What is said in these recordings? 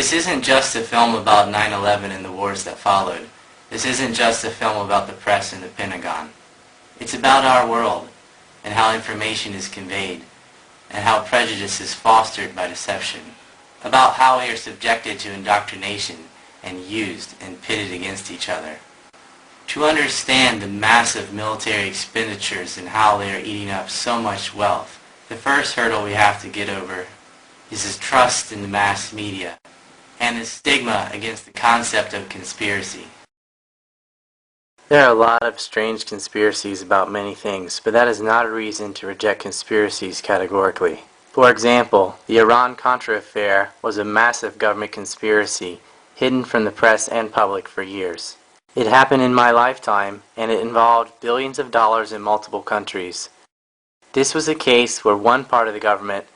This isn't just a film about 9/11 and the wars that followed. This isn't just a film about the press and the Pentagon. It's about our world and how information is conveyed and how prejudice is fostered by deception. About how we are subjected to indoctrination and used and pitted against each other. To understand the massive military expenditures and how they are eating up so much wealth, the first hurdle we have to get over is this trust in the mass media and the stigma against the concept of conspiracy. There are a lot of strange conspiracies about many things, but that is not a reason to reject conspiracies categorically. For example, the Iran-Contra affair was a massive government conspiracy hidden from the press and public for years. It happened in my lifetime, and it involved billions of dollars in multiple countries. This was a case where one part of the government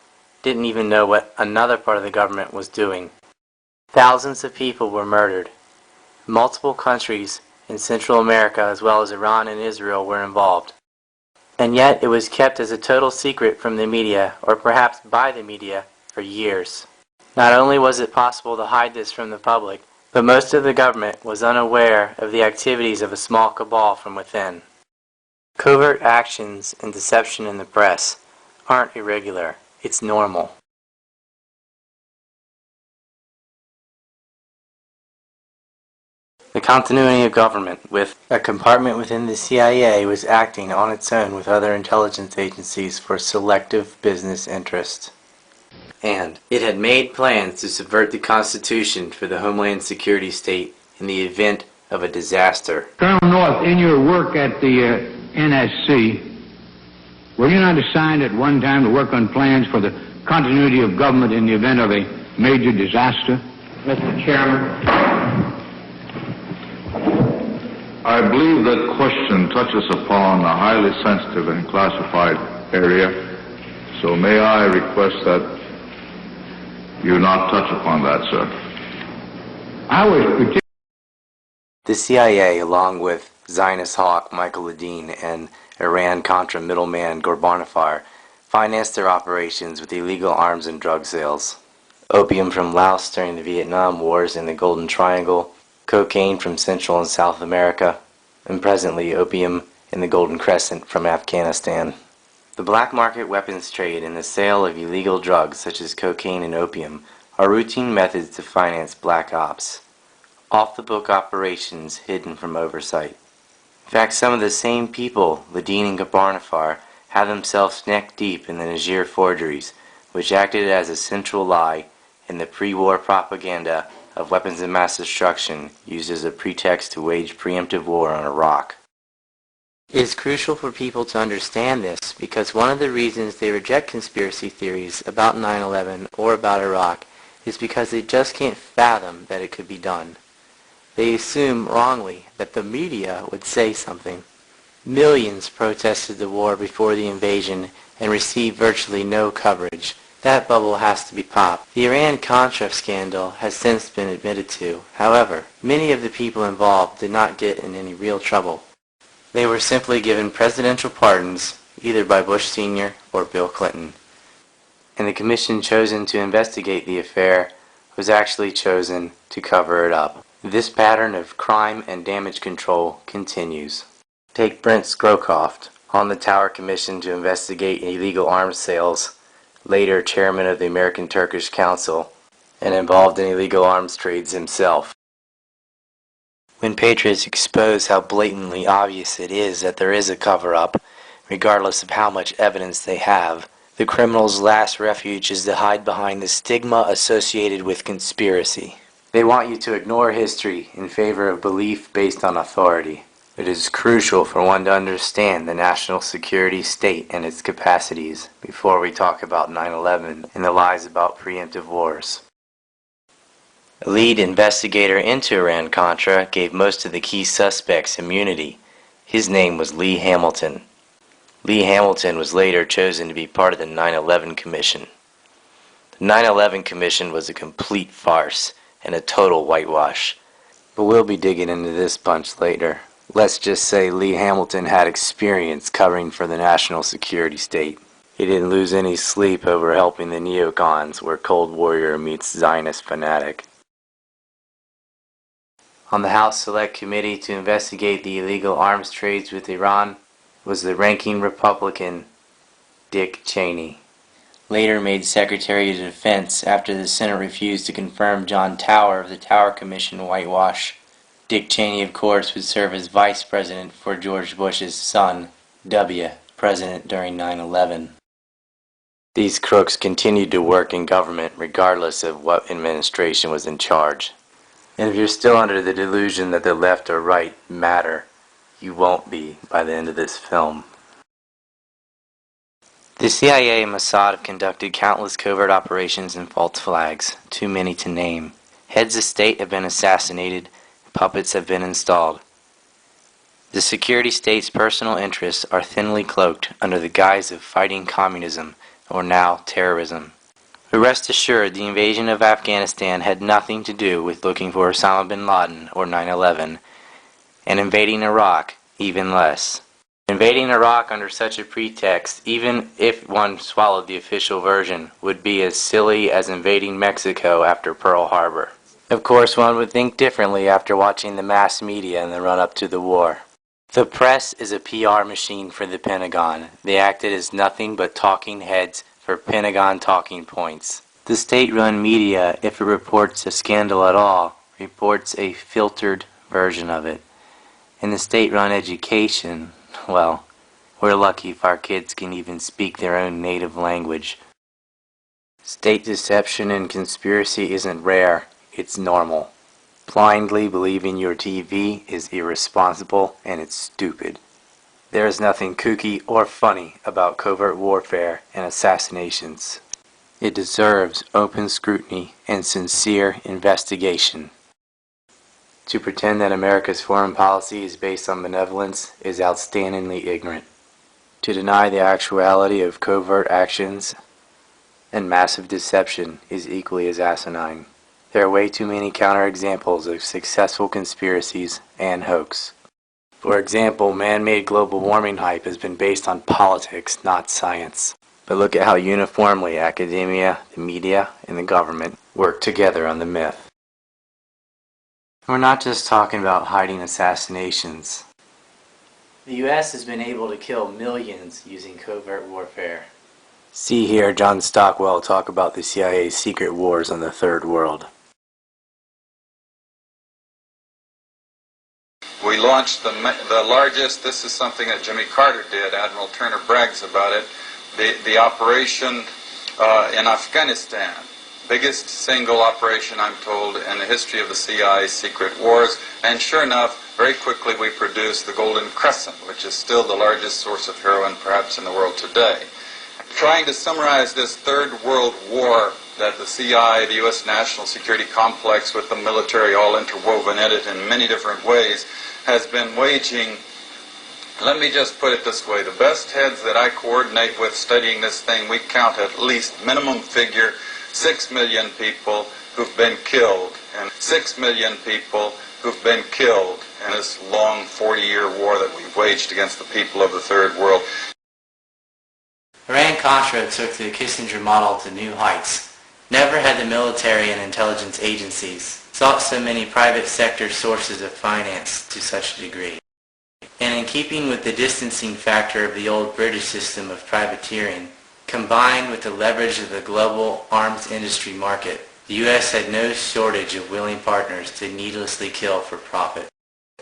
didn't even know what another part of the government was doing. Thousands of people were murdered. Multiple countries in Central America as well as Iran and Israel were involved. And yet it was kept as a total secret from the media, or perhaps by the media, for years. Not only was it possible to hide this from the public, but most of the government was unaware of the activities of a small cabal from within. Covert actions and deception in the press aren't irregular, it's normal. The continuity of government, with a compartment within the CIA, was acting on its own with other intelligence agencies for selective business interests. And it had made plans to subvert the Constitution for the Homeland Security State in the event of a disaster. Colonel North, in your work at the NSC, were you not assigned at one time to work on plans for the continuity of government in the event of a major disaster? Mr. Chairman. I believe that question touches upon a highly sensitive and classified area, so may I request that you not touch upon that, sir. The CIA, along with Zionist hawk Michael Ledeen and Iran-Contra middleman Ghorbanifar, financed their operations with illegal arms and drug sales. Opium from Laos during the Vietnam Wars in the Golden Triangle, cocaine from Central and South America, and presently opium in the Golden Crescent from Afghanistan. The black market weapons trade and the sale of illegal drugs such as cocaine and opium are routine methods to finance black ops, off-the-book operations hidden from oversight. In fact, some of the same people, Ledeen and Ghorbanifar, had themselves neck-deep in the Niger forgeries, which acted as a central lie in the pre-war propaganda of weapons of mass destruction used as a pretext to wage preemptive war on Iraq. It is crucial for people to understand this because one of the reasons they reject conspiracy theories about 9/11 or about Iraq is because they just can't fathom that it could be done. They assume wrongly that the media would say something. Millions protested the war before the invasion and received virtually no coverage. That bubble has to be popped. The Iran-Contra scandal has since been admitted to. However, many of the people involved did not get in any real trouble. They were simply given presidential pardons, either by Bush Sr. or Bill Clinton. And the commission chosen to investigate the affair was actually chosen to cover it up. This pattern of crime and damage control continues. Take Brent Scowcroft, on the Tower Commission to investigate illegal arms sales, later chairman of the American Turkish Council, and involved in illegal arms trades himself. When patriots expose how blatantly obvious it is that there is a cover-up, regardless of how much evidence they have, the criminal's last refuge is to hide behind the stigma associated with conspiracy. They want you to ignore history in favor of belief based on authority. It is crucial for one to understand the national security state and its capacities before we talk about 9/11 and the lies about preemptive wars. A lead investigator into Iran-Contra gave most of the key suspects immunity. His name was Lee Hamilton. Lee Hamilton was later chosen to be part of the 9/11 Commission. The 9/11 Commission was a complete farce and a total whitewash, but we'll be digging into this bunch later. Let's just say Lee Hamilton had experience covering for the national security state. He didn't lose any sleep over helping the neocons, where Cold Warrior meets Zionist fanatic. On the House Select Committee to investigate the illegal arms trades with Iran was the ranking Republican Dick Cheney, later made Secretary of Defense after the Senate refused to confirm John Tower of the Tower Commission whitewash. Dick Cheney, of course, would serve as vice president for George Bush's son, W., president during 9/11. These crooks continued to work in government regardless of what administration was in charge. And if you're still under the delusion that the left or right matter, you won't be by the end of this film. The CIA and Mossad have conducted countless covert operations and false flags, too many to name. Heads of state have been assassinated, puppets have been installed. The security state's personal interests are thinly cloaked under the guise of fighting communism, or now terrorism. But rest assured, the invasion of Afghanistan had nothing to do with looking for Osama bin Laden or 9/11, and invading Iraq even less. Invading Iraq under such a pretext, even if one swallowed the official version, would be as silly as invading Mexico after Pearl Harbor. Of course, one would think differently after watching the mass media in the run-up to the war. The press is a PR machine for the Pentagon. They acted as nothing but talking heads for Pentagon talking points. The state-run media, if it reports a scandal at all, reports a filtered version of it. And the state-run education, well, we're lucky if our kids can even speak their own native language. State deception and conspiracy isn't rare, it's normal. Blindly believing your TV is irresponsible and it's stupid. There is nothing kooky or funny about covert warfare and assassinations. It deserves open scrutiny and sincere investigation. To pretend that America's foreign policy is based on benevolence is outstandingly ignorant. To deny the actuality of covert actions and massive deception is equally as asinine. There are way too many counterexamples of successful conspiracies and hoax. For example, man-made global warming hype has been based on politics, not science. But look at how uniformly academia, the media, and the government work together on the myth. We're not just talking about hiding assassinations. The U.S. has been able to kill millions using covert warfare. See here John Stockwell talk about the CIA's secret wars on the Third World. We launched the largest, this is something that Jimmy Carter did, Admiral Turner brags about it, the operation in Afghanistan. Biggest single operation, I'm told, in the history of the CIA's secret wars. And sure enough, very quickly we produced the Golden Crescent, which is still the largest source of heroin perhaps in the world today. Trying to summarize this Third World War that the CIA, the U.S. national security complex with the military all interwoven in it in many different ways, has been waging. Let me just put it this way. The best heads that I coordinate with studying this thing, we count at least minimum figure 6 million people who've been killed, and 6 million people who've been killed in this long 40-year war that we've waged against the people of the Third World. Iran-Contra took the Kissinger model to new heights. Never had the military and intelligence agencies sought so many private sector sources of finance to such a degree. And in keeping with the distancing factor of the old British system of privateering, combined with the leverage of the global arms industry market, the U.S. had no shortage of willing partners to needlessly kill for profit.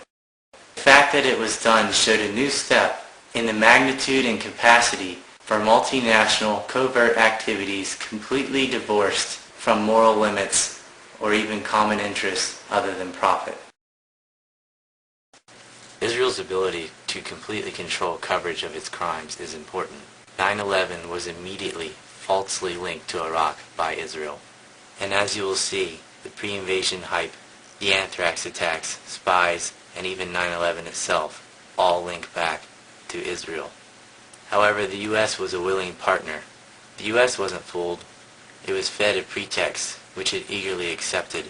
The fact that it was done showed a new step in the magnitude and capacity for multinational covert activities completely divorced from moral limits or even common interests other than profit. Israel's ability to completely control coverage of its crimes is important. 9/11 was immediately falsely linked to Iraq by Israel. And as you will see, the pre-invasion hype, the anthrax attacks, spies, and even 9/11 itself all link back to Israel. However, the U.S. was a willing partner. The U.S. wasn't fooled. It was fed a pretext, which it eagerly accepted.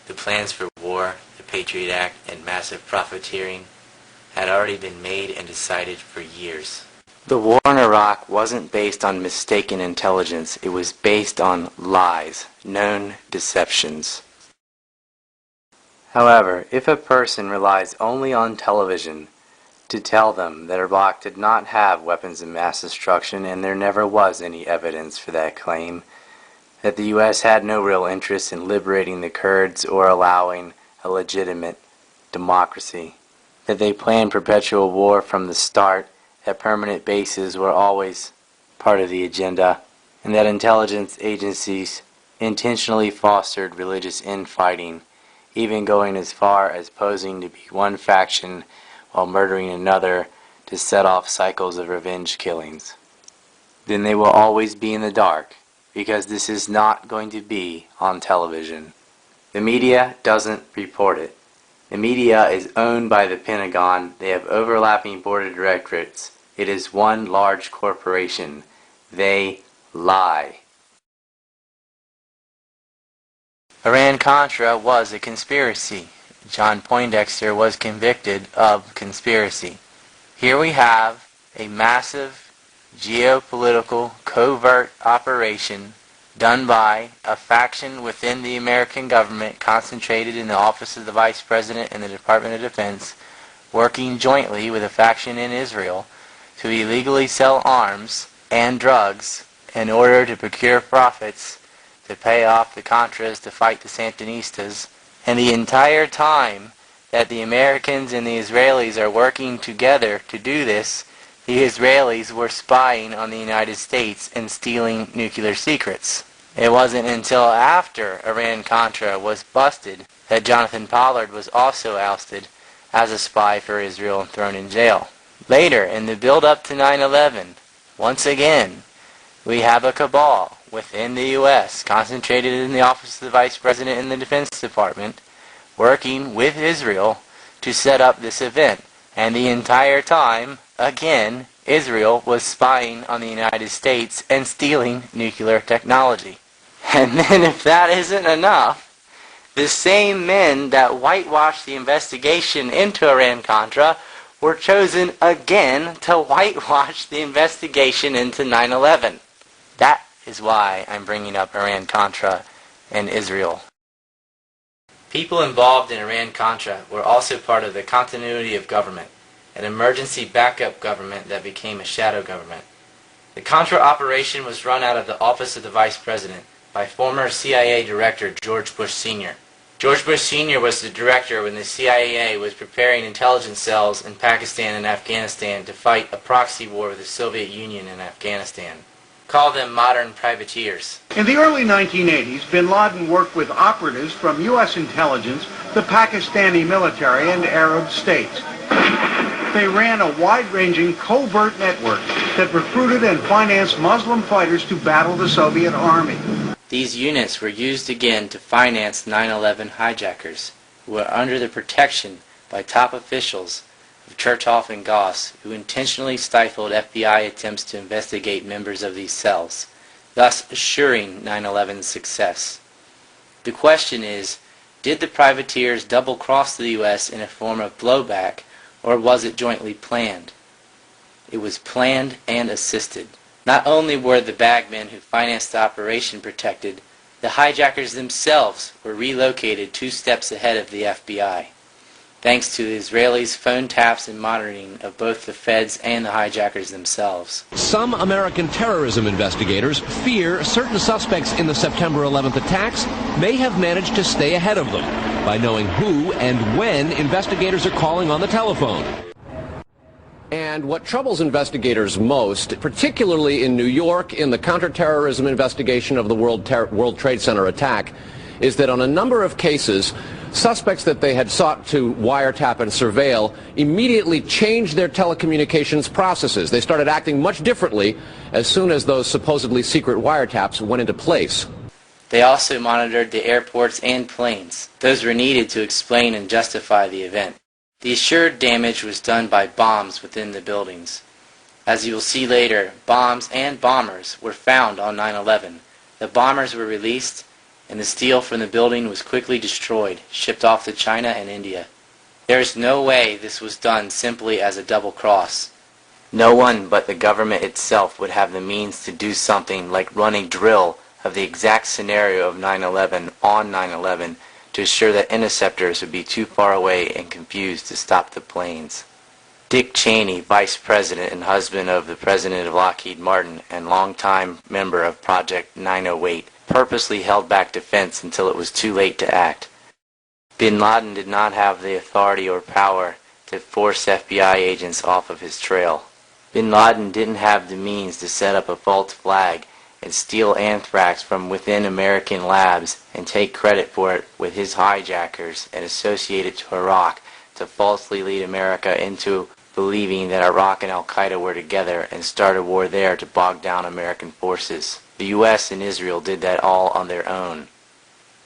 The plans for war, the Patriot Act, and massive profiteering had already been made and decided for years. The war in Iraq wasn't based on mistaken intelligence. It was based on lies, known deceptions. However, if a person relies only on television to tell them that Iraq did not have weapons of mass destruction and there never was any evidence for that claim, that the U.S. had no real interest in liberating the Kurds or allowing a legitimate democracy, that they planned perpetual war from the start, that permanent bases were always part of the agenda, and that intelligence agencies intentionally fostered religious infighting, even going as far as posing to be one faction while murdering another to set off cycles of revenge killings. Then they will always be in the dark, because this is not going to be on television. The media doesn't report it. The media is owned by the Pentagon. They have overlapping board of directorates. It is one large corporation. They lie. Iran-Contra was a conspiracy. John Poindexter was convicted of conspiracy. Here we have a massive geopolitical covert operation done by a faction within the American government concentrated in the office of the Vice President and the Department of Defense, working jointly with a faction in Israel to illegally sell arms and drugs in order to procure profits to pay off the Contras to fight the Sandinistas. And the entire time that the Americans and the Israelis are working together to do this, the Israelis were spying on the United States and stealing nuclear secrets. It wasn't until after Iran-Contra was busted that Jonathan Pollard was also ousted as a spy for Israel and thrown in jail. Later, in the build-up to 9/11, once again, we have a cabal within the U.S. concentrated in the office of the Vice President and the Defense Department, working with Israel to set up this event. And the entire time, again, Israel was spying on the United States and stealing nuclear technology. And then if that isn't enough, the same men that whitewashed the investigation into Iran-Contra were chosen again to whitewash the investigation into 9/11. That is why I'm bringing up Iran-Contra and Israel. People involved in Iran-Contra were also part of the continuity of government, an emergency backup government that became a shadow government. The Contra operation was run out of the office of the Vice President by former CIA Director George Bush Sr. George Bush Sr. was the director when the CIA was preparing intelligence cells in Pakistan and Afghanistan to fight a proxy war with the Soviet Union in Afghanistan. Call them modern privateers. In the early 1980s, bin Laden worked with operatives from U.S. intelligence, the Pakistani military, and Arab states. They ran a wide-ranging covert network that recruited and financed Muslim fighters to battle the Soviet army. These units were used again to finance 9/11 hijackers, who were under the protection by top officials of Chertoff and Goss, who intentionally stifled FBI attempts to investigate members of these cells, thus assuring 9/11's success. The question is, did the privateers double-cross the U.S. in a form of blowback, or was it jointly planned? It was planned and assisted. Not only were the bagmen who financed the operation protected, the hijackers themselves were relocated 2 steps ahead of the FBI, thanks to the Israelis' phone taps and monitoring of both the feds and the hijackers themselves. Some American terrorism investigators fear certain suspects in the September 11th attacks may have managed to stay ahead of them by knowing who and when investigators are calling on the telephone. And what troubles investigators most, particularly in New York in the counterterrorism investigation of the World Trade Center attack, is that on a number of cases, suspects that they had sought to wiretap and surveil immediately changed their telecommunications processes. They started acting much differently as soon as those supposedly secret wiretaps went into place. They also monitored the airports and planes. Those were needed to explain and justify the event. The assured damage was done by bombs within the buildings. As you will see later, bombs and bombers were found on 9/11. The bombers were released, and the steel from the building was quickly destroyed, shipped off to China and India. There is no way this was done simply as a double cross. No one but the government itself would have the means to do something like run a drill of the exact scenario of 9/11 on 9/11 to assure that interceptors would be too far away and confused to stop the planes. Dick Cheney, Vice President and husband of the President of Lockheed Martin and longtime member of Project 908, purposely held back defense until it was too late to act. Bin Laden did not have the authority or power to force FBI agents off of his trail. Bin Laden didn't have the means to set up a false flag and steal anthrax from within American labs and take credit for it with his hijackers and associate it to Iraq to falsely lead America into believing that Iraq and Al-Qaeda were together and start a war there to bog down American forces. The U.S. and Israel did that all on their own.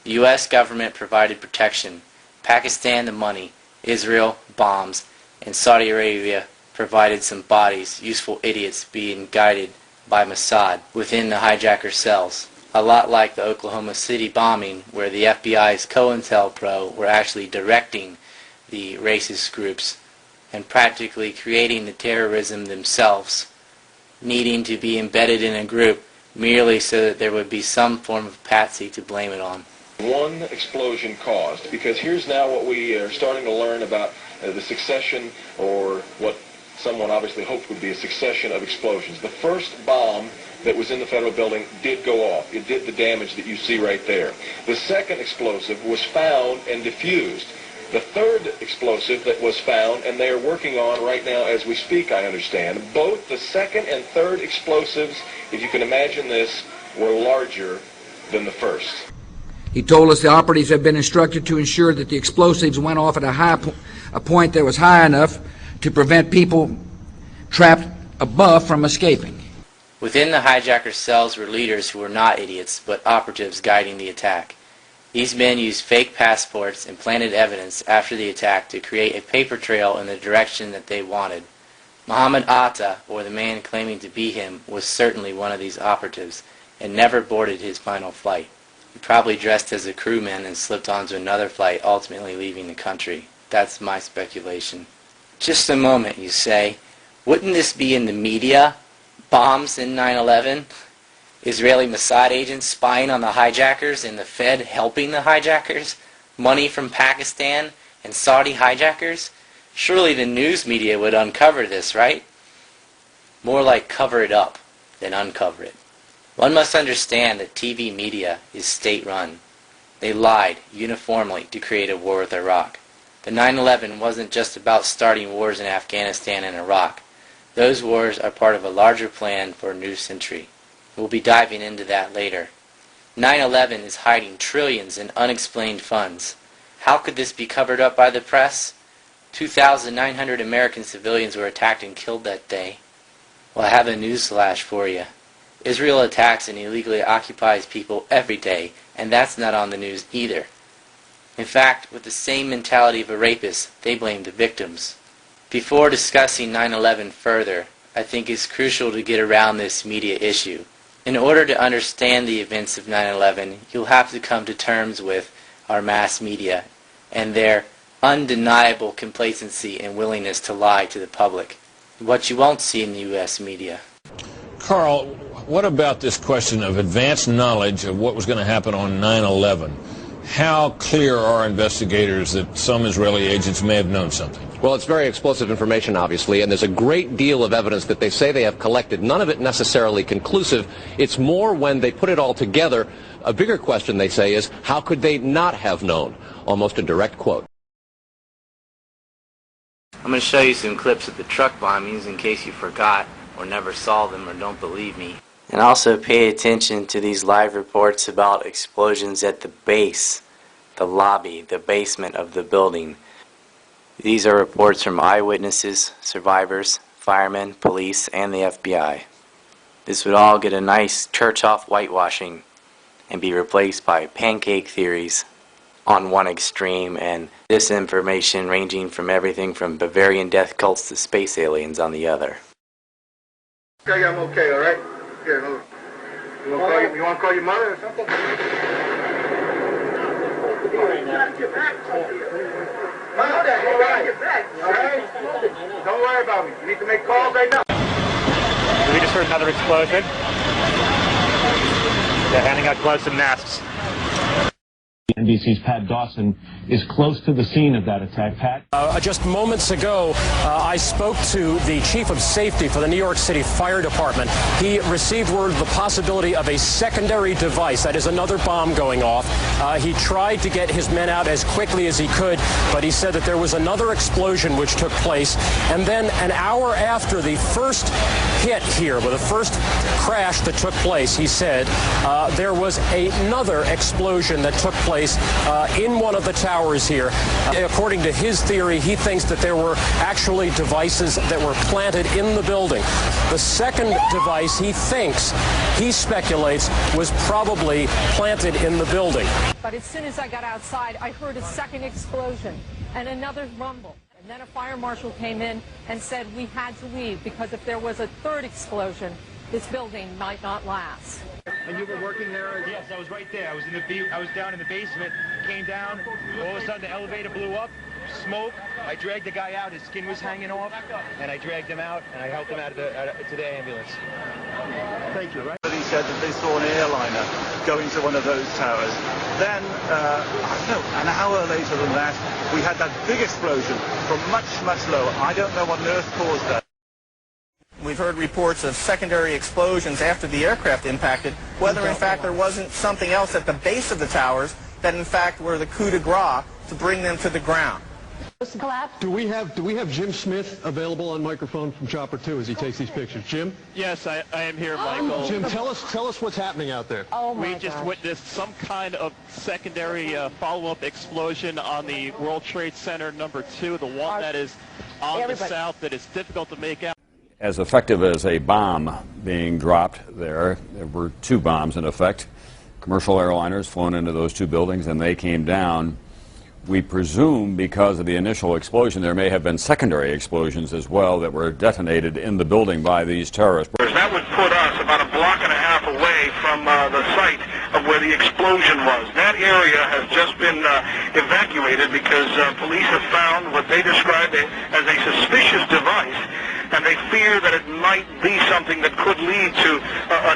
The U.S. government provided protection, Pakistan the money, Israel bombs, and Saudi Arabia provided some bodies, useful idiots being guided by Mossad within the hijacker cells. A lot like the Oklahoma City bombing, where the FBI's COINTELPRO were actually directing the racist groups and practically creating the terrorism themselves, needing to be embedded in a group merely so that there would be some form of patsy to blame it on. One explosion caused, because here's now what we are starting to learn about the succession, or what someone obviously hoped would be a succession of explosions. The first bomb that was in the federal building did go off. It did the damage that you see right there. The second explosive was found and diffused. The third explosive that was found, and they are working on right now as we speak, I understand, both the second and third explosives, if you can imagine this, were larger than the first. He told us the operatives had been instructed to ensure that the explosives went off at a point that was high enough to prevent people trapped above from escaping. Within the hijacker cells were leaders who were not idiots, but operatives guiding the attack. These men used fake passports and planted evidence after the attack to create a paper trail in the direction that they wanted. Muhammad Atta, or the man claiming to be him, was certainly one of these operatives and never boarded his final flight. He probably dressed as a crewman and slipped onto another flight, ultimately leaving the country. That's my speculation. Just a moment, you say. Wouldn't this be in the media? Bombs in 9/11? Israeli Mossad agents spying on the hijackers and the Fed helping the hijackers? Money from Pakistan and Saudi hijackers? Surely the news media would uncover this, right? More like cover it up than uncover it. One must understand that TV media is state-run. They lied uniformly to create a war with Iraq. The 9/11 wasn't just about starting wars in Afghanistan and Iraq. Those wars are part of a larger plan for a new century. We'll be diving into that later. 9/11 is hiding trillions in unexplained funds. How could this be covered up by the press? 2,900 American civilians were attacked and killed that day. Well, I have a newsflash for you. Israel attacks and illegally occupies people every day, and that's not on the news either. In fact, with the same mentality of a rapist, they blame the victims. Before discussing 9/11 further, I think it's crucial to get around this media issue. In order to understand the events of 9/11, you'll have to come to terms with our mass media and their undeniable complacency and willingness to lie to the public. What you won't see in the U.S. media. Carl, what about this question of advanced knowledge of what was going to happen on 9/11? How clear are investigators that some Israeli agents may have known something? Well, it's very explosive information, obviously, and there's a great deal of evidence that they say they have collected. None of it necessarily conclusive. It's more when they put it all together. A bigger question, they say, is how could they not have known? Almost a direct quote. I'm going to show you some clips of the truck bombings in case you forgot or never saw them or don't believe me. And also pay attention to these live reports about explosions at the base, the lobby, the basement of the building. These are reports from eyewitnesses, survivors, firemen, police, and the FBI. This would all get a nice church-off whitewashing and be replaced by pancake theories on one extreme and disinformation ranging from everything from Bavarian death cults to space aliens on the other. Okay, I'm okay, all right? Here, hold. You want to call your mother or something? All right? Don't worry about me. You need to make calls right now. We just heard another explosion. They're handing out gloves and masks. NBC's Pat Dawson is close to the scene of that attack. Pat? Just moments ago, I spoke to the chief of safety for the New York City Fire Department. He received word of the possibility of a secondary device, that is another bomb going off. He tried to get his men out as quickly as he could, but he said that there was another explosion which took place. And then an hour after the first hit here, with the first crash that took place, he said there was another explosion that took place in one of the towers here. According to his theory, he thinks that there were actually devices that were planted in the building. The second device, he speculates, was probably planted in the building. But as soon as I got outside, I heard a second explosion and another rumble. And then a fire marshal came in and said we had to leave because if there was a third explosion, this building might not last. And you were working there? Yes, I was right there. I was down in the basement, came down, all of a sudden the elevator blew up, smoke. I dragged the guy out, his skin was hanging off, and I dragged him out, and I helped him out to the ambulance. Thank you. Right? He said that they saw an airliner go into one of those towers. Then, an hour later than that, we had that big explosion from much, much lower. I don't know what on earth caused that. We've heard reports of secondary explosions after the aircraft impacted, whether in fact there wasn't something else at the base of the towers that in fact were the coup de grace to bring them to the ground. Do we have Jim Smith available on microphone from Chopper 2 as he takes these pictures? Jim? Yes, I am here, Michael. Jim, tell us what's happening out there. We just witnessed some kind of secondary follow-up explosion on the World Trade Center number 2, the one that is on the south that is difficult to make out. As effective as a bomb being dropped there were two bombs in effect. Commercial airliners flown into those two buildings and they came down. We presume because of the initial explosion there may have been secondary explosions as well that were detonated in the building by these terrorists. That would put us about a block and a half away from the site of where the explosion was. That area has just been evacuated because police have found what they described as a suspicious device, and they fear that it might be something that could lead to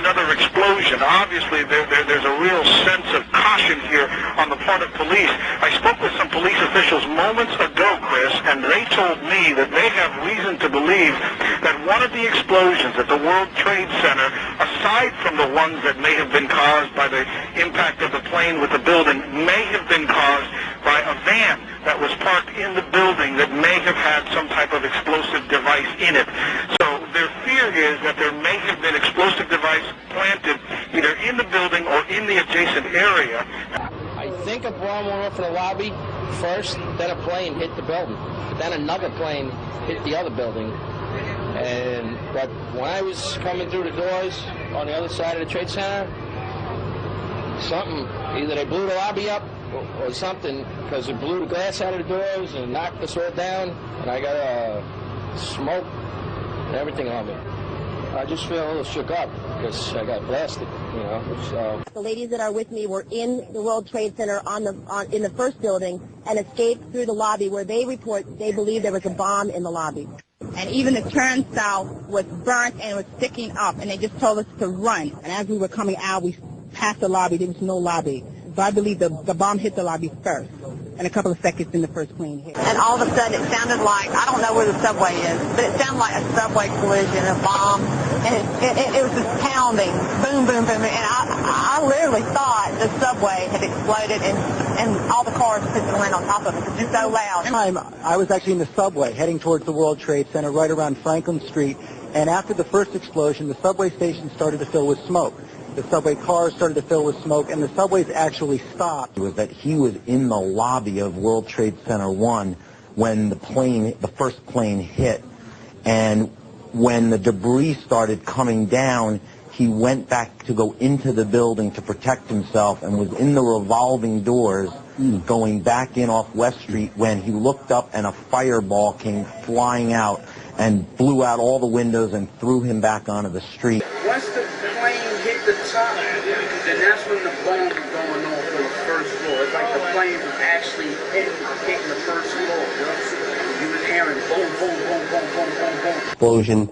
another explosion. Obviously, there's a real sense of caution here on the part of police. I spoke with some police officials moments ago, Chris, and they told me that they have reason to believe that one of the explosions at the World Trade Center, aside from the ones that may have been caused by the impact of the plane with the building, may have been caused by a van that was parked in the building that may have had some type of explosive device in it. So their fear is that there may have been explosive device planted either in the building or in the adjacent area. I think a bomb went off in the lobby first, then a plane hit the building, but then another plane hit the other building. But when I was coming through the doors on the other side of the Trade Center, either they blew the lobby up or something, because it blew the glass out of the doors and knocked us all down, and I got smoke and everything on me. I just feel a little shook up because I got blasted, so. The ladies that are with me were in the World Trade Center in the first building and escaped through the lobby where they believe there was a bomb in the lobby. And even the turnstile was burnt and was sticking up, and they just told us to run. And as we were coming out, we passed the lobby. There was no lobby. So I believe the bomb hit the lobby first, and a couple of seconds in the first plane hit. And all of a sudden it sounded like, I don't know where the subway is, but it sounded like a subway collision, a bomb, and it was just pounding, boom, boom, boom, and I literally thought the subway had exploded and all the cars pissing around on top of it. It was so loud. I was actually in the subway heading towards the World Trade Center right around Franklin Street, and after the first explosion, the subway station started to fill with smoke. The subway cars started to fill with smoke, and the subways actually stopped. It was that he was in the lobby of World Trade Center 1 when the first plane hit. And when the debris started coming down, he went back to go into the building to protect himself and was in the revolving doors going back in off West Street when he looked up and a fireball came flying out and blew out all the windows and threw him back onto the street. Once the plane hit the top, and that's when the bomb was going off on the first floor. It's like the plane was actually hitting the first floor. You was hearing boom, boom, boom, boom, boom, boom, boom. Explosion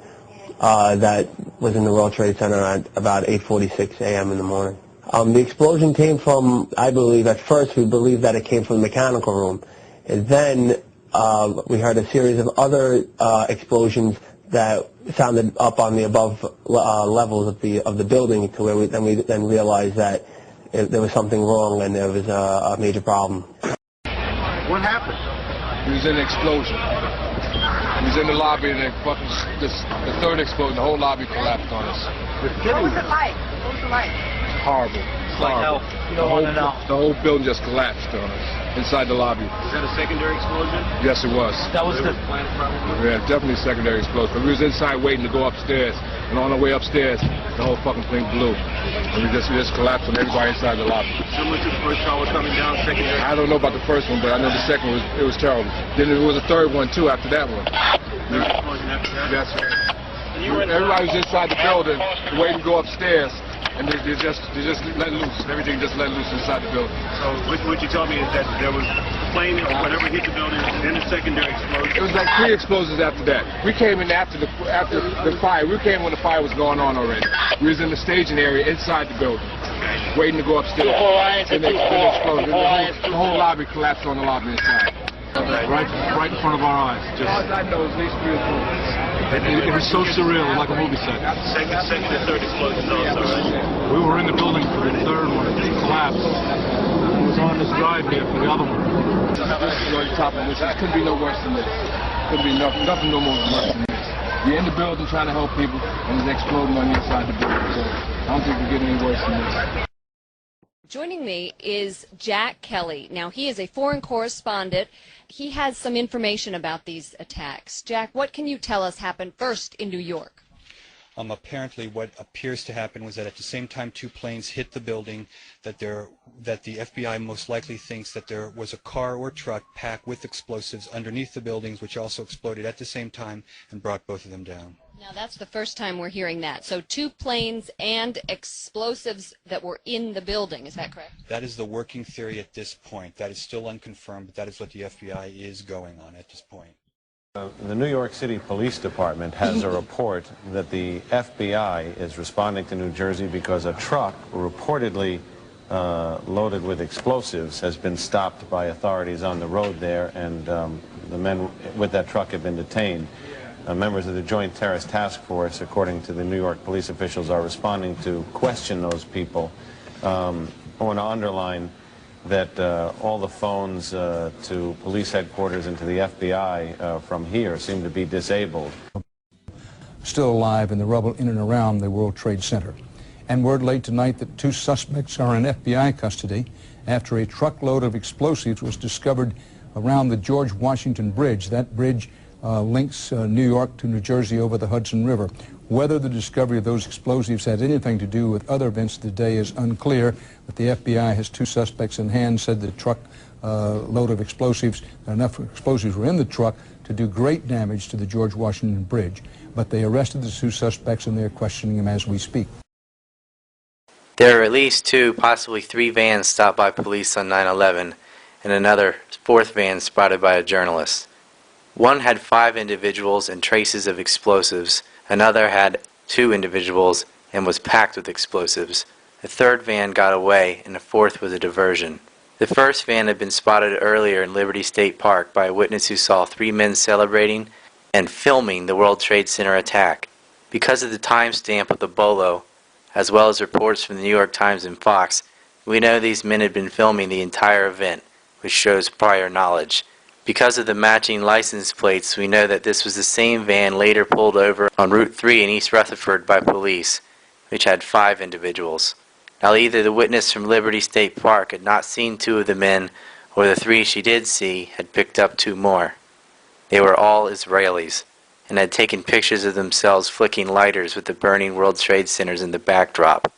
that was in the World Trade Center at about 8:46 a.m. in the morning. The explosion came from, I believe, at first we believed that it came from the mechanical room. And then we heard a series of other explosions that sounded up on the above levels of the building, to where we then realized that there was something wrong and there was a major problem. What happened? It was an explosion. He was in the lobby, and the third explosion, the whole lobby collapsed on us. What was it like? What was it like? Horrible. Like hell. You don't want to know. The whole building just collapsed on us inside the lobby. Is that a secondary explosion? Yes, it was. That was the planet, probably. Yeah, definitely a secondary explosion. But we was inside waiting to go upstairs, and on our way upstairs, the whole fucking thing blew, and we just collapsed on everybody inside the lobby. Similar to the first tower coming down, secondary. I don't know about the first one, but I know the second one was terrible. Then there was a third one too after that one. Third explosion after that. Yes, sir. Everybody was inside the building, waiting to go upstairs. And they just let loose. Everything just let loose inside the building. So what you told me is that there was a plane or whatever hit the building, and then a secondary explosion. It was like 3 explosions after that. We came in after the fire. We came when the fire was going on already. We was in the staging area inside the building, waiting to go upstairs. And they exploded. The whole lobby collapsed on the lobby inside. Right in front of our eyes. Just, I know, at least 3 or 4. It was so surreal, like a movie set. Second and third explosions also, right? We were in the building for the third one. It collapsed. It was on this drive here for the other one. This is on top of this. It couldn't be no worse than this. Couldn't be nothing no more worse than this. You're in the building trying to help people, and it's exploding on the inside the building. So I don't think we get any worse than this. Joining me is Jack Kelly. Now, he is a foreign correspondent. He has some information about these attacks. Jack, what can you tell us happened first in New York? Apparently what appears to happen was that at the same time 2 planes hit the building, that the FBI most likely thinks that there was a car or truck packed with explosives underneath the buildings, which also exploded at the same time and brought both of them down. Now, that's the first time we're hearing that. So 2 planes and explosives that were in the building. Is that correct? That is the working theory at this point. That is still unconfirmed, but that is what the FBI is going on at this point. The New York City Police Department has a report that the FBI is responding to New Jersey because a truck reportedly loaded with explosives has been stopped by authorities on the road there, and the men with that truck have been detained. Members of the Joint Terrorist Task Force, according to the New York police officials, are responding to question those people. I want to underline that all the phones to police headquarters and to the FBI from here seem to be disabled. Still alive in the rubble in and around the World Trade Center. And word late tonight that 2 suspects are in FBI custody after a truckload of explosives was discovered around the George Washington Bridge. That bridge links New York to New Jersey over the Hudson River. Whether the discovery of those explosives had anything to do with other events of the day is unclear, but the FBI has 2 suspects in hand, said the truck load of explosives, enough explosives were in the truck to do great damage to the George Washington Bridge. But they arrested the 2 suspects and they're questioning them as we speak. There are at least 2, possibly 3 vans stopped by police on 9/11, and another 4th van spotted by a journalist. One had 5 individuals and traces of explosives. Another had 2 individuals and was packed with explosives. The 3rd van got away, and the 4th was a diversion. The first van had been spotted earlier in Liberty State Park by a witness who saw 3 men celebrating and filming the World Trade Center attack. Because of the timestamp of the bolo, as well as reports from the New York Times and Fox, we know these men had been filming the entire event, which shows prior knowledge. Because of the matching license plates, we know that this was the same van later pulled over on Route 3 in East Rutherford by police, which had 5 individuals. Now, either the witness from Liberty State Park had not seen 2 of the men, or the 3 she did see had picked up 2 more. They were all Israelis, and had taken pictures of themselves flicking lighters with the burning World Trade Centers in the backdrop.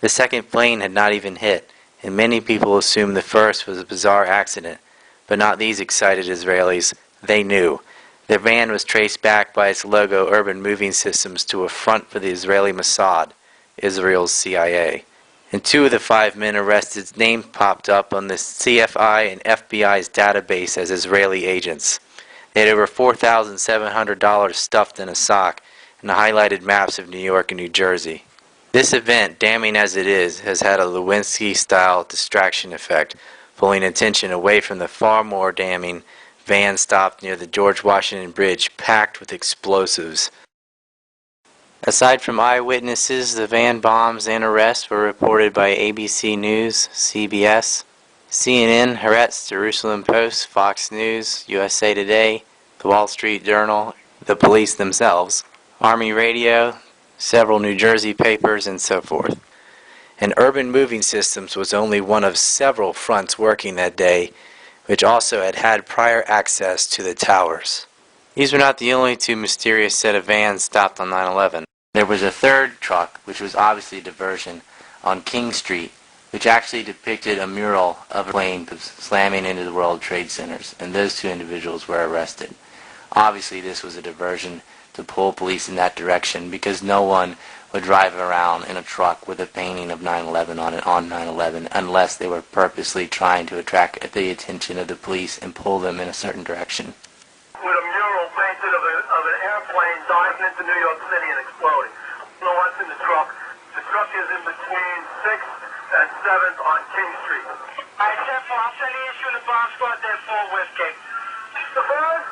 The second plane had not even hit, and many people assumed the first was a bizarre accident. But not these excited Israelis. They knew. Their van was traced back by its logo, Urban Moving Systems, to a front for the Israeli Mossad, Israel's CIA. And 2 of the 5 men arrested's names popped up on the CFI and FBI's database as Israeli agents. They had over $4,700 stuffed in a sock and highlighted maps of New York and New Jersey. This event, damning as it is, has had a Lewinsky-style distraction effect, pulling attention away from the far more damning van stopped near the George Washington Bridge packed with explosives. Aside from eyewitnesses, the van bombs and arrests were reported by ABC News, CBS, CNN, Haaretz, Jerusalem Post, Fox News, USA Today, The Wall Street Journal, the police themselves, Army Radio, several New Jersey papers, and so forth. And Urban Moving Systems was only one of several fronts working that day, which also had prior access to the towers. These were not the only two mysterious set of vans stopped on 9/11. There was a third truck, which was obviously a diversion, on King Street, which actually depicted a mural of a plane slamming into the World Trade Centers, and those two individuals were arrested. Obviously, this was a diversion to pull police in that direction, because no one would drive around in a truck with a painting of 9/11 on it on 9/11 unless they were purposely trying to attract the attention of the police and pull them in a certain direction. With a mural painted of an airplane diving into New York City and exploding. I don't know what's in the truck. The truck is in between 6th and 7th on King Street. Alright, Jeff, I'll send the issue in the bomb squad there for Westgate. The bird?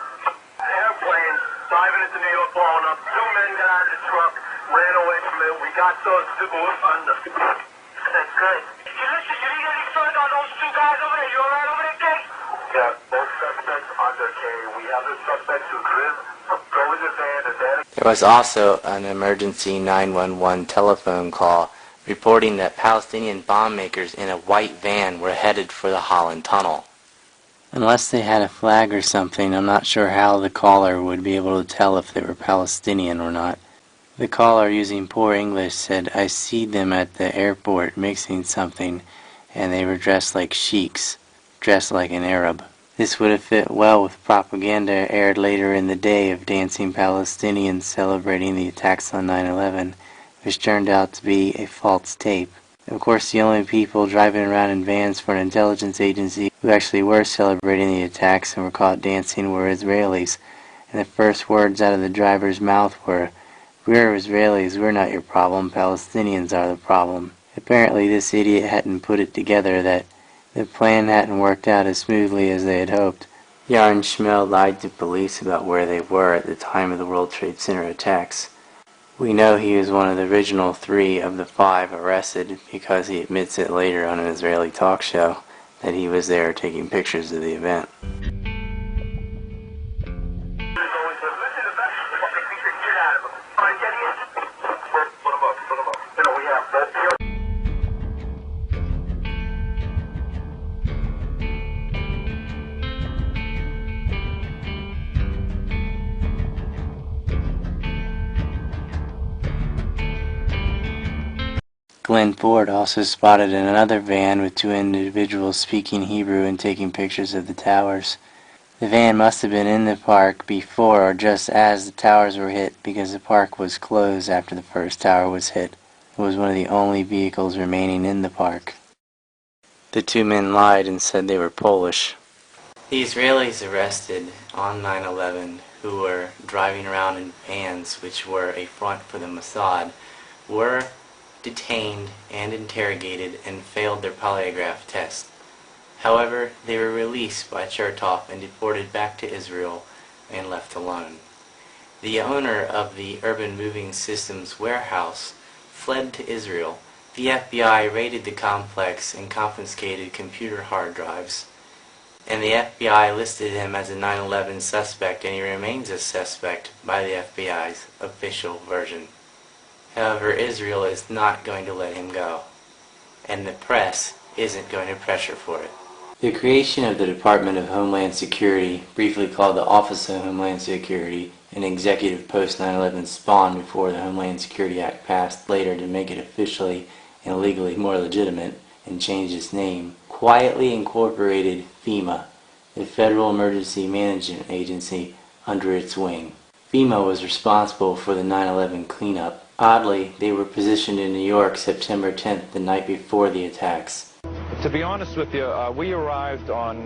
Airplane diving into New York, blowing up. 2 men got out of the truck, ran away from it. We got those 2 under. That's good. Listen, you need any further on those 2 guys over there? You alright over there, Kate? Yeah, both suspects under K. We have the suspects who crib. Go in the van and then... There was also an emergency 911 telephone call reporting that Palestinian bomb makers in a white van were headed for the Holland Tunnel. Unless they had a flag or something, I'm not sure how the caller would be able to tell if they were Palestinian or not. The caller, using poor English, said, "I see them at the airport mixing something, and they were dressed like sheiks, dressed like an Arab." This would have fit well with propaganda aired later in the day of dancing Palestinians celebrating the attacks on 9/11, which turned out to be a false tape. Of course, the only people driving around in vans for an intelligence agency who actually were celebrating the attacks and were caught dancing were Israelis, and the first words out of the driver's mouth were, "We're Israelis, we're not your problem, Palestinians are the problem." Apparently this idiot hadn't put it together that the plan hadn't worked out as smoothly as they had hoped. Yarn Schmel lied to police about where they were at the time of the World Trade Center attacks. We know he was one of the original 3 of the 5 arrested because he admits it later on an Israeli talk show that he was there taking pictures of the event. Glenn Ford also spotted another van with 2 individuals speaking Hebrew and taking pictures of the towers. The van must have been in the park before or just as the towers were hit, because the park was closed after the first tower was hit. It was one of the only vehicles remaining in the park. The 2 men lied and said they were Polish. The Israelis arrested on 9/11 who were driving around in vans which were a front for the Mossad were detained and interrogated and failed their polygraph test. However, they were released by Chertoff and deported back to Israel and left alone. The owner of the Urban Moving Systems warehouse fled to Israel. The FBI raided the complex and confiscated computer hard drives, and the FBI listed him as a 9/11 suspect, and he remains a suspect by the FBI's official version. However, Israel is not going to let him go, and the press isn't going to pressure for it. The creation of the Department of Homeland Security, briefly called the Office of Homeland Security, an executive post-9/11 spawn before the Homeland Security Act passed later to make it officially and legally more legitimate and changed its name, quietly incorporated FEMA, the Federal Emergency Management Agency, under its wing. FEMA was responsible for the 9/11 cleanup. Oddly, they were positioned in New York September 10th, the night before the attacks. To be honest with you, we arrived on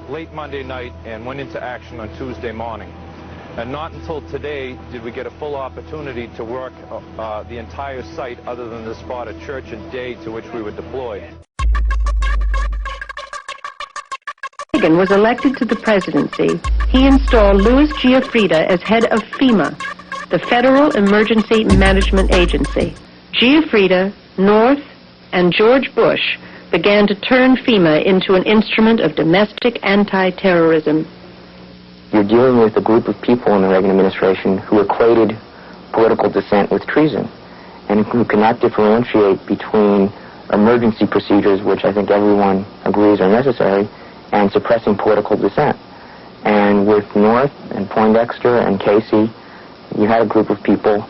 late Monday night and went into action on Tuesday morning. And not until today did we get a full opportunity to work the entire site other than the spot at Church and Day to which we were deployed. Reagan was elected to the presidency, he installed Louis Giuffrida as head of FEMA, the Federal Emergency Management Agency. Giuffrida, North, and George Bush began to turn FEMA into an instrument of domestic anti-terrorism. You're dealing with a group of people in the Reagan administration who equated political dissent with treason, and who cannot differentiate between emergency procedures, which I think everyone agrees are necessary, and suppressing political dissent. And with North and Poindexter and Casey, you had a group of people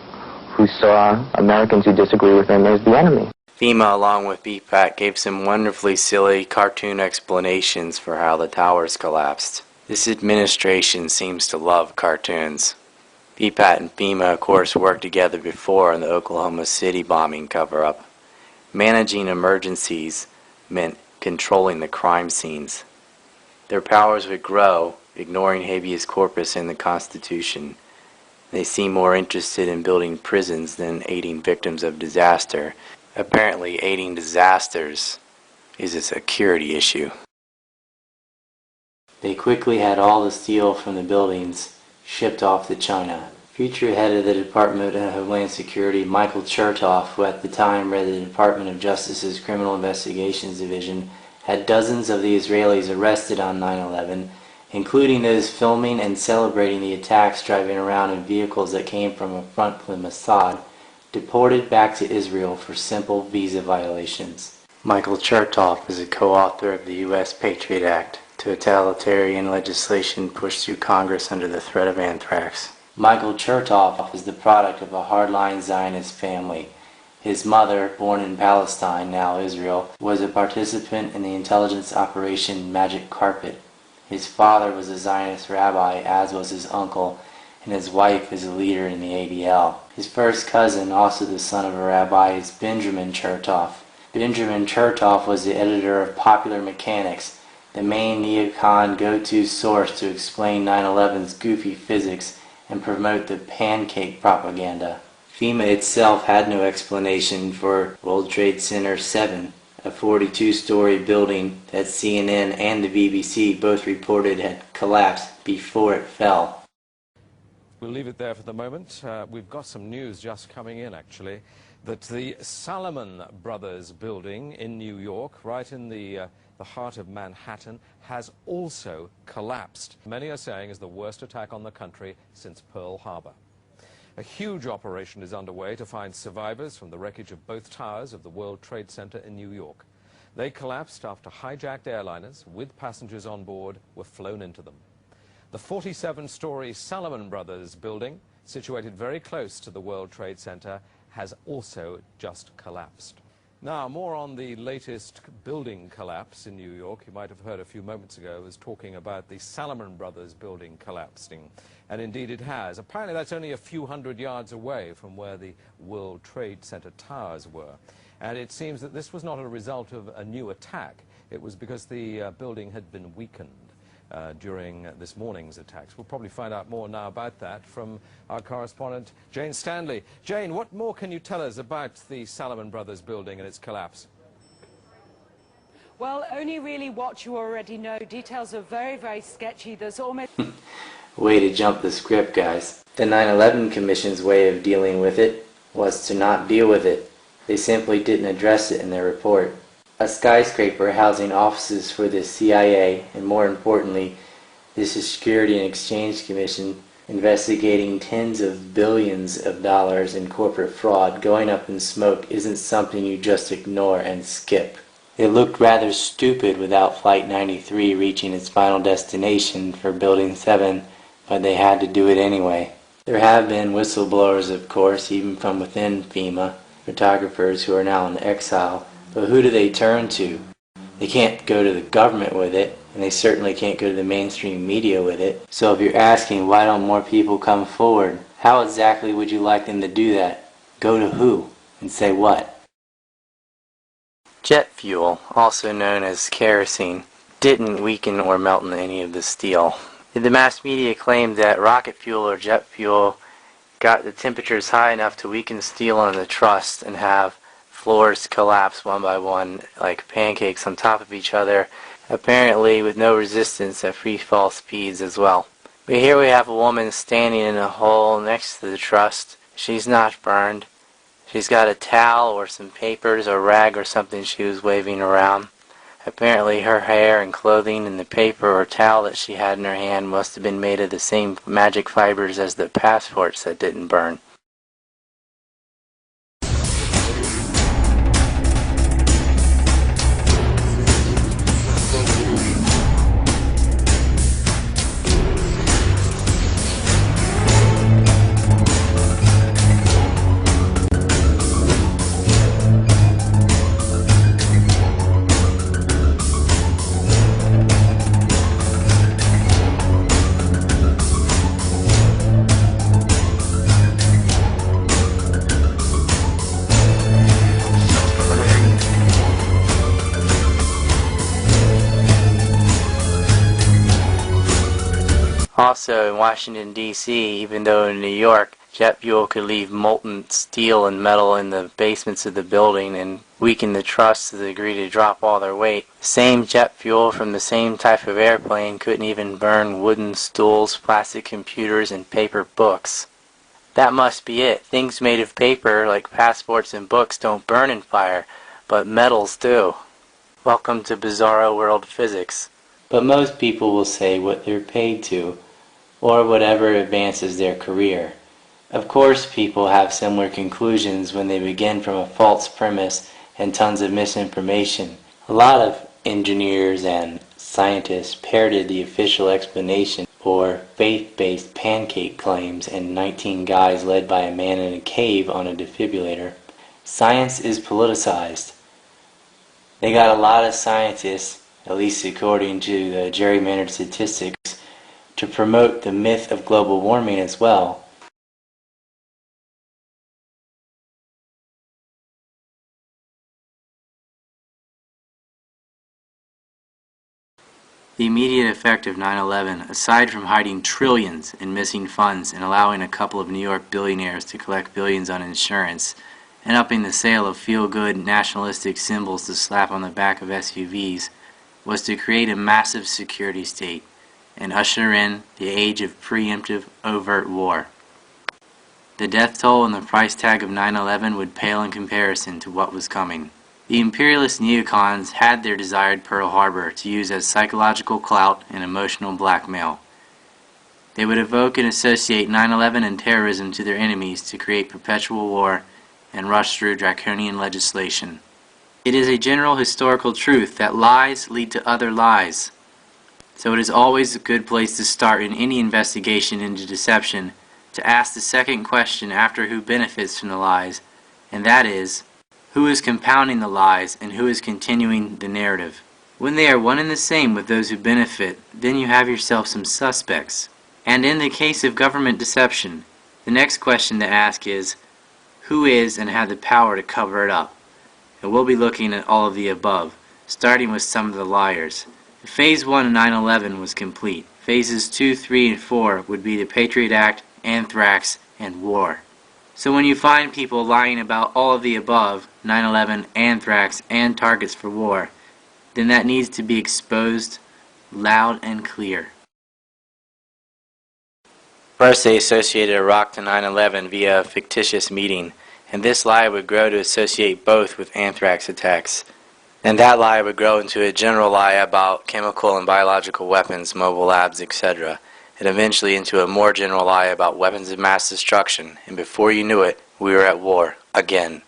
who saw Americans who disagree with them as the enemy. FEMA, along with BPAT, gave some wonderfully silly cartoon explanations for how the towers collapsed. This administration seems to love cartoons. BPAT and FEMA, of course, worked together before in the Oklahoma City bombing cover-up. Managing emergencies meant controlling the crime scenes. Their powers would grow, ignoring habeas corpus in the Constitution. They seem more interested in building prisons than aiding victims of disaster. Apparently, aiding disasters is a security issue. They quickly had all the steel from the buildings shipped off to China. Future head of the Department of Homeland Security, Michael Chertoff, who at the time led the Department of Justice's Criminal Investigations Division, had dozens of the Israelis arrested on 9/11, including those filming and celebrating the attacks, driving around in vehicles that came from a front from Mossad, deported back to Israel for simple visa violations. Michael Chertoff is a co-author of the U.S. Patriot Act, totalitarian legislation pushed through Congress under the threat of anthrax. Michael Chertoff is the product of a hardline Zionist family. His mother, born in Palestine, now Israel, was a participant in the intelligence operation Magic Carpet. His father was a Zionist rabbi, as was his uncle, and his wife is a leader in the ADL. His first cousin, also the son of a rabbi, is Benjamin Chertoff. Benjamin Chertoff was the editor of Popular Mechanics, the main neocon go-to source to explain 9/11's goofy physics and promote the pancake propaganda. FEMA itself had no explanation for World Trade Center 7, a 42-story building that CNN and the BBC both reported had collapsed before it fell. We'll leave it there for the moment. We've got some news just coming in, actually, that the Salomon Brothers building in New York, right in the heart of Manhattan, has also collapsed. Many are saying is the worst attack on the country since Pearl Harbor. A huge operation is underway to find survivors from the wreckage of both towers of the World Trade Center in New York. They collapsed after hijacked airliners with passengers on board were flown into them. The 47-story Salomon Brothers building, situated very close to the World Trade Center, has also just collapsed. Now, more on the latest building collapse in New York. You might have heard a few moments ago I was talking about the Salomon Brothers building collapsing. And indeed it has. Apparently that's only a few hundred yards away from where the World Trade Center towers were. And it seems that this was not a result of a new attack. It was because the building had been weakened during this morning's attacks. We'll probably find out more now about that from our correspondent, Jane Stanley. Jane, what more can you tell us about the Salomon Brothers building and its collapse? Well, only really what you already know. Details are very, very sketchy. There's almost... Way to jump the script, guys. The 9/11 Commission's way of dealing with it was to not deal with it. They simply didn't address it in their report. A skyscraper housing offices for the CIA, and more importantly, the Security and Exchange Commission, investigating tens of billions of dollars in corporate fraud going up in smoke, isn't something you just ignore and skip. It looked rather stupid without Flight 93 reaching its final destination for Building 7, but they had to do it anyway. There have been whistleblowers, of course, even from within FEMA, photographers who are now in exile. But who do they turn to? They can't go to the government with it, and they certainly can't go to the mainstream media with it. So if you're asking why don't more people come forward, how exactly would you like them to do that? Go to who? And say what? Jet fuel, also known as kerosene, didn't weaken or melt in any of the steel. Did the mass media claim that rocket fuel or jet fuel got the temperatures high enough to weaken steel on the truss and have floors collapse one by one like pancakes on top of each other, apparently with no resistance at free fall speeds as well? But here we have a woman standing in a hole next to the truss. She's not burned. She's got a towel or some papers or rag or something she was waving around. Apparently her hair and clothing and the paper or towel that she had in her hand must have been made of the same magic fibers as the passports that didn't burn. Also in Washington, D.C., even though in New York, jet fuel could leave molten steel and metal in the basements of the building and weaken the truss to the degree to drop all their weight, the same jet fuel from the same type of airplane couldn't even burn wooden stools, plastic computers, and paper books. That must be it. Things made of paper, like passports and books, don't burn in fire, but metals do. Welcome to Bizarro World Physics. But most people will say what they're paid to, or whatever advances their career. Of course, people have similar conclusions when they begin from a false premise and tons of misinformation. A lot of engineers and scientists parroted the official explanation or faith-based pancake claims and 19 guys led by a man in a cave on a defibrillator. Science is politicized. They got a lot of scientists, at least according to the gerrymandered statistics, to promote the myth of global warming as well. The immediate effect of 9/11, aside from hiding trillions in missing funds and allowing a couple of New York billionaires to collect billions on insurance, and upping the sale of feel-good nationalistic symbols to slap on the back of SUVs, was to create a massive security state and usher in the age of preemptive overt war. The death toll and the price tag of 9/11 would pale in comparison to what was coming. The imperialist neocons had their desired Pearl Harbor to use as psychological clout and emotional blackmail. They would evoke and associate 9/11 and terrorism to their enemies to create perpetual war and rush through draconian legislation. It is a general historical truth that lies lead to other lies. So it is always a good place to start in any investigation into deception to ask the second question after who benefits from the lies, and that is, who is compounding the lies and who is continuing the narrative. When they are one and the same with those who benefit, then you have yourself some suspects. And in the case of government deception, the next question to ask is, who is and had the power to cover it up? And we'll be looking at all of the above, starting with some of the liars. Phase 1 of 9/11 was complete. Phases 2, 3, and 4 would be the Patriot Act, anthrax, and war. So when you find people lying about all of the above, 9/11, anthrax, and targets for war, then that needs to be exposed loud and clear. First, they associated Iraq to 9/11 via a fictitious meeting, and this lie would grow to associate both with anthrax attacks. And that lie would grow into a general lie about chemical and biological weapons, mobile labs, etc., and eventually into a more general lie about weapons of mass destruction, and before you knew it, we were at war, again.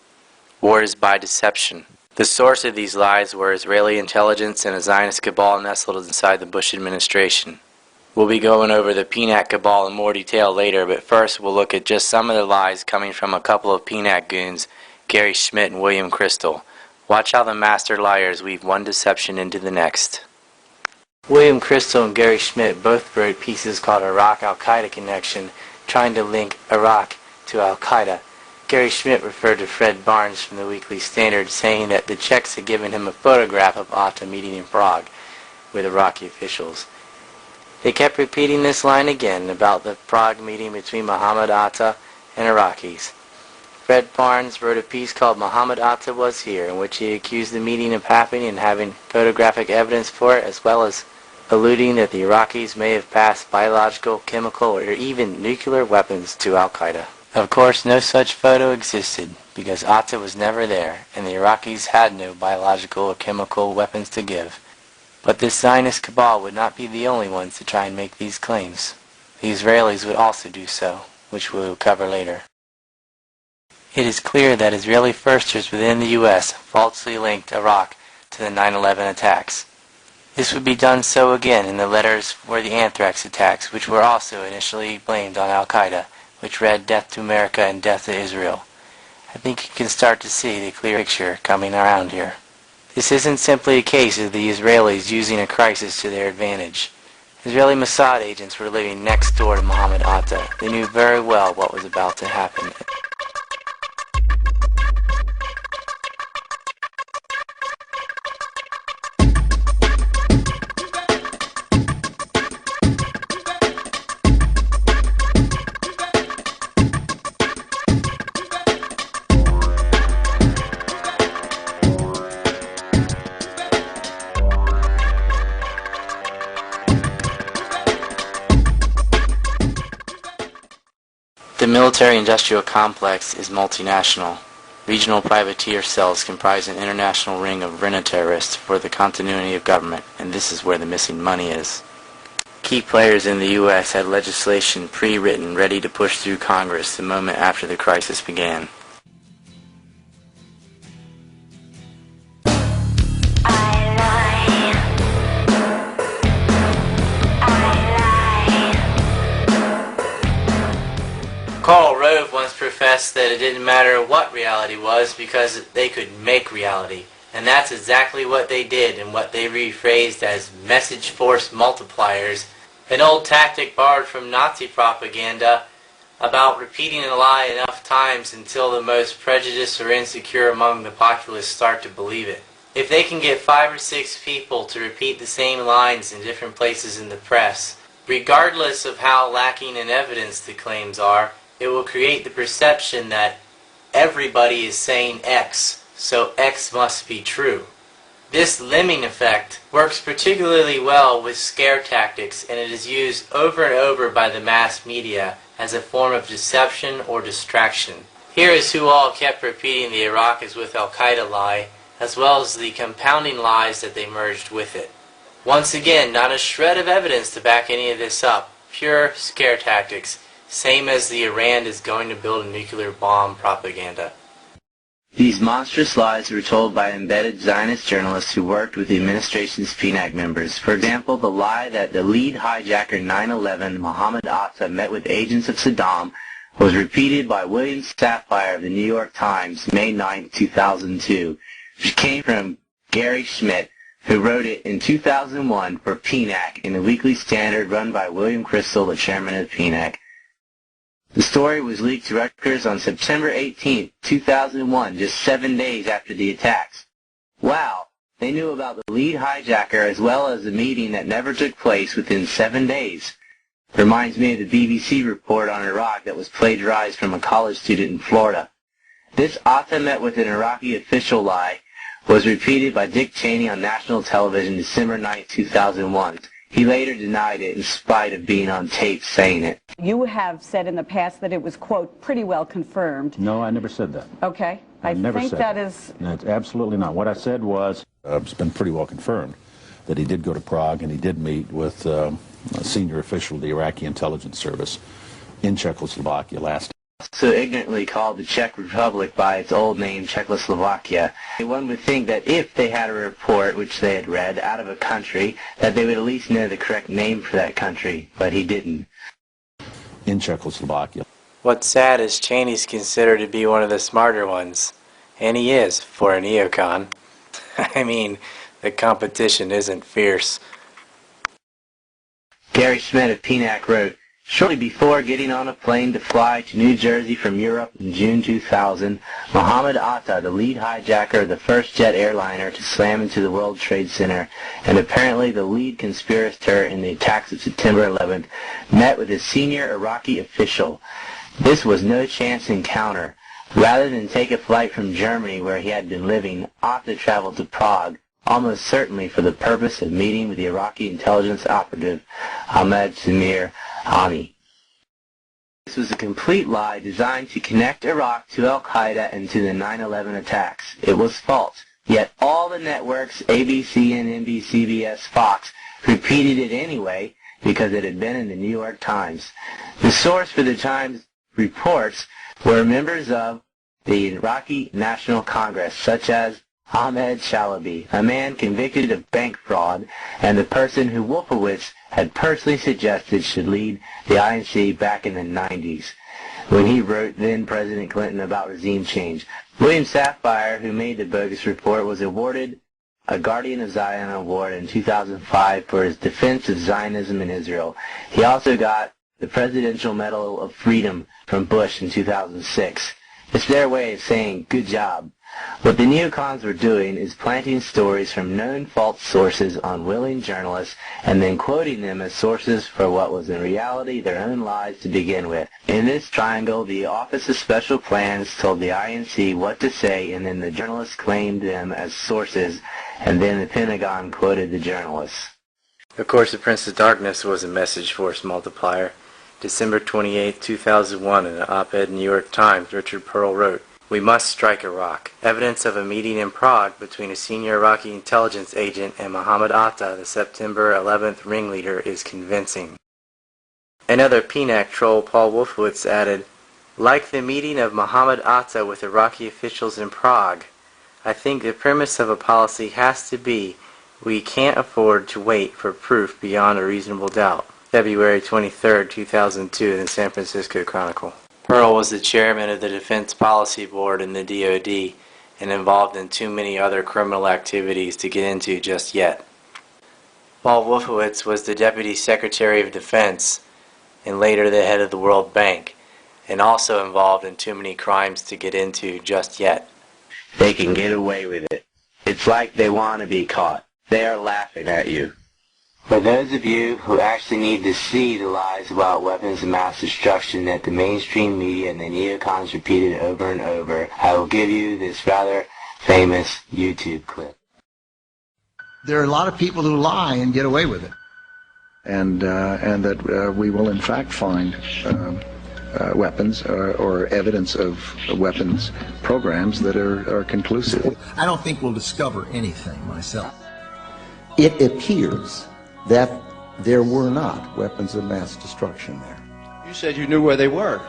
War is by deception. The source of these lies were Israeli intelligence and a Zionist cabal nestled inside the Bush administration. We'll be going over the PNAC cabal in more detail later, but first we'll look at just some of the lies coming from a couple of PNAC goons, Gary Schmidt and William Crystal. Watch how the master liars weave one deception into the next. William Crystal and Gary Schmidt both wrote pieces called Iraq Al-Qaeda Connection, trying to link Iraq to Al-Qaeda. Gary Schmidt referred to Fred Barnes from the Weekly Standard, saying that the Czechs had given him a photograph of Atta meeting in Prague with Iraqi officials. They kept repeating this line again about the Prague meeting between Muhammad Atta and Iraqis. Fred Barnes wrote a piece called Muhammad Atta Was Here, in which he accused the meeting of happening and having photographic evidence for it, as well as alluding that the Iraqis may have passed biological, chemical, or even nuclear weapons to Al-Qaeda. Of course, no such photo existed, because Atta was never there, and the Iraqis had no biological or chemical weapons to give. But this Zionist cabal would not be the only ones to try and make these claims. The Israelis would also do so, which we will cover later. It is clear that Israeli firsters within the U.S. falsely linked Iraq to the 9/11 attacks. This would be done so again in the letters for the anthrax attacks, which were also initially blamed on Al-Qaeda, which read "Death to America" and "Death to Israel." I think you can start to see the clear picture coming around here. This isn't simply a case of the Israelis using a crisis to their advantage. Israeli Mossad agents were living next door to Muhammad Atta. They knew very well what was about to happen. The military-industrial complex is multinational. Regional privateer cells comprise an international ring of rent-a-terrorists for the continuity of government, and this is where the missing money is. Key players in the U.S. had legislation pre-written ready to push through Congress the moment after the crisis began. Karl Rove once professed that it didn't matter what reality was because they could make reality. And that's exactly what they did and what they rephrased as message force multipliers, an old tactic borrowed from Nazi propaganda about repeating a lie enough times until the most prejudiced or insecure among the populace start to believe it. If they can get 5 or 6 people to repeat the same lines in different places in the press, regardless of how lacking in evidence the claims are, it will create the perception that everybody is saying X, so X must be true. This lemming effect works particularly well with scare tactics, and it is used over and over by the mass media as a form of deception or distraction. Here is who all kept repeating the Iraq is with Al-Qaeda lie, as well as the compounding lies that they merged with it. Once again, not a shred of evidence to back any of this up. Pure scare tactics. Same as the Iran is going to build a nuclear bomb propaganda. These monstrous lies were told by embedded Zionist journalists who worked with the administration's PNAC members. For example, the lie that the lead hijacker 9/11, Muhammad Atta, met with agents of Saddam was repeated by William Safire of the New York Times, May 9, 2002, which came from Gary Schmidt, who wrote it in 2001 for PNAC in the Weekly Standard run by William Crystal, the chairman of PNAC. The story was leaked to Rutgers on September 18, 2001, just 7 days after the attacks. Wow, they knew about the lead hijacker as well as the meeting that never took place within 7 days. Reminds me of the BBC report on Iraq that was plagiarized from a college student in Florida. This Atta met with an Iraqi official lie was repeated by Dick Cheney on national television December 9, 2001. He later denied it in spite of being on tape saying it. You have said in the past that it was, quote, pretty well confirmed. No, I never said that. Okay. I never think said that is... No, it's absolutely not. What I said was, it's been pretty well confirmed that he did go to Prague and he did meet with a senior official of the Iraqi intelligence service in Czechoslovakia last. So ignorantly called the Czech Republic by its old name, Czechoslovakia. One would think that if they had a report, which they had read, out of a country, that they would at least know the correct name for that country, but he didn't. In Czechoslovakia. What's sad is Cheney's considered to be one of the smarter ones, and he is, for a neocon. I mean, the competition isn't fierce. Gary Schmidt of PNAC wrote, Shortly before getting on a plane to fly to New Jersey from Europe in June 2000, Mohammed Atta, the lead hijacker of the first jet airliner to slam into the World Trade Center, and apparently the lead conspirator in the attacks of September 11th, met with a senior Iraqi official. This was no chance encounter. Rather than take a flight from Germany where he had been living, Atta traveled to Prague, almost certainly for the purpose of meeting with the Iraqi intelligence operative Ahmed Samir Hani. This was a complete lie designed to connect Iraq to Al-Qaeda and to the 9/11 attacks. It was false. Yet all the networks, ABC, NBC, CBS, Fox, repeated it anyway because it had been in the New York Times. The source for the Times reports were members of the Iraqi National Congress, such as Ahmed Shalabi, a man convicted of bank fraud, and the person who Wolfowitz had personally suggested should lead the INC back in the 90s, when he wrote then-President Clinton about regime change. William Safire, who made the bogus report, was awarded a Guardian of Zion Award in 2005 for his defense of Zionism in Israel. He also got the Presidential Medal of Freedom from Bush in 2006. It's their way of saying, good job. What the neocons were doing is planting stories from known false sources on willing journalists and then quoting them as sources for what was in reality their own lies to begin with. In this triangle, the Office of Special Plans told the INC what to say, and then the journalists claimed them as sources, and then the Pentagon quoted the journalists. Of course, the Prince of Darkness was a message force multiplier. December 28, 2001, in an op-ed in the New York Times, Richard Pearl wrote, "We must strike Iraq. Evidence of a meeting in Prague between a senior Iraqi intelligence agent and Mohammed Atta, the September 11th ringleader, is convincing." Another PNAC troll, Paul Wolfowitz, added, "Like the meeting of Mohammed Atta with Iraqi officials in Prague, I think the premise of a policy has to be we can't afford to wait for proof beyond a reasonable doubt." February 23, 2002, in the San Francisco Chronicle. Pearl was the chairman of the Defense Policy Board in the DoD and involved in too many other criminal activities to get into just yet. Paul Wolfowitz was the Deputy Secretary of Defense and later the head of the World Bank, and also involved in too many crimes to get into just yet. They can get away with it. It's like they want to be caught. They are laughing at you. For those of you who actually need to see the lies about weapons of mass destruction that the mainstream media and the neocons repeated over and over, I will give you this rather famous YouTube clip. There are a lot of people who lie and get away with it. And that we will in fact find weapons or evidence of weapons programs that are conclusive. I don't think we'll discover anything myself. It appears that there were not weapons of mass destruction there. You said you knew where they were.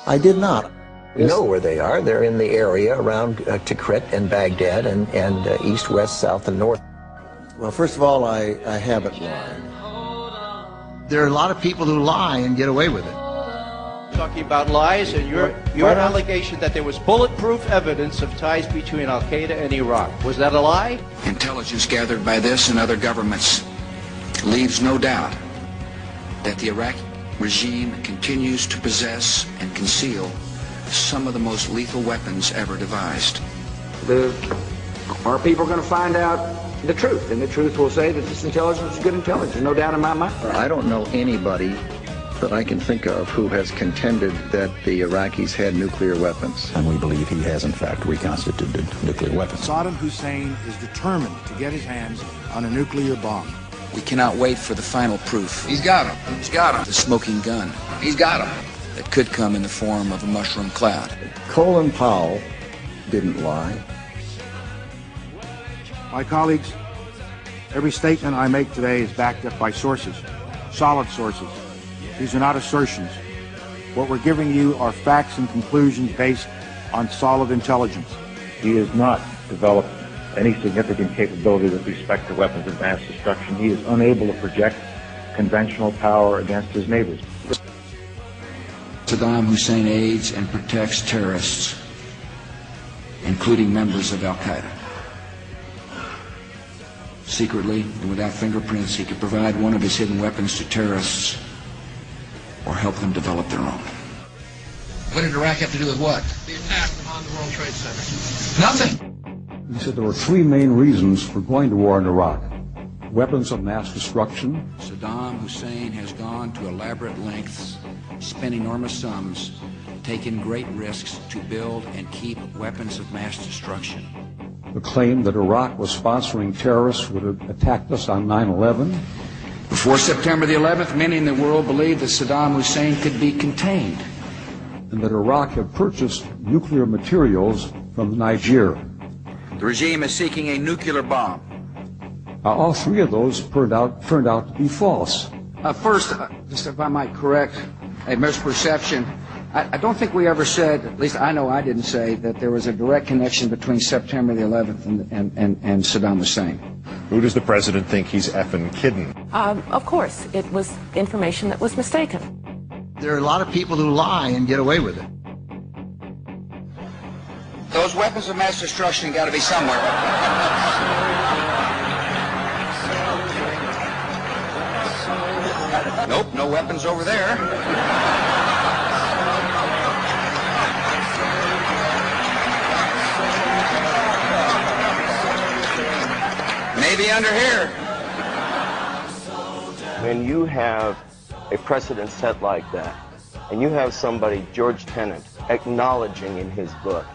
I did not. We know where they are. They're in the area around Tikrit and Baghdad and east, west, south, and north. Well, first of all, I haven't lied. There are a lot of people who lie and get away with it. Talking about lies and your allegation that there was bulletproof evidence of ties between Al-Qaeda and Iraq. Was that a lie? Intelligence gathered by this and other governments leaves no doubt that the Iraqi regime continues to possess and conceal some of the most lethal weapons ever devised. Our people are going to find out the truth, and the truth will say that this intelligence is good intelligence, no doubt in my mind. I don't know anybody that I can think of who has contended that the Iraqis had nuclear weapons. And we believe he has in fact reconstituted nuclear weapons. Saddam Hussein is determined to get his hands on a nuclear bomb. We cannot wait for the final proof. He's got him. He's got him. The smoking gun. He's got him. That could come in the form of a mushroom cloud. Colin Powell didn't lie. My colleagues, every statement I make today is backed up by sources, solid sources. These are not assertions. What we're giving you are facts and conclusions based on solid intelligence. He has not developed any significant capability with respect to weapons of mass destruction. He is unable to project conventional power against his neighbors. Saddam Hussein aids and protects terrorists, including members of Al-Qaeda. Secretly and without fingerprints, he could provide one of his hidden weapons to terrorists or help them develop their own. What did Iraq have to do with what? The attack on the World Trade Center. Nothing. He said there were three main reasons for going to war in Iraq. Weapons of mass destruction. Saddam Hussein has gone to elaborate lengths, spent enormous sums, taken great risks to build and keep weapons of mass destruction. The claim that Iraq was sponsoring terrorists who had attacked us on 9/11. Before September the 11th, many in the world believed that Saddam Hussein could be contained. And that Iraq had purchased nuclear materials from Nigeria. The regime is seeking a nuclear bomb. All three of those turned out to be false. First, just if I might correct a misperception, I don't think we ever said, at least I know I didn't say, that there was a direct connection between September the 11th and Saddam Hussein. Who does the president think he's effing kidding? Of course, it was information that was mistaken. There are a lot of people who lie and get away with it. Those weapons of mass destruction got to be somewhere. Nope, no weapons over there. Maybe under here. When you have a precedent set like that, and you have somebody, George Tenet, acknowledging in his book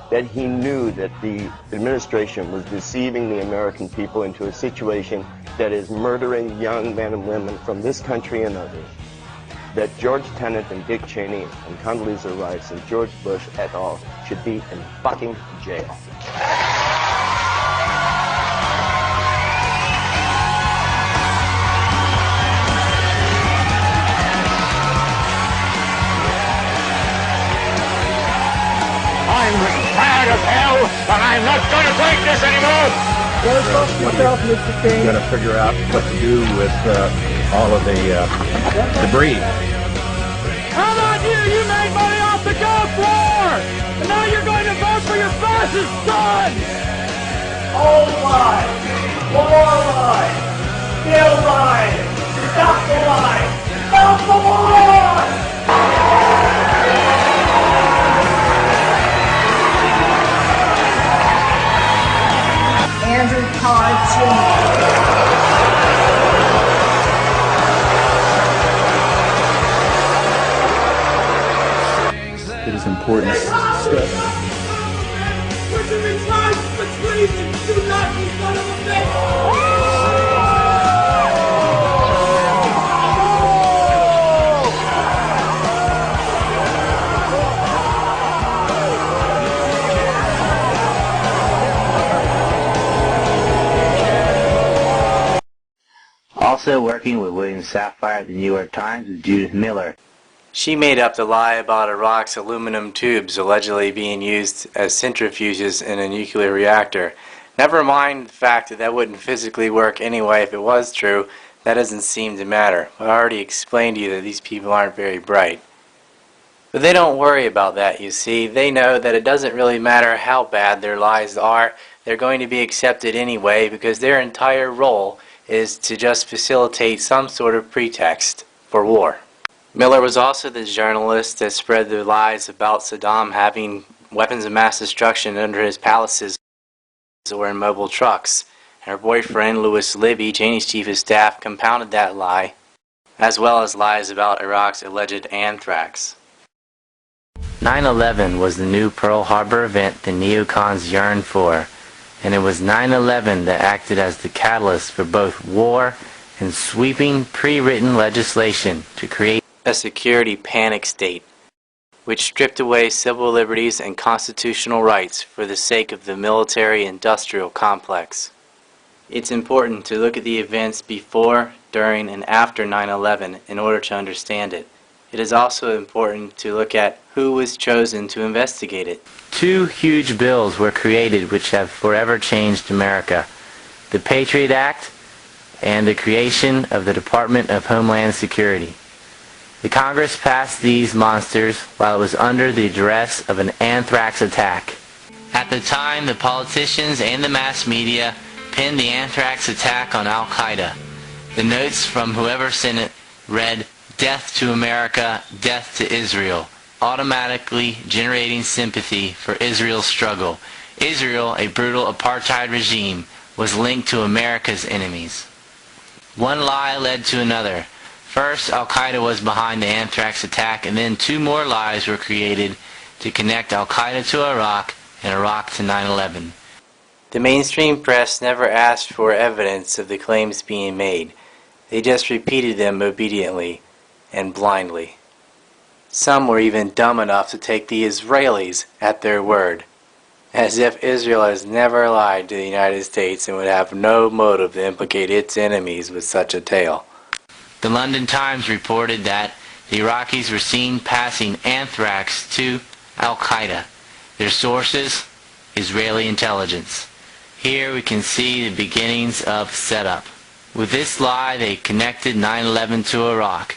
that he knew that the administration was deceiving the American people into a situation that is murdering young men and women from this country and others, that George Tenet and Dick Cheney and Condoleezza Rice and George Bush et al. Should be in fucking jail. I'm tired as hell, and I'm not going to take this anymore! You got to figure out what to do with all of the debris. How about you? You made money off the Gulf War! And now you're going to vote for your fascist son! Old lies! More lies! Still lies! Stop the lies! Stop the lies! Andrew Todd Jr. It is important step. We're doing crimes for treason! Do not be son of a bitch! Also working with William Safire at the New York Times was Judith Miller. She made up the lie about Iraq's aluminum tubes allegedly being used as centrifuges in a nuclear reactor. Never mind the fact that that wouldn't physically work anyway if it was true. That doesn't seem to matter. I already explained to you that these people aren't very bright. But they don't worry about that, you see. They know that it doesn't really matter how bad their lies are. They're going to be accepted anyway because their entire role is to just facilitate some sort of pretext for war. Miller was also the journalist that spread the lies about Saddam having weapons of mass destruction under his palaces or in mobile trucks. Her boyfriend, Louis Libby, Cheney's chief of staff, compounded that lie, as well as lies about Iraq's alleged anthrax. 9/11 was the new Pearl Harbor event the neocons yearned for, and it was 9/11 that acted as the catalyst for both war and sweeping pre-written legislation to create a security panic state, which stripped away civil liberties and constitutional rights for the sake of the military-industrial complex. It's important to look at the events before, during, and after 9/11 in order to understand it. It is also important to look at who was chosen to investigate it. Two huge bills were created which have forever changed America: the Patriot Act and the creation of the Department of Homeland Security. The Congress passed these monsters while it was under the duress of an anthrax attack. At the time, the politicians and the mass media pinned the anthrax attack on Al-Qaeda. The notes from whoever sent it read, death to America, death to Israel, automatically generating sympathy for Israel's struggle. Israel, a brutal apartheid regime, was linked to America's enemies. One lie led to another. First, Al-Qaeda was behind the anthrax attack, and then 2 more lies were created to connect Al-Qaeda to Iraq and Iraq to 9/11. The mainstream press never asked for evidence of the claims being made. They just repeated them obediently and blindly. Some were even dumb enough to take the Israelis at their word, as if Israel has never lied to the United States and would have no motive to implicate its enemies with such a tale. The London Times reported that the Iraqis were seen passing anthrax to Al-Qaeda. Their sources, Israeli intelligence. Here we can see the beginnings of setup. With this lie, they connected 9/11 to Iraq.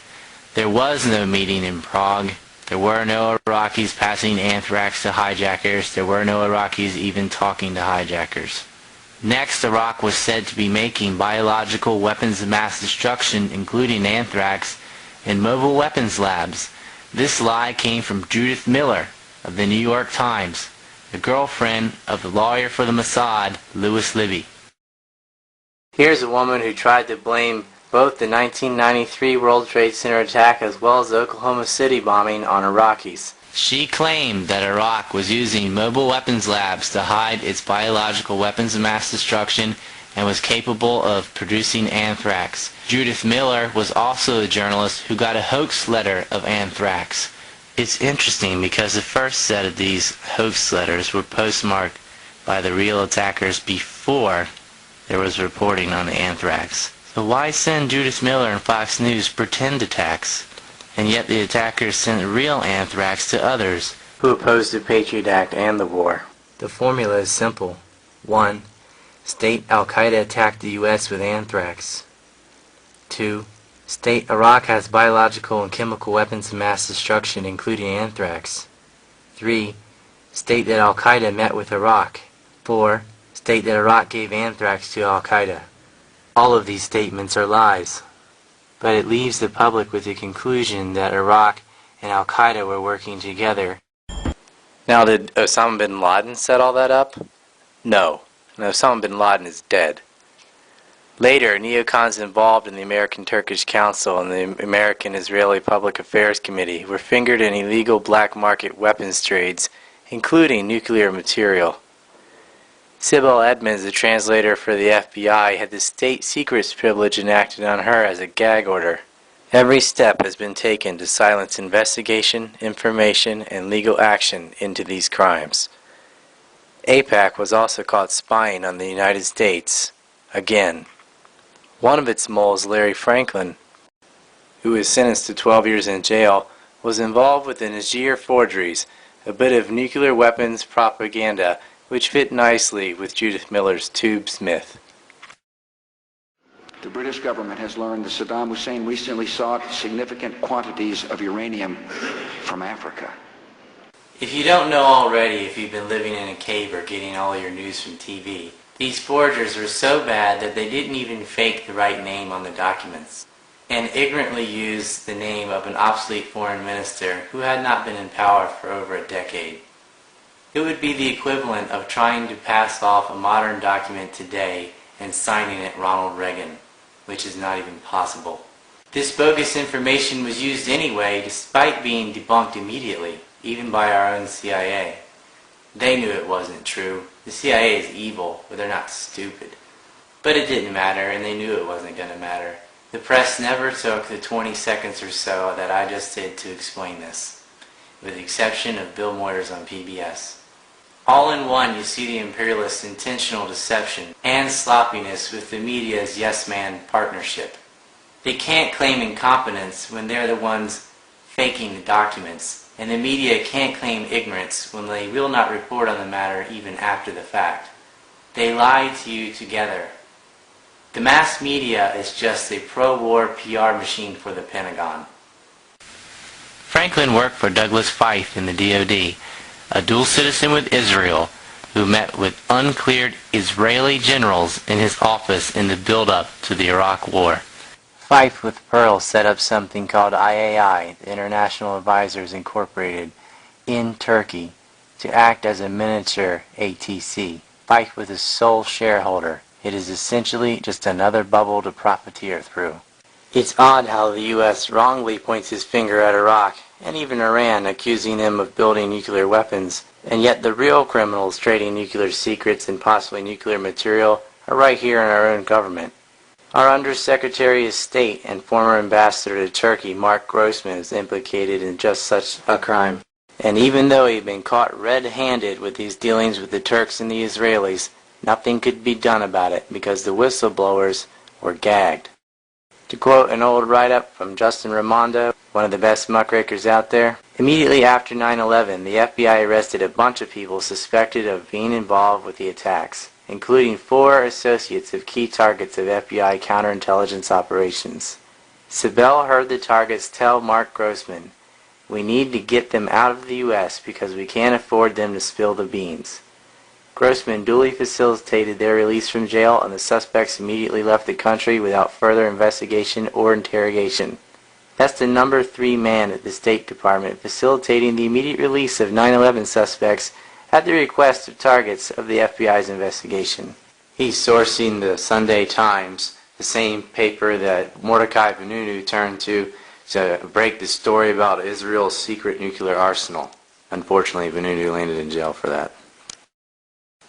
There was no meeting in Prague. There were no Iraqis passing anthrax to hijackers. There were no Iraqis even talking to hijackers. Next, Iraq was said to be making biological weapons of mass destruction, including anthrax, in mobile weapons labs. This lie came from Judith Miller of the New York Times, the girlfriend of the lawyer for the Mossad, Louis Libby. Here's a woman who tried to blame both the 1993 World Trade Center attack as well as the Oklahoma City bombing on Iraqis. She claimed that Iraq was using mobile weapons labs to hide its biological weapons of mass destruction and was capable of producing anthrax. Judith Miller was also a journalist who got a hoax letter of anthrax. It's interesting because the first set of these hoax letters were postmarked by the real attackers before there was reporting on the anthrax. So why send Judith Miller and Fox News pretend attacks? And yet the attackers sent real anthrax to others who opposed the Patriot Act and the war. The formula is simple. 1. State Al-Qaeda attacked the U.S. with anthrax. 2. State Iraq has biological and chemical weapons of mass destruction, including anthrax. 3. State that Al-Qaeda met with Iraq. 4. State that Iraq gave anthrax to Al-Qaeda. All of these statements are lies, but it leaves the public with the conclusion that Iraq and Al-Qaeda were working together. Now, did Osama bin Laden set all that up? No. And Osama bin Laden is dead. Later, neocons involved in the American-Turkish Council and the American-Israeli Public Affairs Committee were fingered in illegal black market weapons trades, including nuclear material. Sybil Edmonds, the translator for the FBI, had the state secrets privilege enacted on her as a gag order. Every step has been taken to silence investigation, information, and legal action into these crimes. AIPAC was also caught spying on the United States, again. One of its moles, Larry Franklin, who was sentenced to 12 years in jail, was involved with the Niger forgeries, a bit of nuclear weapons propaganda which fit nicely with Judith Miller's tube myth. The British government has learned that Saddam Hussein recently sought significant quantities of uranium from Africa. If you don't know already, if you've been living in a cave or getting all your news from TV, these forgers were so bad that they didn't even fake the right name on the documents, and ignorantly used the name of an obsolete foreign minister who had not been in power for over a decade. It would be the equivalent of trying to pass off a modern document today and signing it Ronald Reagan, which is not even possible. This bogus information was used anyway, despite being debunked immediately, even by our own CIA. They knew it wasn't true. The CIA is evil, but they're not stupid. But it didn't matter, and they knew it wasn't going to matter. The press never took the 20 seconds or so that I just did to explain this, with the exception of Bill Moyers on PBS. All in one, you see the imperialists' intentional deception and sloppiness with the media's yes-man partnership. They can't claim incompetence when they're the ones faking the documents, and the media can't claim ignorance when they will not report on the matter even after the fact. They lie to you together. The mass media is just a pro-war PR machine for the Pentagon. Franklin worked for Douglas Feith in the DoD, a dual citizen with Israel who met with uncleared Israeli generals in his office in the build-up to the Iraq War. Fife with Pearl set up something called IAI, the International Advisors Incorporated, in Turkey to act as a miniature ATC. Fife was a sole shareholder. It is essentially just another bubble to profiteer through. It's odd how the U.S. wrongly points his finger at Iraq and even Iran, accusing them of building nuclear weapons, and yet the real criminals trading nuclear secrets and possibly nuclear material are right here in our own government. Our Undersecretary of State and former ambassador to Turkey, Mark Grossman, is implicated in just such a crime. And even though he'd been caught red-handed with these dealings with the Turks and the Israelis, nothing could be done about it because the whistleblowers were gagged. To quote an old write-up from Justin Raimondo, one of the best muckrakers out there, immediately after 9/11, the FBI arrested a bunch of people suspected of being involved with the attacks, including 4 associates of key targets of FBI counterintelligence operations. Sibel heard the targets tell Mark Grossman, "We need to get them out of the U.S. because we can't afford them to spill the beans." Grossman duly facilitated their release from jail, and the suspects immediately left the country without further investigation or interrogation. That's the number 3 man at the State Department facilitating the immediate release of 9/11 suspects at the request of targets of the FBI's investigation. He's sourcing the Sunday Times, the same paper that Mordecai Vanunu turned to break the story about Israel's secret nuclear arsenal. Unfortunately, Vanunu landed in jail for that.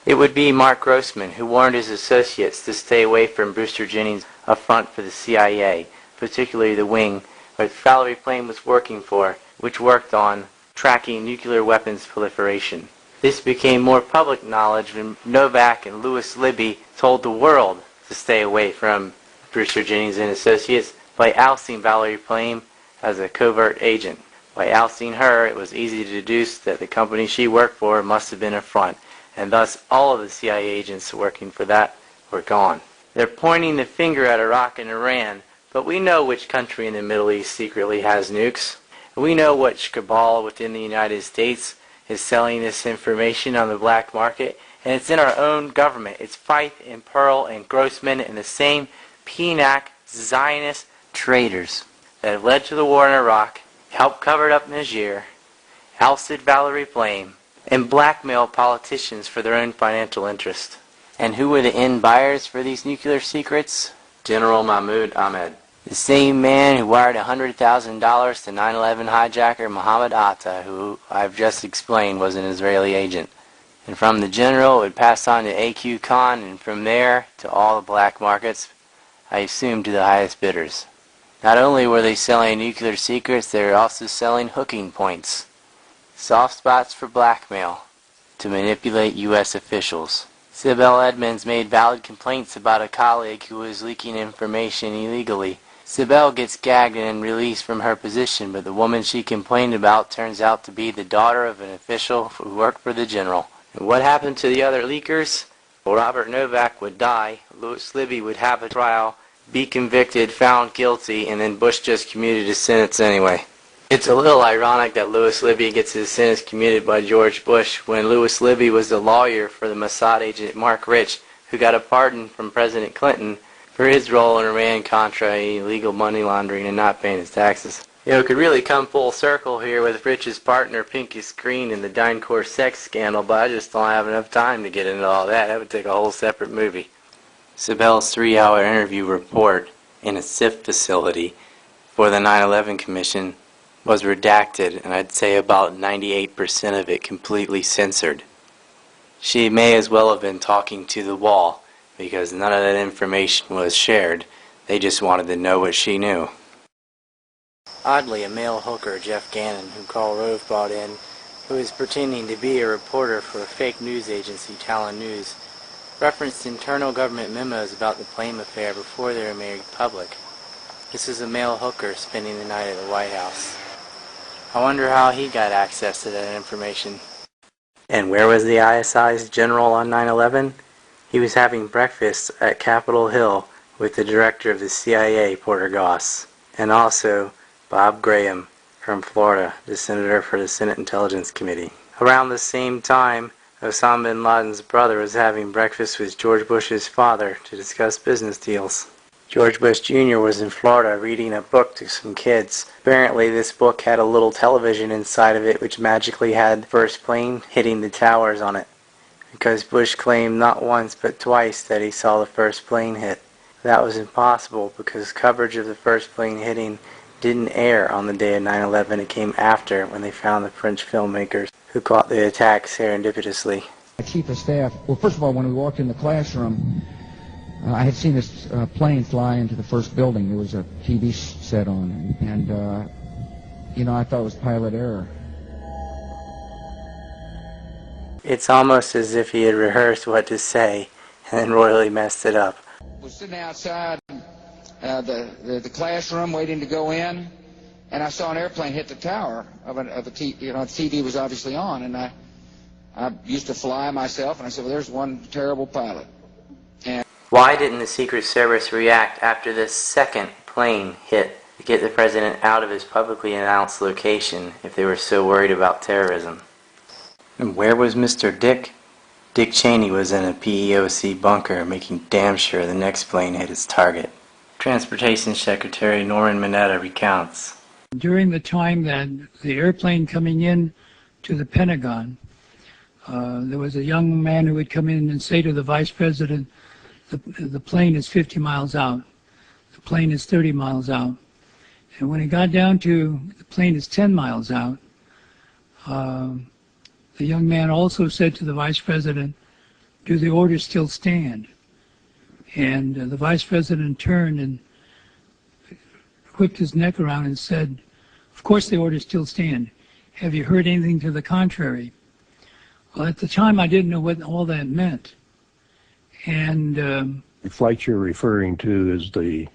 It would be Mark Grossman who warned his associates to stay away from Brewster Jennings' a front for the CIA, particularly the wing that Valerie Plame was working for, which worked on tracking nuclear weapons proliferation. This became more public knowledge when Novak and Louis Libby told the world to stay away from Brewster Jennings and associates by ousting Valerie Plame as a covert agent. By ousting her, it was easy to deduce that the company she worked for must have been a front, and thus all of the CIA agents working for that were gone. They're pointing the finger at Iraq and Iran, but we know which country in the Middle East secretly has nukes. We know which cabal within the United States is selling this information on the black market, and it's in our own government. It's Fife and Pearl and Grossman and the same PNAC Zionist traitors that have led to the war in Iraq, helped cover up Niger, ousted Valerie Plame, and blackmail politicians for their own financial interest. And who were the end buyers for these nuclear secrets? General Mahmoud Ahmed, the same man who wired $100,000 to 9/11 hijacker Mohammed Atta, who I've just explained was an Israeli agent. And from the general, it would pass on to AQ Khan, and from there to all the black markets, I assume to the highest bidders. Not only were they selling nuclear secrets, they were also selling hooking points. Soft spots for blackmail to manipulate U.S. officials. Sibel Edmonds made valid complaints about a colleague who was leaking information illegally. Sibel gets gagged and released from her position, but the woman she complained about turns out to be the daughter of an official who worked for the general. And what happened to the other leakers? Well, Robert Novak would die, Louis Libby would have a trial, be convicted, found guilty, and then Bush just commuted his sentence anyway. It's a little ironic that Louis Libby gets his sentence commuted by George Bush when Louis Libby was the lawyer for the Mossad agent Mark Rich, who got a pardon from President Clinton for his role in Iran-Contra illegal money laundering and not paying his taxes. You know, it could really come full circle here with Rich's partner Pinky Screen in the DynCorp sex scandal, but I just don't have enough time to get into all that. That would take a whole separate movie. Sibel's 3-hour interview report in a SIF facility for the 9/11 Commission was redacted, and I'd say about 98% of it completely censored. She may as well have been talking to the wall, because none of that information was shared. They just wanted to know what she knew. Oddly, a male hooker, Jeff Gannon, who Karl Rove brought in, who was pretending to be a reporter for a fake news agency, Talon News, referenced internal government memos about the Plame affair before they were made public. This is a male hooker spending the night at the White House. I wonder how he got access to that information. And where was the ISI's general on 9/11? He was having breakfast at Capitol Hill with the director of the CIA, Porter Goss, and also Bob Graham from Florida, the senator for the Senate Intelligence Committee. Around the same time, Osama bin Laden's brother was having breakfast with George Bush's father to discuss business deals. George Bush Jr. was in Florida reading a book to some kids. Apparently this book had a little television inside of it which magically had the first plane hitting the towers on it, because Bush claimed not once but twice that he saw the first plane hit. That was impossible because coverage of the first plane hitting didn't air on the day of 9/11. It came after, when they found the French filmmakers who caught the attack serendipitously. Chief of Staff, well, first of all, when we walked in the classroom, I had seen this plane fly into the first building. There was a TV set on, and I thought it was pilot error. It's almost as if he had rehearsed what to say and then royally messed it up. I was sitting outside the classroom waiting to go in, and I saw an airplane hit the tower of a TV. The TV was obviously on, and I used to fly myself, and I said, well, there's one terrible pilot. And why didn't the Secret Service react after the second plane hit to get the president out of his publicly announced location if they were so worried about terrorism? And where was Mr. Dick? Dick Cheney was in a PEOC bunker making damn sure the next plane hit its target. Transportation Secretary Norman Mineta recounts. During the time that the airplane coming in to the Pentagon, there was a young man who would come in and say to the Vice President, the plane is 50 miles out, the plane is 30 miles out. And when it got down to the plane is 10 miles out, the young man also said to the Vice President, do the orders still stand? And the Vice President turned and whipped his neck around and said, of course the orders still stand. Have you heard anything to the contrary? Well, at the time I didn't know what all that meant. And the flight you're referring to is the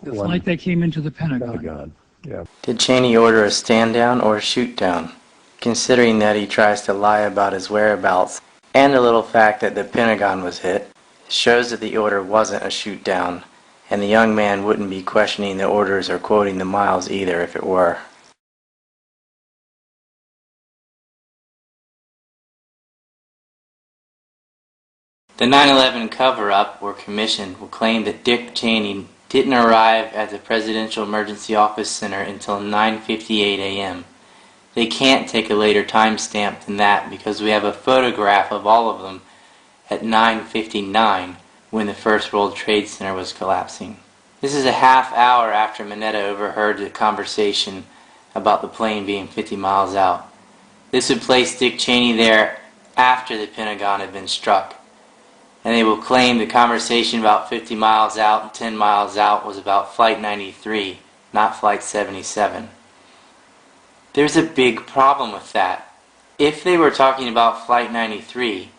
flight that came into the Pentagon. Yeah. Did Cheney order a stand down or a shoot down? Considering that he tries to lie about his whereabouts, and the little fact that the Pentagon was hit, shows that the order wasn't a shoot down, and the young man wouldn't be questioning the orders or quoting the miles either if it were. The 9/11 cover-up or commission will claim that Dick Cheney didn't arrive at the Presidential Emergency Office Center until 9:58 a.m. They can't take a later timestamp than that because we have a photograph of all of them at 9:59 when the First World Trade Center was collapsing. This is a half hour after Mineta overheard the conversation about the plane being 50 miles out. This would place Dick Cheney there after the Pentagon had been struck. And they will claim the conversation about 50 miles out and 10 miles out was about Flight 93, not Flight 77. There's a big problem with that. If they were talking about Flight 93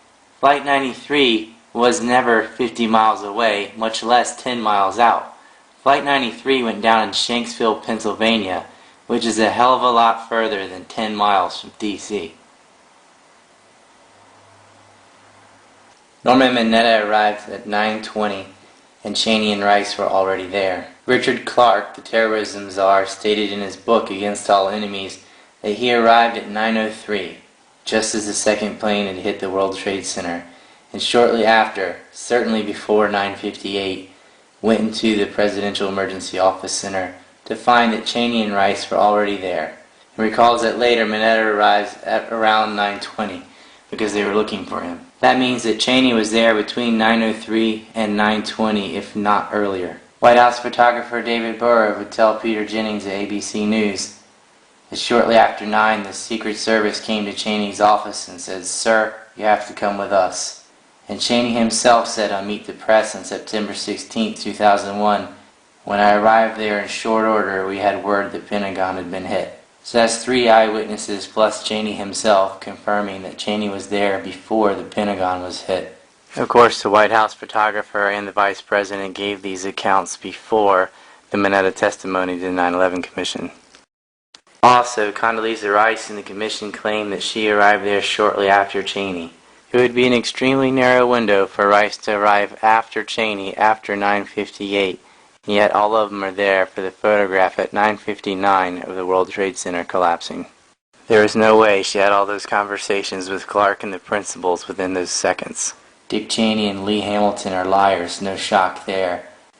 was never 50 miles away, much less 10 miles out. Flight 93 went down in Shanksville, Pennsylvania, which is a hell of a lot further than 10 miles from D.C. Norman Mineta arrived at 9:20, and Cheney and Rice were already there. Richard Clarke, the terrorism czar, stated in his book Against All Enemies that he arrived at 9:03, just as the second plane had hit the World Trade Center, and shortly after, certainly before 9:58, went into the Presidential Emergency Office Center to find that Cheney and Rice were already there. He recalls that later Mineta arrives at around 9:20 because they were looking for him. That means that Cheney was there between 9:03 and 9:20, if not earlier. White House photographer David Burrow would tell Peter Jennings at ABC News that shortly after 9, the Secret Service came to Cheney's office and said, "Sir, you have to come with us." And Cheney himself said on Meet the Press on September 16, 2001, "When I arrived there in short order, we had word the Pentagon had been hit." So that's 3 eyewitnesses plus Cheney himself confirming that Cheney was there before the Pentagon was hit. Of course, the White House photographer and the Vice President gave these accounts before the Mineta testimony to the 9/11 Commission. Also, Condoleezza Rice in the Commission claimed that she arrived there shortly after Cheney. It would be an extremely narrow window for Rice to arrive after Cheney after 9:58. Yet all of them are there for the photograph at 9:59 of the World Trade Center collapsing. There is no way she had all those conversations with Clarke and the principals within those seconds. Dick Cheney and Lee Hamilton are liars, no shock there.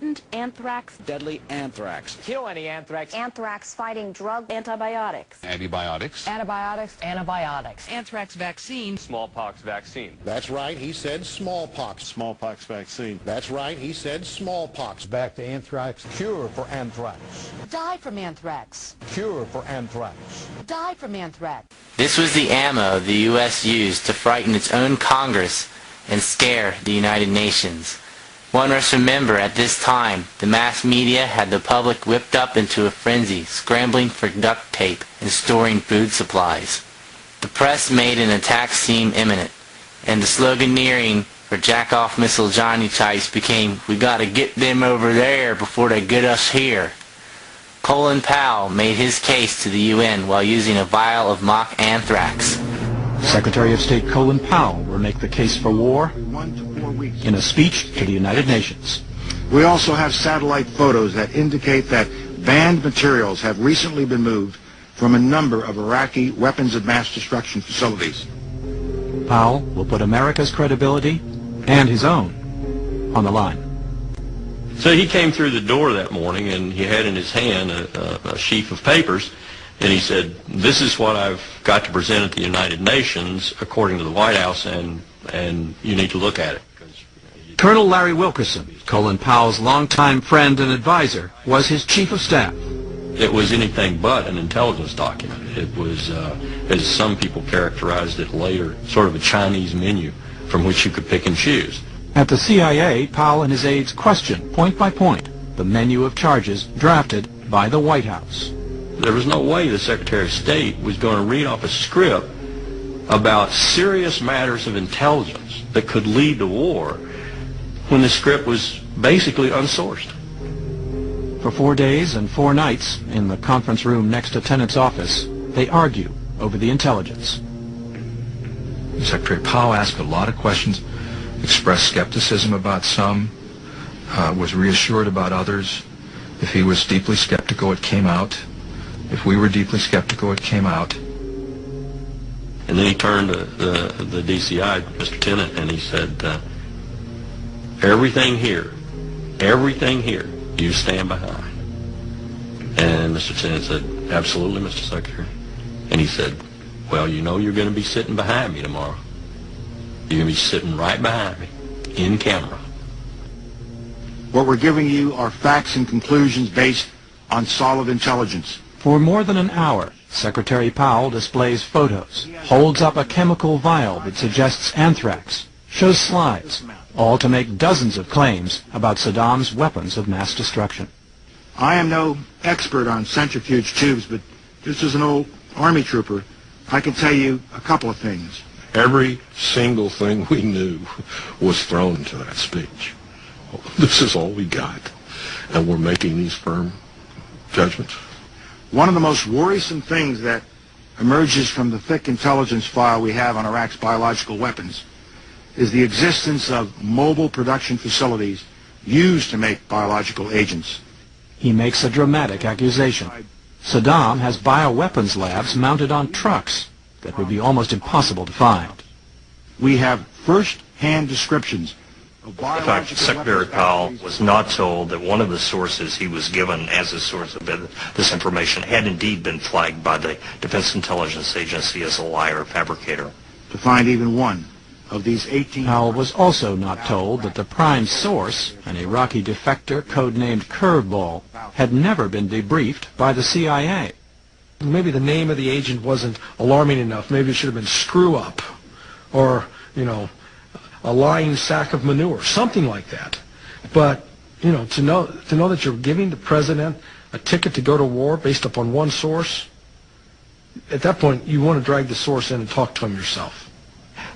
Potent anthrax. Deadly anthrax. Kill any anthrax. Anthrax fighting drug. Antibiotics. Antibiotics. Antibiotics. Antibiotics. Anthrax vaccine. Smallpox vaccine. That's right, he said smallpox. Smallpox vaccine. That's right, he said smallpox. Back to anthrax. Cure for anthrax. Die from anthrax. Cure for anthrax. Die from anthrax. This was the ammo the U.S. used to frighten its own Congress and scare the United Nations. One must remember at this time, the mass media had the public whipped up into a frenzy, scrambling for duct tape and storing food supplies. The press made an attack seem imminent, and the sloganeering for jack-off missile Johnny types became, "We gotta get them over there before they get us here." Colin Powell made his case to the UN while using a vial of mock anthrax. Secretary of State Colin Powell will make the case for war in a speech to the United Nations. We also have satellite photos that indicate that banned materials have recently been moved from a number of Iraqi weapons of mass destruction facilities. Powell will put America's credibility and his own on the line. So he came through the door that morning and he had in his hand a sheaf of papers, and he said, "This is what I've got to present at the United Nations according to the White House, and you need to look at it." Colonel Larry Wilkerson, Colin Powell's longtime friend and advisor, was his chief of staff. It was anything but an intelligence document. It was, as some people characterized it later, sort of a Chinese menu from which you could pick and choose. At the CIA, Powell and his aides questioned, point by point, the menu of charges drafted by the White House. There was no way the Secretary of State was going to read off a script about serious matters of intelligence that could lead to war when the script was basically unsourced. For 4 days and 4 nights, in the conference room next to Tennant's office, they argue over the intelligence. Secretary Powell asked a lot of questions, expressed skepticism about some, was reassured about others. If he was deeply skeptical, it came out. If we were deeply skeptical, it came out. And then he turned to the DCI, Mr. Tennant, and he said, everything here, you stand behind. And Mr. Tennant said, "Absolutely, Mr. Secretary." And he said, "Well, you know you're going to be sitting behind me tomorrow. You're going to be sitting right behind me, in camera." What we're giving you are facts and conclusions based on solid intelligence. For more than an hour, Secretary Powell displays photos, holds up a chemical vial that suggests anthrax, shows slides, all to make dozens of claims about Saddam's weapons of mass destruction. I am no expert on centrifuge tubes, but just as an old Army trooper, I can tell you a couple of things. Every single thing we knew was thrown into that speech. This is all we got, and we're making these firm judgments. One of the most worrisome things that emerges from the thick intelligence file we have on Iraq's biological weapons is the existence of mobile production facilities used to make biological agents. He makes a dramatic accusation. Saddam has bioweapons labs mounted on trucks that would be almost impossible to find. We have first-hand descriptions of In biological fact, Secretary weapons Powell was not told that one of the sources he was given as a source of this information had indeed been flagged by the Defense Intelligence Agency as a liar fabricator. to find even one of these 18... Powell was also not told that the prime source, an Iraqi defector codenamed Curveball, had never been debriefed by the CIA. Maybe the name of the agent wasn't alarming enough. Maybe it should have been Screw Up, or, you know, a lying sack of manure, something like that. But, you know, to know that you're giving the president a ticket to go to war based upon one source, at that point you want to drag the source in and talk to him yourself.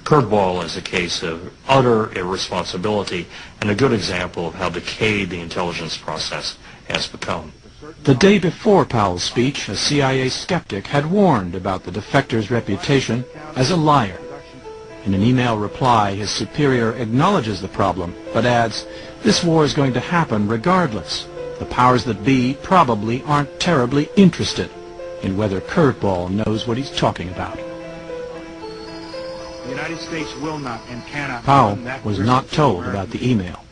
Curveball is a case of utter irresponsibility and a good example of how decayed the intelligence process has become. The day before Powell's speech, a CIA skeptic had warned about the defector's reputation as a liar. In an email reply, his superior acknowledges the problem, but adds, "This war is going to happen regardless. The powers that be probably aren't terribly interested in whether Curveball knows what he's talking about." The United States will not and cannot... Powell was not told about the email.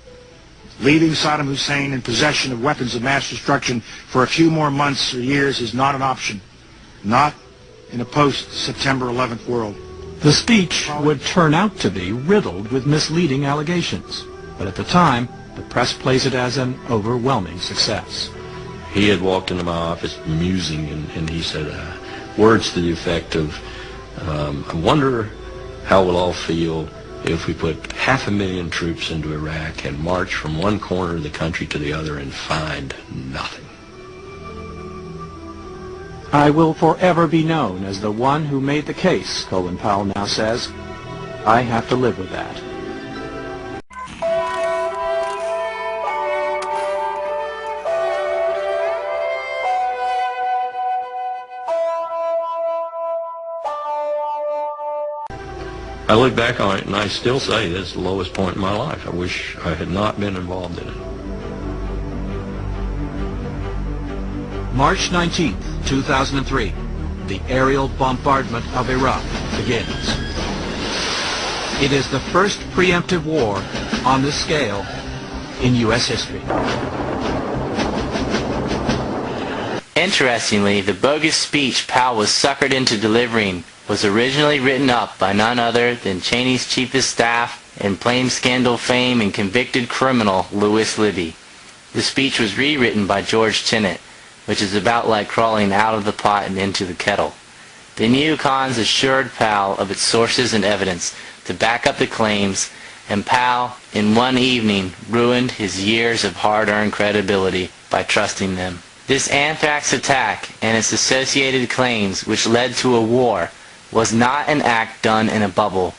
Leaving Saddam Hussein in possession of weapons of mass destruction for a few more months or years is not an option. Not in a post-September 11th world. The speech would turn out to be riddled with misleading allegations, but at the time, the press plays it as an overwhelming success. He had walked into my office musing, and he said words to the effect of, I wonder how we'll all feel if we put 500,000 troops into Iraq and march from one corner of the country to the other and find nothing. I will forever be known as the one who made the case, Colin Powell now says. I have to live with that. I look back on it and I still say it's the lowest point in my life. I wish I had not been involved in it. March 19th, 2003, the aerial bombardment of Iraq begins. It is the first preemptive war on this scale in U.S. history. Interestingly, the bogus speech Powell was suckered into delivering was originally written up by none other than Cheney's chief of staff and plain scandal fame and convicted criminal Louis Libby. The speech was rewritten by George Tenet, which is about like crawling out of the pot and into the kettle. The neocons assured Powell of its sources and evidence to back up the claims, and Powell, in one evening, ruined his years of hard-earned credibility by trusting them. This anthrax attack and its associated claims, which led to a war, was not an act done in a bubble.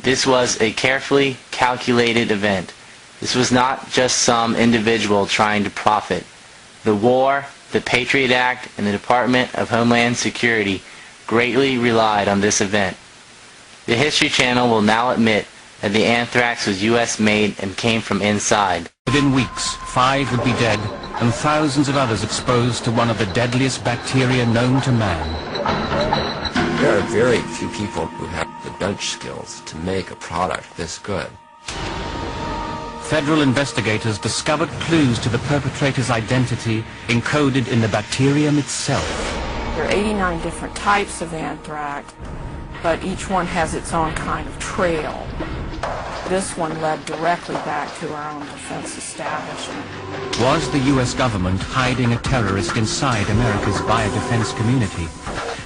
This was a carefully calculated event. This was not just some individual trying to profit. The war, the Patriot Act, and the Department of Homeland Security greatly relied on this event. The History Channel will now admit that the anthrax was U.S.-made and came from inside. Within weeks, 5 would be dead and thousands of others exposed to one of the deadliest bacteria known to man. There are very few people who have the bench skills to make a product this good. Federal investigators discovered clues to the perpetrator's identity encoded in the bacterium itself. There are 89 different types of anthrax, but each one has its own kind of trail. This one led directly back to our own defense establishment. Was the U.S. government hiding a terrorist inside America's biodefense community?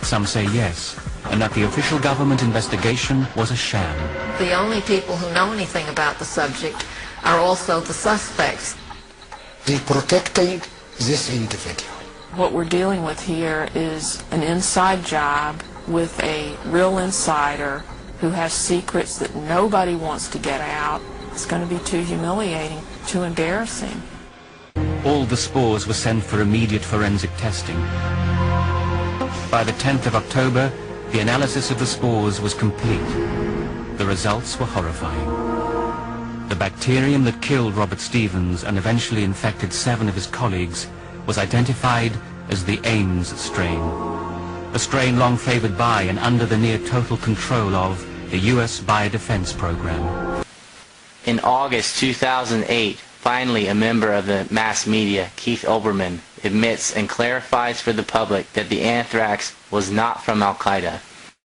Some say yes, and that the official government investigation was a sham. The only people who know anything about the subject are also the suspects. They're protecting this individual. What we're dealing with here is an inside job with a real insider who has secrets that nobody wants to get out. It's going to be too humiliating, too embarrassing. All the spores were sent for immediate forensic testing. By the 10th of October, the analysis of the spores was complete. The results were horrifying. The bacterium that killed Robert Stevens and eventually infected 7 of his colleagues was identified as the Ames strain, a strain long favored by and under the near total control of the U.S. Biodefense Program. In August 2008, finally a member of the mass media, Keith Olbermann, admits and clarifies for the public that the anthrax was not from Al-Qaeda.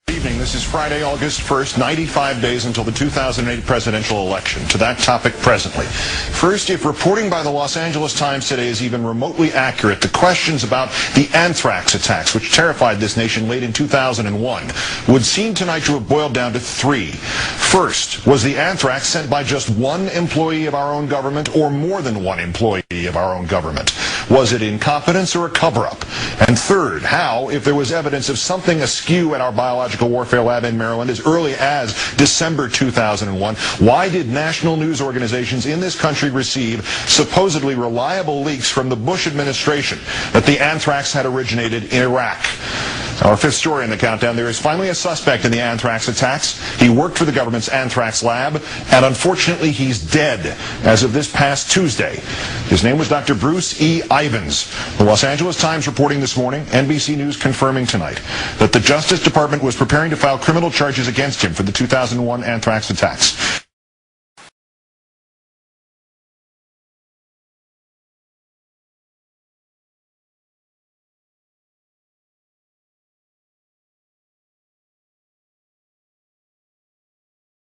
Evening. This is Friday, August 1st, 95 days until the 2008 presidential election. To that topic presently. First, if reporting by the Los Angeles Times today is even remotely accurate, the questions about the anthrax attacks, which terrified this nation late in 2001, would seem tonight to have boiled down to 3. First, was the anthrax sent by just one employee of our own government or more than one employee of our own government? Was it incompetence or a cover-up? And third, how, if there was evidence of something askew at our biological warfare lab in Maryland as early as December 2001, why did national news organizations in this country receive supposedly reliable leaks from the Bush administration that the anthrax had originated in Iraq? Our 5th story in the countdown, there is finally a suspect in the anthrax attacks. He worked for the government's anthrax lab, and unfortunately he's dead as of this past Tuesday. His name was Dr. Bruce E. Ivins. The Los Angeles Times reporting this morning, NBC News confirming tonight, that the Justice Department was preparing to file criminal charges against him for the 2001 anthrax attacks.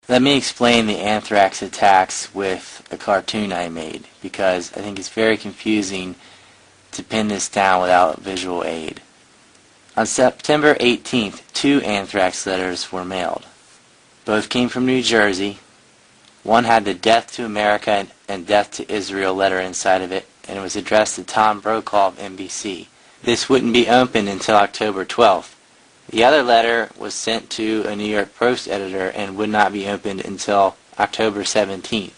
Let me explain the anthrax attacks with a cartoon I made, because I think it's very confusing to pin this down without visual aid. On September 18th, 2 anthrax letters were mailed. Both came from New Jersey. One had the Death to America and Death to Israel letter inside of it, and it was addressed to Tom Brokaw of NBC. This wouldn't be opened until October 12th. The other letter was sent to a New York Post editor and would not be opened until October 17th.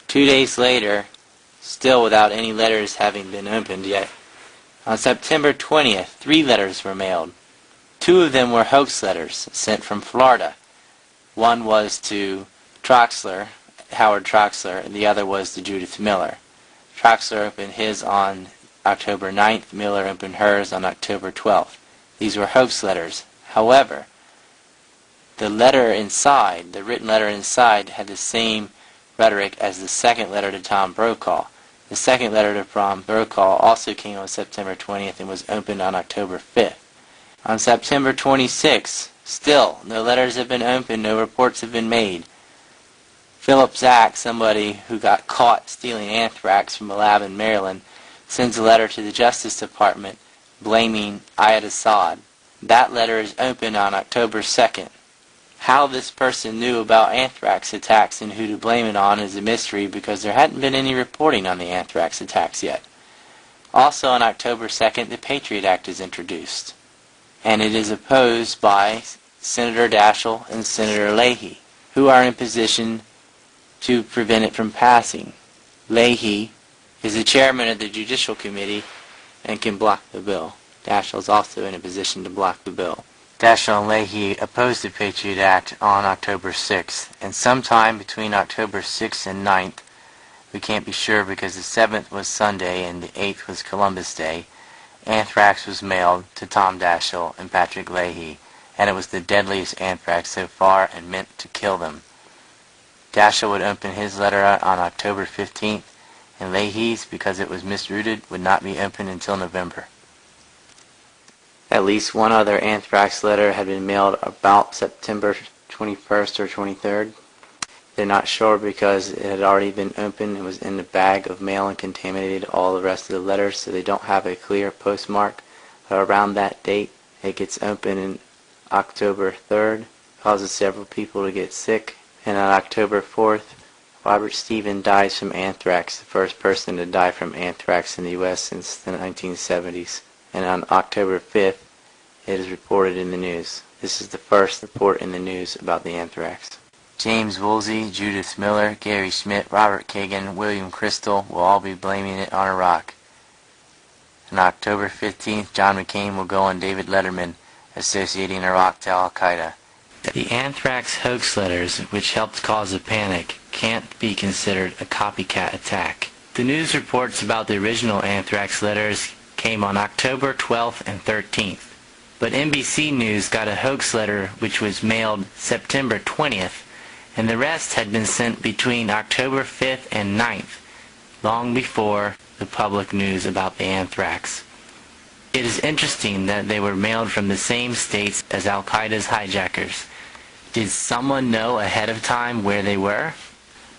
2 days later, still without any letters having been opened yet, on September 20th, 3 letters were mailed. 2 of them were hoax letters sent from Florida. One was to Troxler, Howard Troxler, and the other was to Judith Miller. Troxler opened his on October 9th, Miller opened hers on October 12th. These were hoax letters. However, the letter inside, the written letter inside, had the same rhetoric as the second letter to Tom Brokaw. The second letter to Tom Brokaw also came on September 20th and was opened on October 5th. On September 26th, still, no letters have been opened, no reports have been made. Philip Zach, somebody who got caught stealing anthrax from a lab in Maryland, sends a letter to the Justice Department blaming Ayad Assad. That letter is opened on October 2nd. How this person knew about anthrax attacks and who to blame it on is a mystery, because there hadn't been any reporting on the anthrax attacks yet. Also on October 2nd, the Patriot Act is introduced, and it is opposed by Senator Daschle and Senator Leahy, who are in position to prevent it from passing. Leahy is the chairman of the Judicial Committee and can block the bill. Daschle is also in a position to block the bill. Daschle and Leahy opposed the Patriot Act on October 6th, and sometime between October 6th and 9th, we can't be sure because the 7th was Sunday and the 8th was Columbus Day, anthrax was mailed to Tom Daschle and Patrick Leahy, and it was the deadliest anthrax so far and meant to kill them. Daschle would open his letter on October 15th, and Leahy's, because it was misrouted, would not be opened until November. At least one other anthrax letter had been mailed about September 21st or 23rd. They're not sure because it had already been opened and was in the bag of mail and contaminated all the rest of the letters, so they don't have a clear postmark. But around that date, it gets opened in October 3rd, causes several people to get sick, and on October 4th, Robert Stephen dies from anthrax, the first person to die from anthrax in the U.S. since the 1970s. And on October 5th, it is reported in the news. This is the first report in the news about the anthrax. James Woolsey, Judith Miller, Gary Schmidt, Robert Kagan, William Crystal will all be blaming it on Iraq. On October 15th, John McCain will go on David Letterman, associating Iraq to Al-Qaeda. The anthrax hoax letters, which helped cause a panic, can't be considered a copycat attack. The news reports about the original anthrax letters came on October 12th and 13th, but NBC News got a hoax letter which was mailed September 20th, and the rest had been sent between October 5th and 9th, long before the public news about the anthrax. It is interesting that they were mailed from the same states as Al-Qaeda's hijackers. Did someone know ahead of time where they were?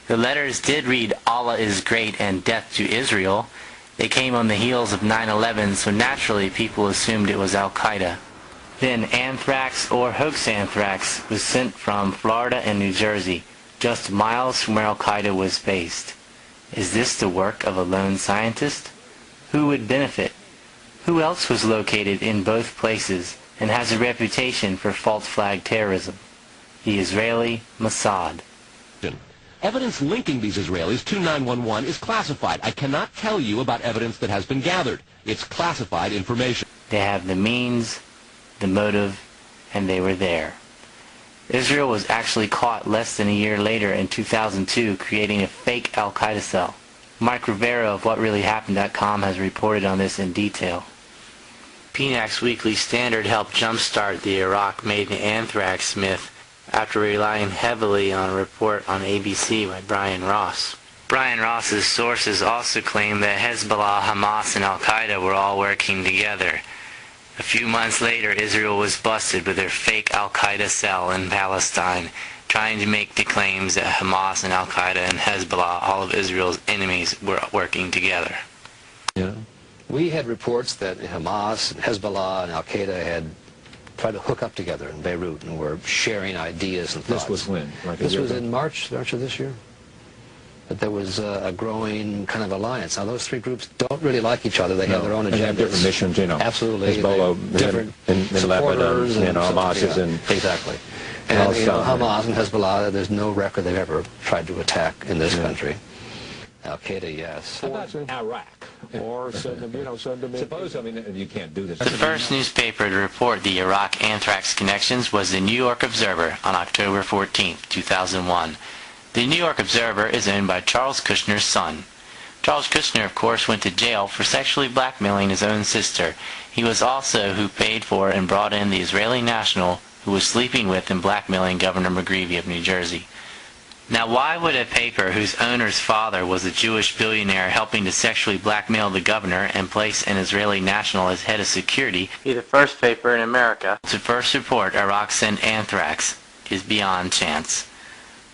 The letters did read Allah is great and death to Israel. They came on the heels of 9/11, so naturally people assumed it was Al-Qaeda. Then anthrax or hoax anthrax was sent from Florida and New Jersey, just miles from where Al-Qaeda was based. Is this the work of a lone scientist? Who would benefit? Who else was located in both places and has a reputation for false flag terrorism? The Israeli Mossad. Evidence linking these Israelis to 911 is classified. I cannot tell you about evidence that has been gathered. It's classified information. They have the means, the motive, and they were there. Israel was actually caught less than a year later in 2002 creating a fake Al-Qaeda cell. Mike Rivera of WhatReallyHappened.com has reported on this in detail. PNAC's Weekly Standard helped jumpstart the Iraq-made anthrax myth after relying heavily on a report on ABC by Brian Ross. Brian Ross's sources also claim that Hezbollah, Hamas, and Al-Qaeda were all working together. A few months later, Israel was busted with their fake Al-Qaeda cell in Palestine. trying to make the claims that Hamas and Al-Qaeda and Hezbollah, all of Israel's enemies, were working together. Yeah. We had reports that Hamas, and Hezbollah, and Al-Qaeda had tried to hook up together in Beirut and were sharing ideas and thoughts. This was when? Like this was in March of this year. That there was a growing kind of alliance. Now, those three groups don't really like each other. They have their own agendas. And they have different missions, you know. Absolutely. Hezbollah Different in Lebanon, and Hamas is in... Exactly. And Hamas and Hezbollah, there's no record they've ever tried to attack in this country. Al-Qaeda, yes. How about Iraq? Or, suppose, I mean, you can't do this. The first newspaper to report the Iraq anthrax connections was the New York Observer on October 14, 2001. The New York Observer is owned by Charles Kushner's son. Charles Kushner, of course, went to jail for sexually blackmailing his own sister. He was also who paid for and brought in the Israeli national who was sleeping with and blackmailing Governor McGreevey of New Jersey. Now, why would a paper whose owner's father was a Jewish billionaire helping to sexually blackmail the governor and place an Israeli national as head of security be the first paper in America to first report Iraq sent anthrax is beyond chance.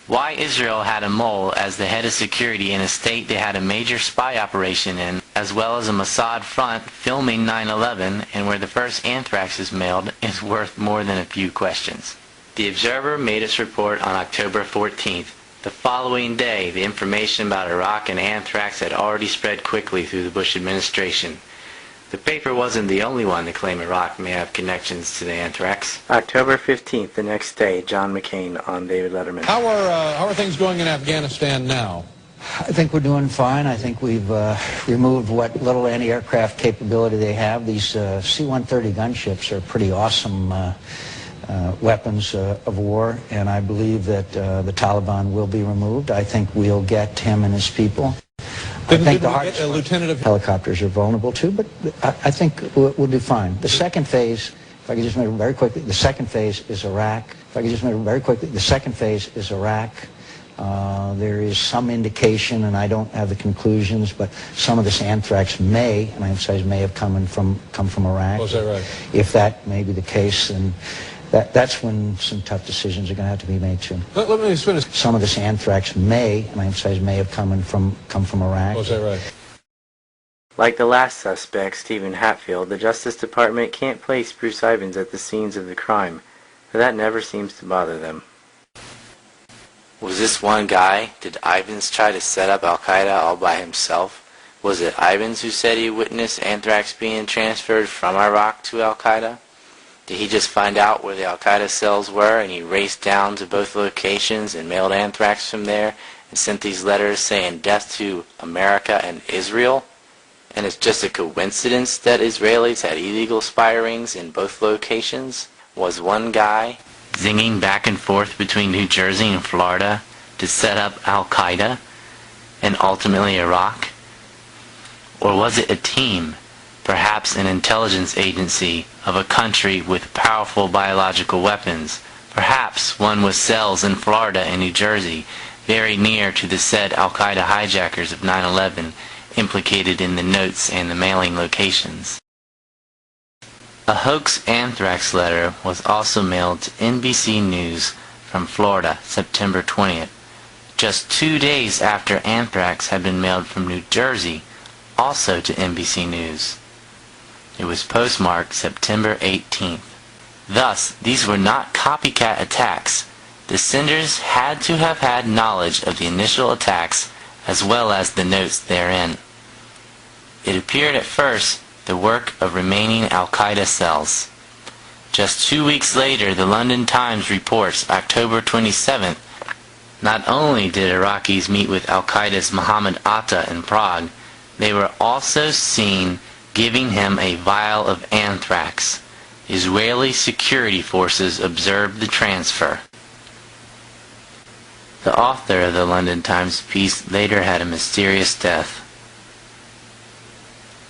Why Israel had a mole as the head of security in a state they had a major spy operation in, as well as a Mossad front filming 9/11 and where the first anthrax is mailed, is worth more than a few questions. The Observer made its report on October 14th. The following day, the information about Iraq and anthrax had already spread quickly through the Bush administration. The paper wasn't the only one to claim Iraq may have connections to the anthrax. October 15th, the next day, John McCain on David Letterman. How are things going in Afghanistan now? I think we're doing fine. I think we've removed what little anti-aircraft capability they have. These C-130 gunships are pretty awesome weapons of war, and I believe that the Taliban will be removed. I think we'll get him and his people. I think the Lieutenant of helicopters are vulnerable too, but I think we'll do fine. The second phase, if I could just make it very quickly, the second phase is Iraq. If I could just make it very quickly, the second phase is Iraq. There is some indication, and I don't have the conclusions, but some of this anthrax may, and I emphasize may, have come from Iraq. Oh, is that right? If that may be the case, then that's when some tough decisions are going to have to be made too. Let me just finish. Some of this anthrax may, and I emphasize may, have come from Iraq. Oh, is that right? Like the last suspect, Stephen Hatfield, the Justice Department can't place Bruce Ivins at the scenes of the crime, but that never seems to bother them. Was this one guy? Did Ivins try to set up Al-Qaeda all by himself? Was it Ivins who said he witnessed anthrax being transferred from Iraq to Al-Qaeda? Did he just find out where the Al-Qaeda cells were and he raced down to both locations and mailed anthrax from there and sent these letters saying death to America and Israel? And it's just a coincidence that Israelis had illegal spy rings in both locations? Was one guy zinging back and forth between New Jersey and Florida to set up Al-Qaeda and ultimately Iraq? Or was it a team, perhaps an intelligence agency of a country with powerful biological weapons, perhaps one with cells in Florida and New Jersey, very near to the said Al-Qaeda hijackers of 9/11, implicated in the notes and the mailing locations? A hoax anthrax letter was also mailed to NBC News from Florida, September 20th, just 2 days after anthrax had been mailed from New Jersey, also to NBC News. It was postmarked September 18th. Thus, these were not copycat attacks. The senders had to have had knowledge of the initial attacks as well as the notes therein. It appeared at first the work of remaining Al-Qaeda cells. Just 2 weeks later, the London Times reports, October 27th, not only did Iraqis meet with Al-Qaeda's Mohammed Atta in Prague, they were also seen giving him a vial of anthrax. Israeli security forces observed the transfer. The author of the London Times piece later had a mysterious death.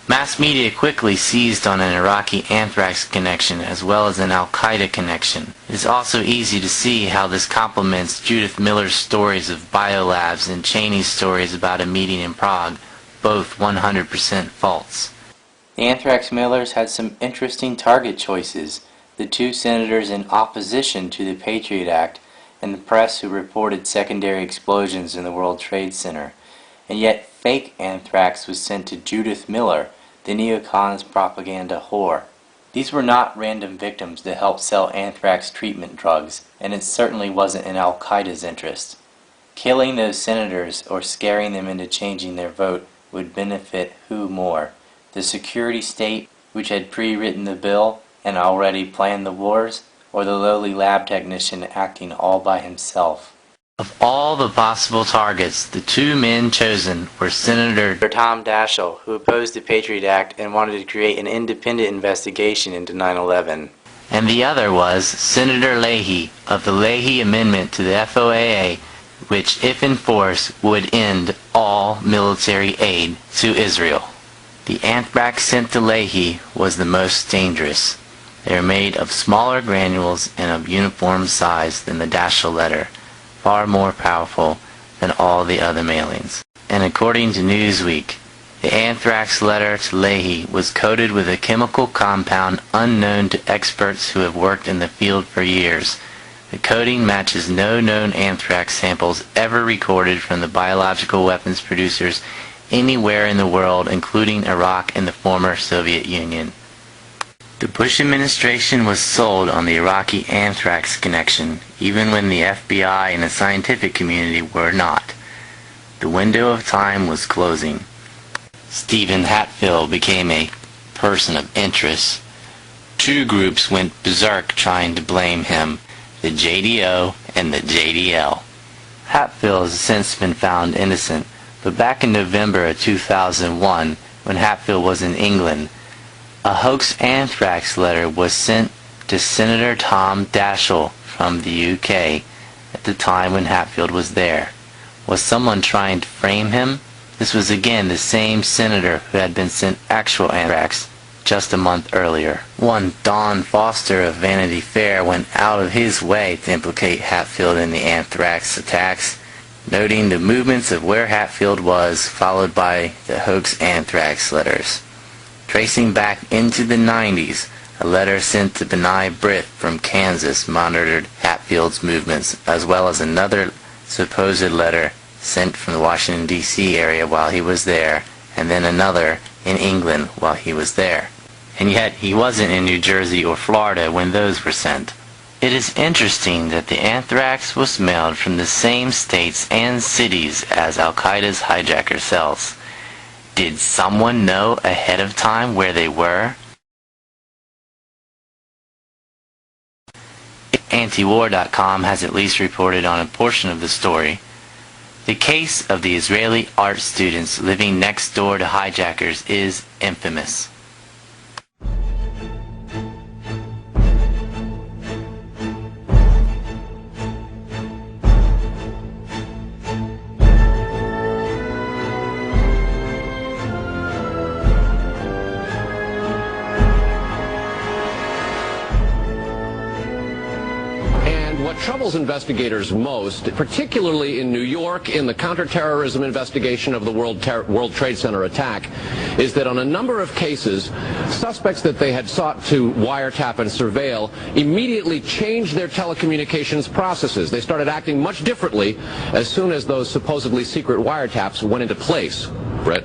Mass media quickly seized on an Iraqi anthrax connection as well as an Al-Qaeda connection. It is also easy to see how this complements Judith Miller's stories of biolabs and Cheney's stories about a meeting in Prague, both 100% false. The anthrax mailers had some interesting target choices. The two senators in opposition to the Patriot Act and the press who reported secondary explosions in the World Trade Center. And yet fake anthrax was sent to Judith Miller, the neocons propaganda whore. These were not random victims to help sell anthrax treatment drugs, and it certainly wasn't in Al-Qaeda's interest. Killing those senators or scaring them into changing their vote would benefit who more? The security state, which had pre-written the bill and already planned the wars, or the lowly lab technician acting all by himself? Of all the possible targets, the two men chosen were Senator Tom Daschle, who opposed the Patriot Act and wanted to create an independent investigation into 9/11. And the other was Senator Leahy of the Leahy Amendment to the FOIA, which, if enforced, would end all military aid to Israel. The anthrax sent to Leahy was the most dangerous. They were made of smaller granules and of uniform size than the Daschle letter, far more powerful than all the other mailings. And according to Newsweek, the anthrax letter to Leahy was coated with a chemical compound unknown to experts who have worked in the field for years. The coating matches no known anthrax samples ever recorded from the biological weapons producers anywhere in the world, including Iraq and the former Soviet Union. The Bush administration was sold on the Iraqi anthrax connection, even when the FBI and the scientific community were not. The window of time was closing. Stephen Hatfield became a person of interest. Two groups went berserk trying to blame him, the JDO and the JDL. Hatfield has since been found innocent, but back in November of 2001, when Hatfield was in England, a hoax anthrax letter was sent to Senator Tom Daschle from the UK at the time when Hatfield was there. Was someone trying to frame him? This was again the same senator who had been sent actual anthrax just a month earlier. One Don Foster of Vanity Fair went out of his way to implicate Hatfield in the anthrax attacks, noting the movements of where Hatfield was, followed by the hoax anthrax letters. Tracing back into the 90s, a letter sent to Benai Britt from Kansas monitored Hatfield's movements, as well as another supposed letter sent from the Washington, D.C. area while he was there, and then another in England while he was there. And yet he wasn't in New Jersey or Florida when those were sent. It is interesting that the anthrax was mailed from the same states and cities as Al-Qaeda's hijacker cells. Did someone know ahead of time where they were? Antiwar.com has at least reported on a portion of the story. The case of the Israeli art students living next door to hijackers is infamous. What troubles investigators most, particularly in New York in the counterterrorism investigation of the World Trade Center attack, is that on a number of cases, suspects that they had sought to wiretap and surveil immediately changed their telecommunications processes. They started acting much differently as soon as those supposedly secret wiretaps went into place. Brett?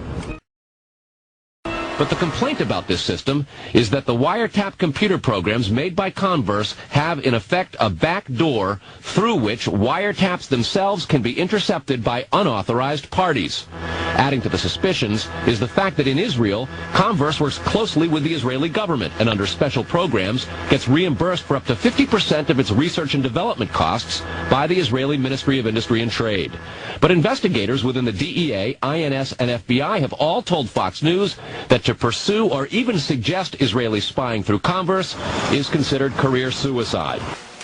But the complaint about this system is that the wiretap computer programs made by Converse have in effect a back door through which wiretaps themselves can be intercepted by unauthorized parties. Adding to the suspicions is the fact that in Israel, Converse works closely with the Israeli government and under special programs gets reimbursed for up to 50% of its research and development costs by the Israeli Ministry of Industry and Trade. But investigators within the DEA, INS, and FBI have all told Fox News that to pursue or even suggest Israeli spying through Converse is considered career suicide.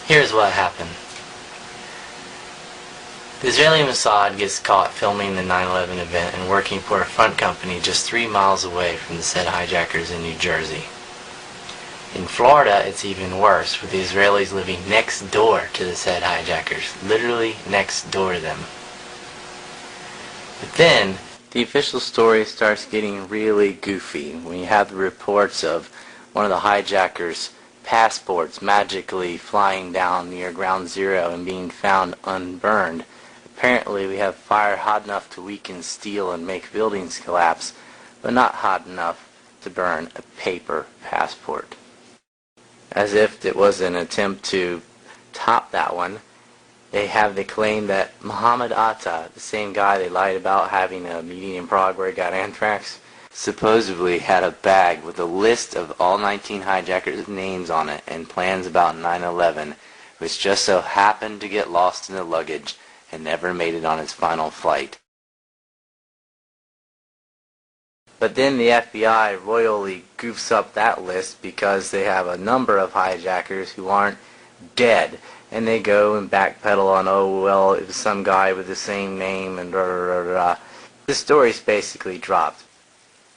Here's what happened. The Israeli Mossad gets caught filming the 9/11 event and working for a front company just 3 miles away from the said hijackers in New Jersey. In Florida, it's even worse, with the Israelis living next door to the said hijackers, literally next door to them. But then, the official story starts getting really goofy when you have the reports of one of the hijackers passports magically flying down near Ground Zero and being found unburned. Apparently we have fire hot enough to weaken steel and make buildings collapse, but not hot enough to burn a paper passport. As if it was an attempt to top that one, they have the claim that Muhammad Atta, the same guy they lied about having a meeting in Prague where he got anthrax, supposedly had a bag with a list of all 19 hijackers' names on it and plans about 9/11, which just so happened to get lost in the luggage and never made it on its final flight. But then the FBI royally goofs up that list because they have a number of hijackers who aren't dead, and they go and backpedal on, oh well, it was some guy with the same name and The story's basically dropped.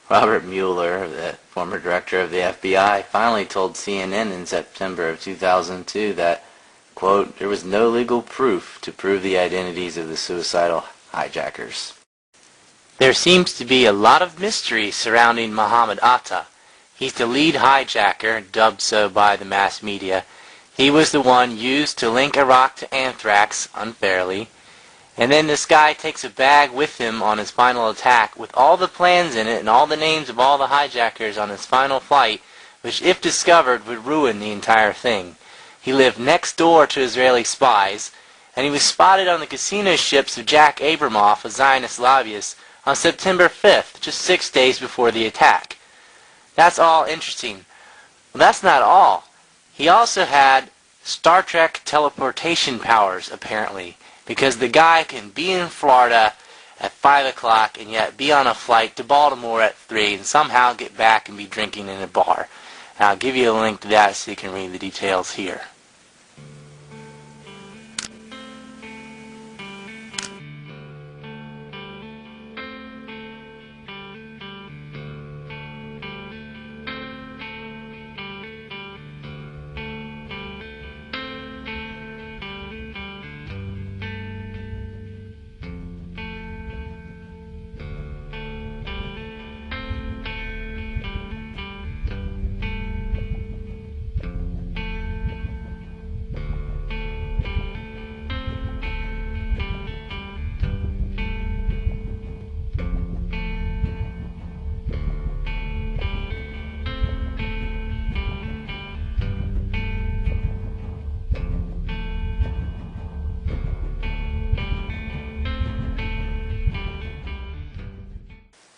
Robert Mueller, the former director of the FBI, finally told CNN in September of 2002 that, quote, there was no legal proof to prove the identities of the suicidal hijackers. There seems to be a lot of mystery surrounding Muhammad Atta. He's the lead hijacker, dubbed so by the mass media. He was the one used to link Iraq to anthrax, unfairly. And then this guy takes a bag with him on his final attack with all the plans in it and all the names of all the hijackers on his final flight, which if discovered would ruin the entire thing. He lived next door to Israeli spies, and he was spotted on the casino ships of Jack Abramoff, a Zionist lobbyist, on September 5th, just 6 days before the attack. That's all interesting. Well, that's not all. He also had Star Trek teleportation powers, apparently, because the guy can be in Florida at 5 o'clock and yet be on a flight to Baltimore at 3 and somehow get back and be drinking in a bar. And I'll give you a link to that so you can read the details here.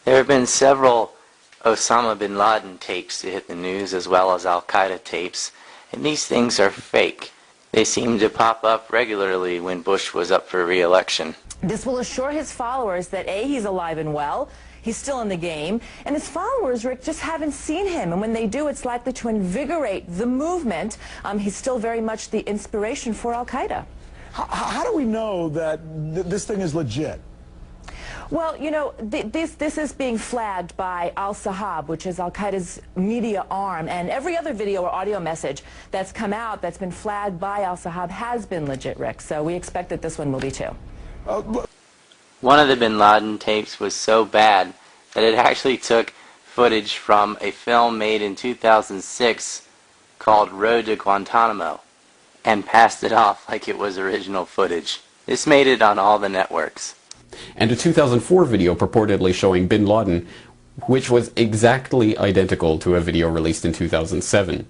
There have been several Osama bin Laden tapes to hit the news as well as Al-Qaeda tapes, and these things are fake. They seem to pop up regularly when Bush was up for re-election. This will assure his followers that A, he's alive and well, he's still in the game, and his followers, Rick, just haven't seen him, and when they do, it's likely to invigorate the movement. He's still very much the inspiration for Al-Qaeda. How do we know that this thing is legit? Well, you know, this is being flagged by Al-Sahab, which is Al-Qaeda's media arm, and every other video or audio message that's come out that's been flagged by Al-Sahab has been legit, Rick, so we expect that this one will be too. One of the bin Laden tapes was so bad that it actually took footage from a film made in 2006 called Road to Guantanamo and passed it off like it was original footage. This made it on all the networks. And a 2004 video purportedly showing bin Laden, which was exactly identical to a video released in 2007.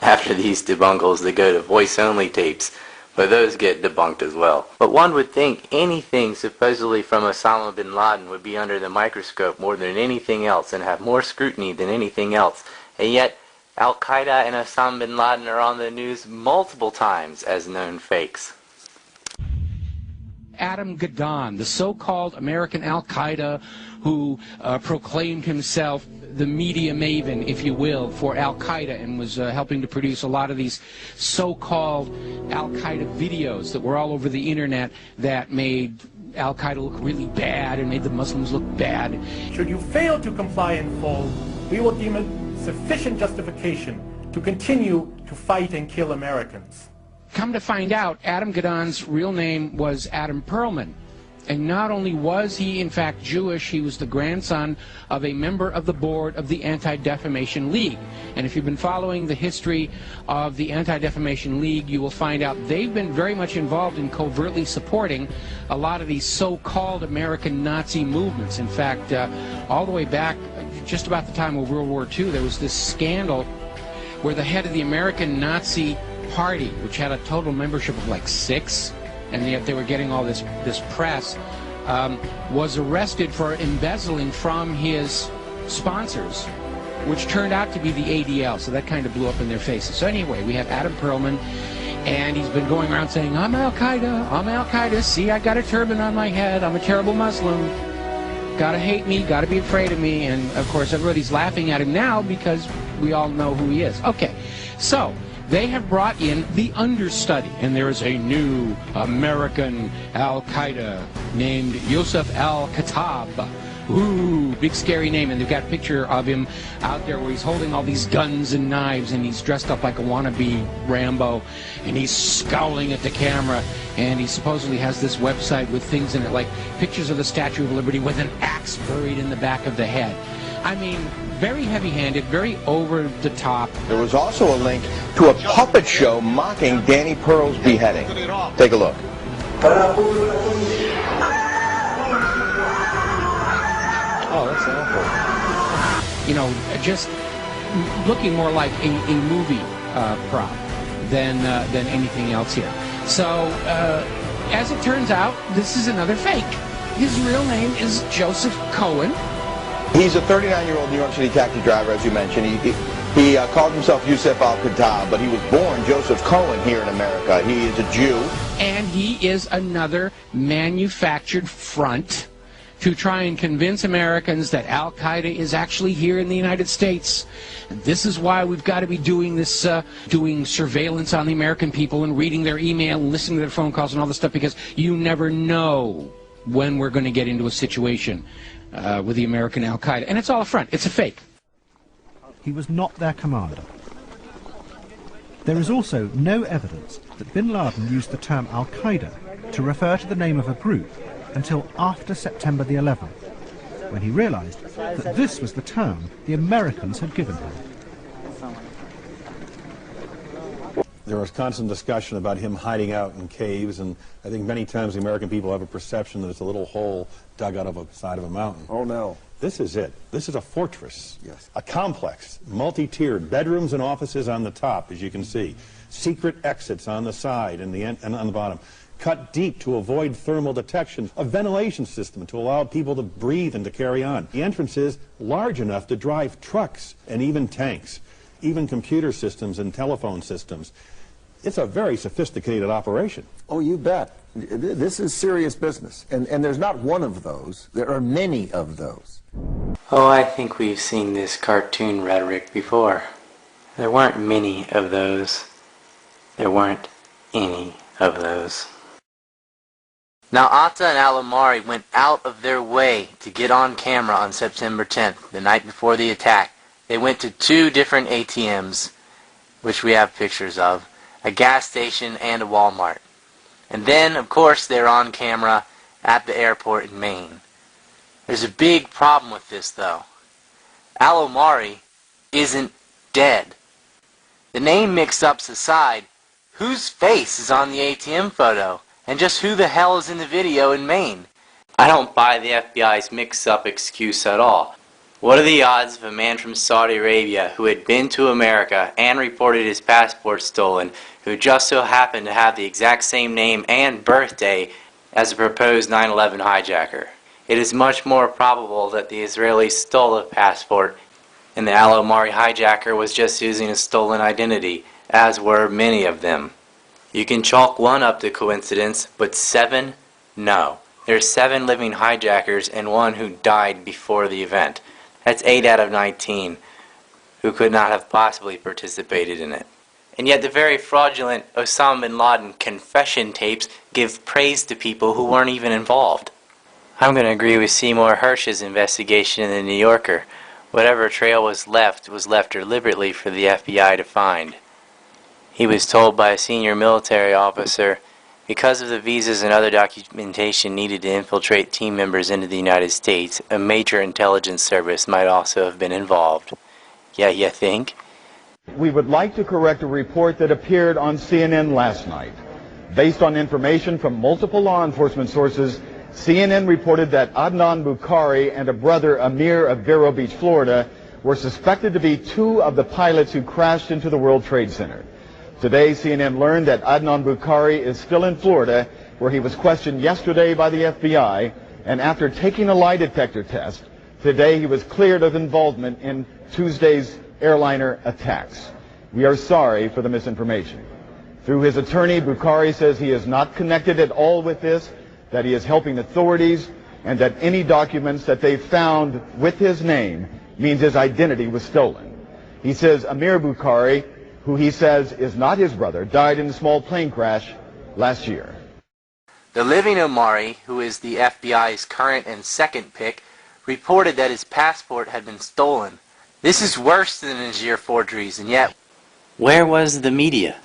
After these debunkles, they go to voice-only tapes, but those get debunked as well. But one would think anything supposedly from Osama bin Laden would be under the microscope more than anything else and have more scrutiny than anything else, and yet Al-Qaeda and Osama bin Laden are on the news multiple times as known fakes. Adam Gadon, the so-called American Al-Qaeda who proclaimed himself the media maven, if you will, for Al-Qaeda and was helping to produce a lot of these so-called Al-Qaeda videos that were all over the internet that made Al-Qaeda look really bad and made the Muslims look bad. Should you fail to comply in full, we will deem it sufficient justification to continue to fight and kill Americans. Come to find out, Adam Gadon's real name was Adam Perlman. And not only was he, in fact, Jewish, he was the grandson of a member of the board of the Anti-Defamation League. And if you've been following the history of the Anti-Defamation League, you will find out they've been very much involved in covertly supporting a lot of these so-called American Nazi movements. In fact, all the way back, just about the time of World War II, there was this scandal where the head of the American Nazi Party, which had a total membership of like 6, and yet they were getting all this press, was arrested for embezzling from his sponsors, which turned out to be the ADL, so that kind of blew up in their faces. So anyway, we have Adam Perlman, and he's been going around saying, I'm Al-Qaeda, I'm Al-Qaeda, see, I got a turban on my head, I'm a terrible Muslim, gotta hate me, gotta be afraid of me, and of course everybody's laughing at him now because we all know who he is. Okay, so they have brought in the understudy, and there is a new American Al-Qaeda named Yosef Al-Khattab. Ooh, big scary name, and they've got a picture of him out there where he's holding all these guns and knives, and he's dressed up like a wannabe Rambo, and he's scowling at the camera, and he supposedly has this website with things in it, like pictures of the Statue of Liberty with an axe buried in the back of the head. I mean, very heavy-handed, very over-the-top. There was also a link to a puppet show mocking Danny Pearl's beheading. Take a look. Oh, that's awful. You know, just looking more like a movie prop than anything else here. So, as it turns out, this is another fake. His real name is Joseph Cohen. He's a 39-year-old New York City taxi driver, as you mentioned. He called himself Yosef Al-Khattab, but he was born Joseph Cohen here in America. He is a Jew. And he is another manufactured front to try and convince Americans that Al-Qaeda is actually here in the United States. And this is why we've got to be doing this, doing surveillance on the American people and reading their email and listening to their phone calls and all this stuff, because you never know when we're going to get into a situation with the American Al-Qaeda. And it's all a front. It's a fake. He was not their commander. There is also no evidence that bin Laden used the term Al-Qaeda to refer to the name of a group until after September the 11th, when he realized that this was the term the Americans had given him. There was constant discussion about him hiding out in caves, and I think many times the American people have a perception that it's a little hole dug out of the side of a mountain. Oh, no. This is it. This is a fortress. Yes. A complex, multi-tiered, bedrooms and offices on the top, as you can see. Secret exits on the side and on the bottom. Cut deep to avoid thermal detection. A ventilation system to allow people to breathe and to carry on. The entrance is large enough to drive trucks and even tanks, even computer systems and telephone systems. It's a very sophisticated operation. Oh, you bet. This is serious business. And there's not one of those. There are many of those. Oh, I think we've seen this cartoon rhetoric before. There weren't many of those. There weren't any of those. Now, Atta and Al-Amari went out of their way to get on camera on September 10th, the night before the attack. They went to 2 different ATMs, which we have pictures of, a gas station and a Walmart. And then, of course, they're on camera at the airport in Maine. There's a big problem with this, though. Al-Amari isn't dead. The name mix-ups aside, whose face is on the ATM photo? And just who the hell is in the video in Maine? I don't buy the FBI's mix-up excuse at all. What are the odds of a man from Saudi Arabia who had been to America and reported his passport stolen, who just so happened to have the exact same name and birthday as a proposed 9/11 hijacker? It is much more probable that the Israelis stole a passport and the Al-Amari hijacker was just using a stolen identity, as were many of them. You can chalk 1 up to coincidence, but 7? No. There's 7 living hijackers and 1 who died before the event. That's 8 out of 19 who could not have possibly participated in it. And yet the very fraudulent Osama bin Laden confession tapes give praise to people who weren't even involved. I'm going to agree with Seymour Hersh's investigation in the New Yorker. Whatever trail was left deliberately for the FBI to find. He was told by a senior military officer Because of the visas and other documentation needed to infiltrate team members into the United States, a major intelligence service might also have been involved. Yeah, you think? We would like to correct a report that appeared on CNN last night. Based on information from multiple law enforcement sources, CNN reported that Adnan Bukhari and a brother Amir of Vero Beach, Florida, were suspected to be two of the pilots who crashed into the World Trade Center. Today, CNN learned that Adnan Bukhari is still in Florida, where he was questioned yesterday by the FBI, and after taking a lie detector test, today he was cleared of involvement in Tuesday's airliner attacks. We are sorry for the misinformation. Through his attorney, Bukhari says he is not connected at all with this, that he is helping authorities, and that any documents that they found with his name means his identity was stolen. He says Amir Bukhari, who he says is not his brother, died in a small plane crash last year. The living Omari, who is the FBI's current and second pick, reported that his passport had been stolen. This is worse than Niger forgeries, and yet, where was the media?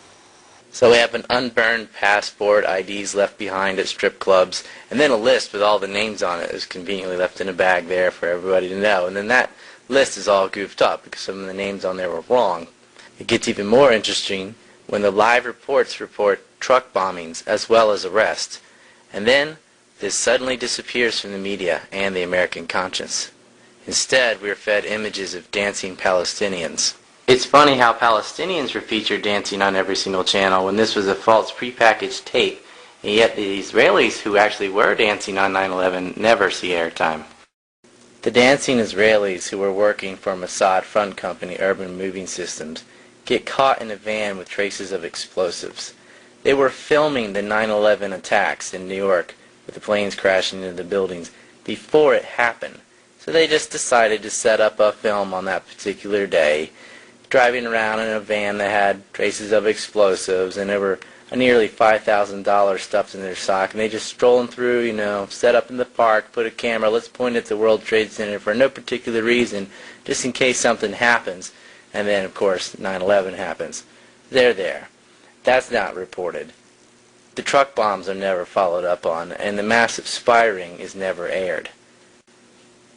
So we have an unburned passport, IDs left behind at strip clubs, and then a list with all the names on it is conveniently left in a bag there for everybody to know. And then that list is all goofed up because some of the names on there were wrong. It gets even more interesting when the live reports report truck bombings as well as arrests. And then this suddenly disappears from the media and the American conscience. Instead, we are fed images of dancing Palestinians. It's funny how Palestinians were featured dancing on every single channel when this was a false prepackaged tape, and yet the Israelis who actually were dancing on 9/11 never see airtime. The dancing Israelis who were working for Mossad front company Urban Moving Systems get caught in a van with traces of explosives. They were filming the 9/11 attacks in New York with the planes crashing into the buildings before it happened. So they just decided to set up a film on that particular day, driving around in a van that had traces of explosives, and there were nearly $5,000 stuffed in their sock, and they just strolling through, you know, set up in the park, put a camera, let's point at the World Trade Center for no particular reason, just in case something happens. And then, of course, 9/11 happens. They're there. That's not reported. The truck bombs are never followed up on, and the massive spy ring is never aired.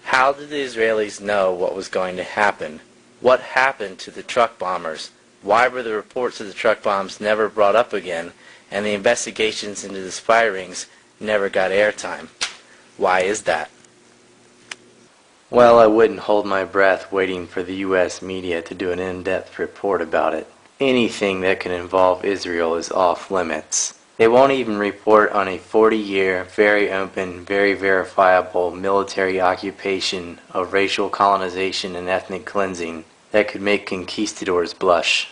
How did the Israelis know what was going to happen? What happened to the truck bombers? Why were the reports of the truck bombs never brought up again, and the investigations into the spy rings never got airtime? Why is that? Well, I wouldn't hold my breath waiting for the U.S. media to do an in-depth report about it. Anything that can involve Israel is off limits. They won't even report on a 40-year, very open, very verifiable military occupation of racial colonization and ethnic cleansing that could make conquistadors blush.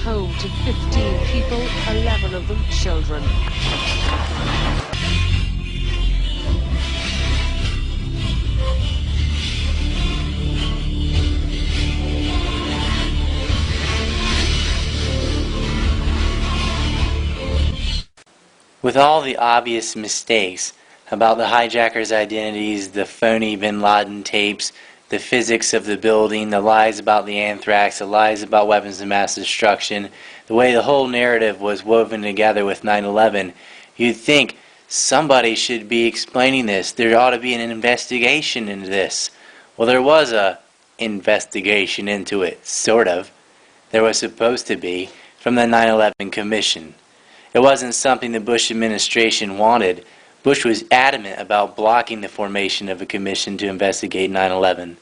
Home to 15 people, 11 of them children. With all the obvious mistakes about the hijackers' identities, the phony bin Laden tapes, the physics of the building, the lies about the anthrax, the lies about weapons of mass destruction, the way the whole narrative was woven together with 9/11, you'd think somebody should be explaining this. There ought to be an investigation into this. Well, there was a investigation into it, sort of. There was supposed to be, from the 9/11 Commission. It wasn't something the Bush administration wanted. Bush was adamant about blocking the formation of a commission to investigate 9/11.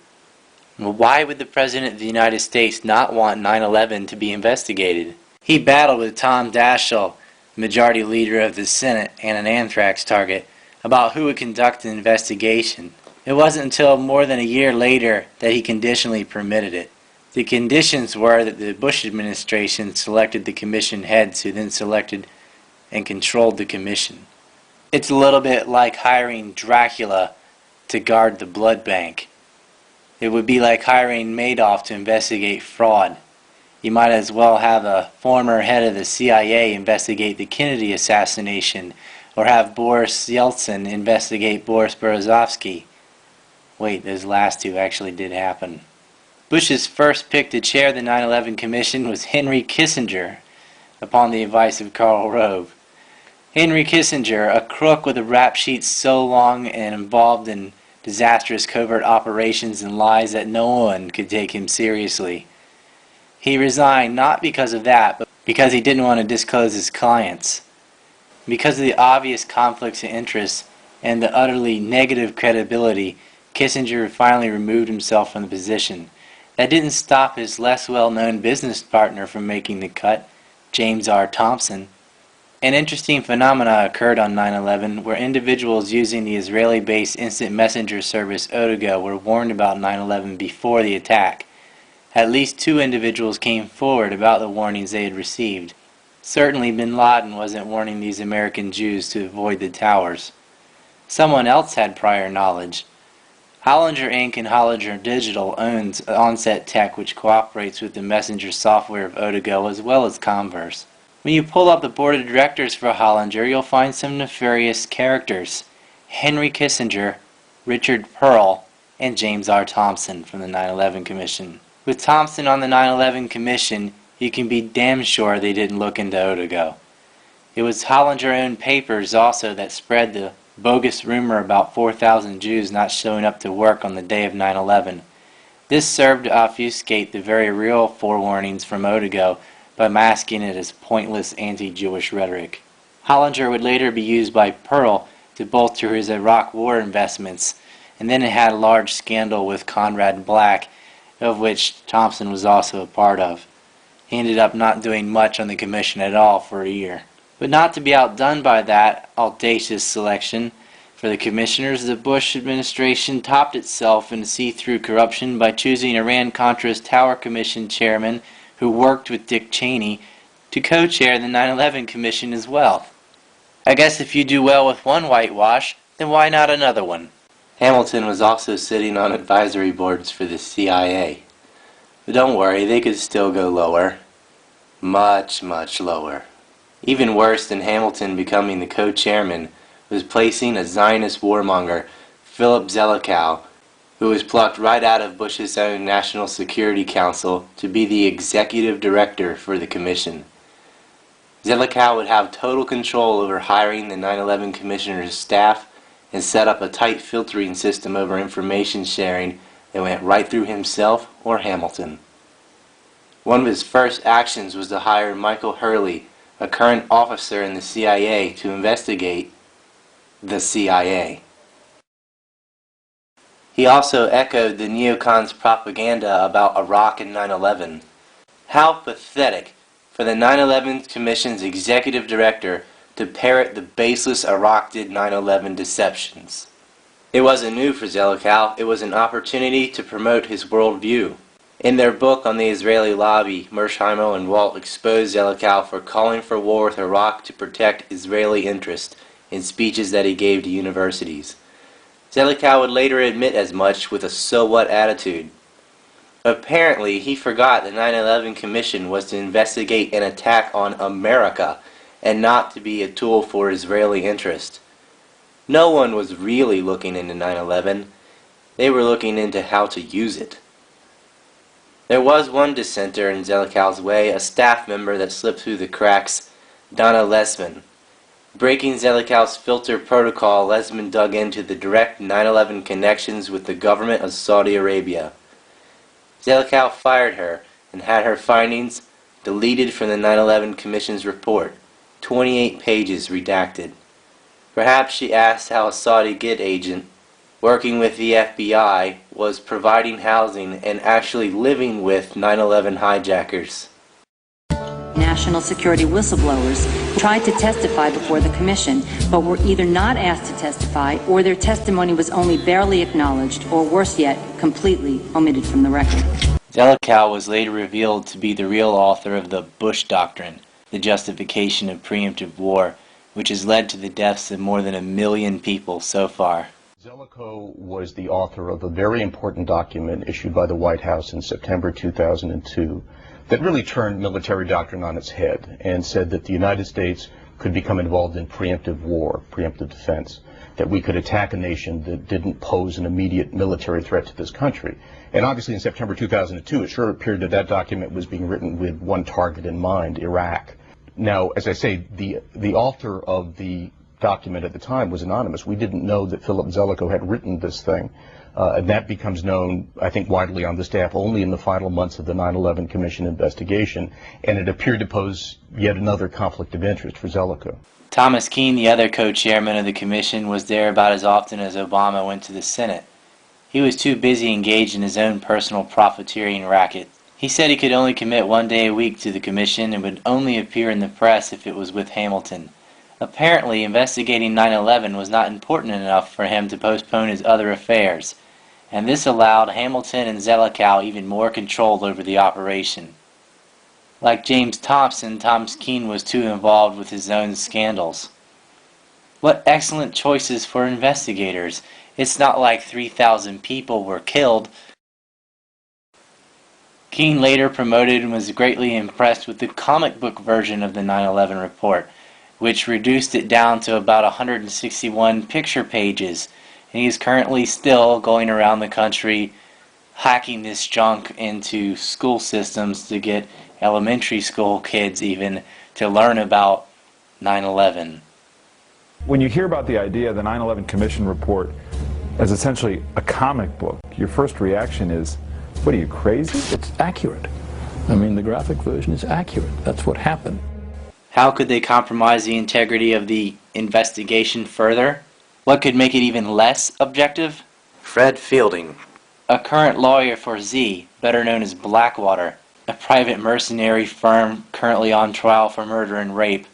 Well, why would the President of the United States not want 9/11 to be investigated? He battled with Tom Daschle, the majority leader of the Senate and an anthrax target, about who would conduct an investigation. It wasn't until more than a year later that he conditionally permitted it. The conditions were that the Bush administration selected the commission heads who then selected and controlled the commission. It's a little bit like hiring Dracula to guard the blood bank. It would be like hiring Madoff to investigate fraud. You might as well have a former head of the CIA investigate the Kennedy assassination, or have Boris Yeltsin investigate Boris Berezovsky. Wait, those last two actually did happen. Bush's first pick to chair the 9/11 Commission was Henry Kissinger, upon the advice of Karl Rove. Henry Kissinger, a crook with a rap sheet so long and involved in disastrous covert operations and lies that no one could take him seriously. He resigned not because of that, but because he didn't want to disclose his clients. Because of the obvious conflicts of interest and the utterly negative credibility, Kissinger finally removed himself from the position. That didn't stop his less well-known business partner from making the cut, James R. Thompson. An interesting phenomena occurred on 9/11 where individuals using the Israeli-based instant messenger service Otigo were warned about 9/11 before the attack. At least 2 individuals came forward about the warnings they had received. Certainly bin Laden wasn't warning these American Jews to avoid the towers. Someone else had prior knowledge. Hollinger Inc. and Hollinger Digital owns Onset Tech, which cooperates with the messenger software of Otigo as well as Converse. When you pull up the board of directors for Hollinger, you'll find some nefarious characters. Henry Kissinger, Richard Pearl, and James R. Thompson from the 9/11 Commission. With Thompson on the 9/11 Commission, you can be damn sure they didn't look into Otigo. It was Hollinger-owned papers also that spread the bogus rumor about 4,000 Jews not showing up to work on the day of 9/11. This served to obfuscate the very real forewarnings from Otigo by masking it as pointless anti-Jewish rhetoric. Hollinger would later be used by Pearl to bolster his Iraq War investments, and then it had a large scandal with Conrad Black, of which Thompson was also a part of. He ended up not doing much on the commission at all for a year. But not to be outdone by that audacious selection for the commissioners, the Bush administration topped itself in see-through corruption by choosing Iran-Contra's Tower Commission chairman, who worked with Dick Cheney, to co-chair the 9/11 Commission as well. I guess if you do well with one whitewash, then why not another one? Hamilton was also sitting on advisory boards for the CIA. But don't worry, they could still go lower. Much, much lower. Even worse than Hamilton becoming the co-chairman was placing a Zionist warmonger, Philip Zelikow, who was plucked right out of Bush's own National Security Council to be the executive director for the commission. Zelikow would have total control over hiring the 9/11 commissioner's staff and set up a tight filtering system over information sharing that went right through himself or Hamilton. One of his first actions was to hire Michael Hurley, a current officer in the CIA, to investigate the CIA. He also echoed the neocons' propaganda about Iraq and 9/11. How pathetic for the 9/11 Commission's executive director to parrot the baseless Iraq did 9/11 deceptions. It wasn't new for Zelikow, it was an opportunity to promote his worldview. In their book on the Israeli lobby, Mearsheimer and Walt exposed Zelikow for calling for war with Iraq to protect Israeli interests in speeches that he gave to universities. Zelikow would later admit as much with a so-what attitude. Apparently, he forgot the 9/11 Commission was to investigate an attack on America and not to be a tool for Israeli interest. No one was really looking into 9/11. They were looking into how to use it. There was one dissenter in Zelikow's way, a staff member that slipped through the cracks, Donna Lesman. Breaking Zelikow's filter protocol, Lesman dug into the direct 9/11 connections with the government of Saudi Arabia. Zelikow fired her and had her findings deleted from the 9/11 Commission's report, 28 pages redacted. Perhaps she asked how a Saudi Git agent working with the FBI, was providing housing and actually living with 9/11 hijackers. National security whistleblowers tried to testify before the commission, but were either not asked to testify or their testimony was only barely acknowledged, or worse yet, completely omitted from the record. Zelikow was later revealed to be the real author of the Bush Doctrine, the justification of preemptive war, which has led to the deaths of more than 1 million people so far. Zelikow was the author of a very important document issued by the White House in September 2002 that really turned military doctrine on its head and said that the United States could become involved in preemptive war, preemptive defense, that we could attack a nation that didn't pose an immediate military threat to this country. And obviously in September 2002, it sure appeared that that document was being written with one target in mind, Iraq. Now, as I say, the author of the document at the time was anonymous. We didn't know that Philip Zelikow had written this thing. And that becomes known, I think, widely on the staff only in the final months of the 9/11 Commission investigation, and it appeared to pose yet another conflict of interest for Zelikow. Thomas Keane, the other co-chairman of the commission, was there about as often as Obama went to the Senate. He was too busy engaged in his own personal profiteering racket. He said he could only commit 1 day a week to the commission and would only appear in the press if it was with Hamilton. Apparently, investigating 9/11 was not important enough for him to postpone his other affairs, and this allowed Hamilton and Zelikow even more control over the operation. Like James Thompson, Thomas Keane was too involved with his own scandals. What excellent choices for investigators. It's not like 3,000 people were killed. Keane later promoted and was greatly impressed with the comic book version of the 9/11 report, which reduced it down to about 161 picture pages, and he is currently still going around the country hacking this junk into school systems to get elementary school kids even to learn about 9/11. When you hear about the idea of the 9/11 Commission report as essentially a comic book, your first reaction is, what are you, crazy? It's accurate. I mean, the graphic version is accurate. That's what happened. How could they compromise the integrity of the investigation further? What could make it even less objective? Fred Fielding, a current lawyer for Z, better known as Blackwater, a private mercenary firm currently on trial for murder and rape.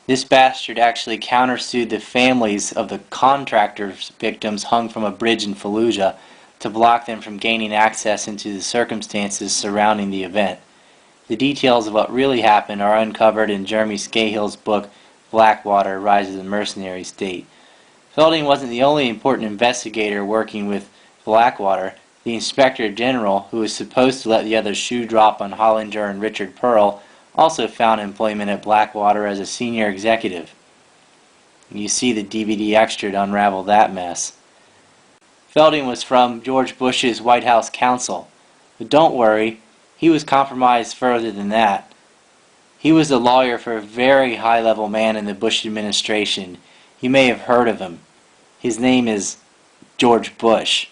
This bastard actually countersued the families of the contractors' victims hung from a bridge in Fallujah to block them from gaining access into the circumstances surrounding the event. The details of what really happened are uncovered in Jeremy Scahill's book, Blackwater, Rise of the Mercenary State. Fielding wasn't the only important investigator working with Blackwater. The Inspector General, who was supposed to let the other shoe drop on Hollinger and Richard Pearl, also found employment at Blackwater as a senior executive. You see the DVD extra to unravel that mess. Fielding was from George Bush's White House counsel. But don't worry, he was compromised further than that. He was a lawyer for a very high-level man in the Bush administration. You may have heard of him. His name is George Bush.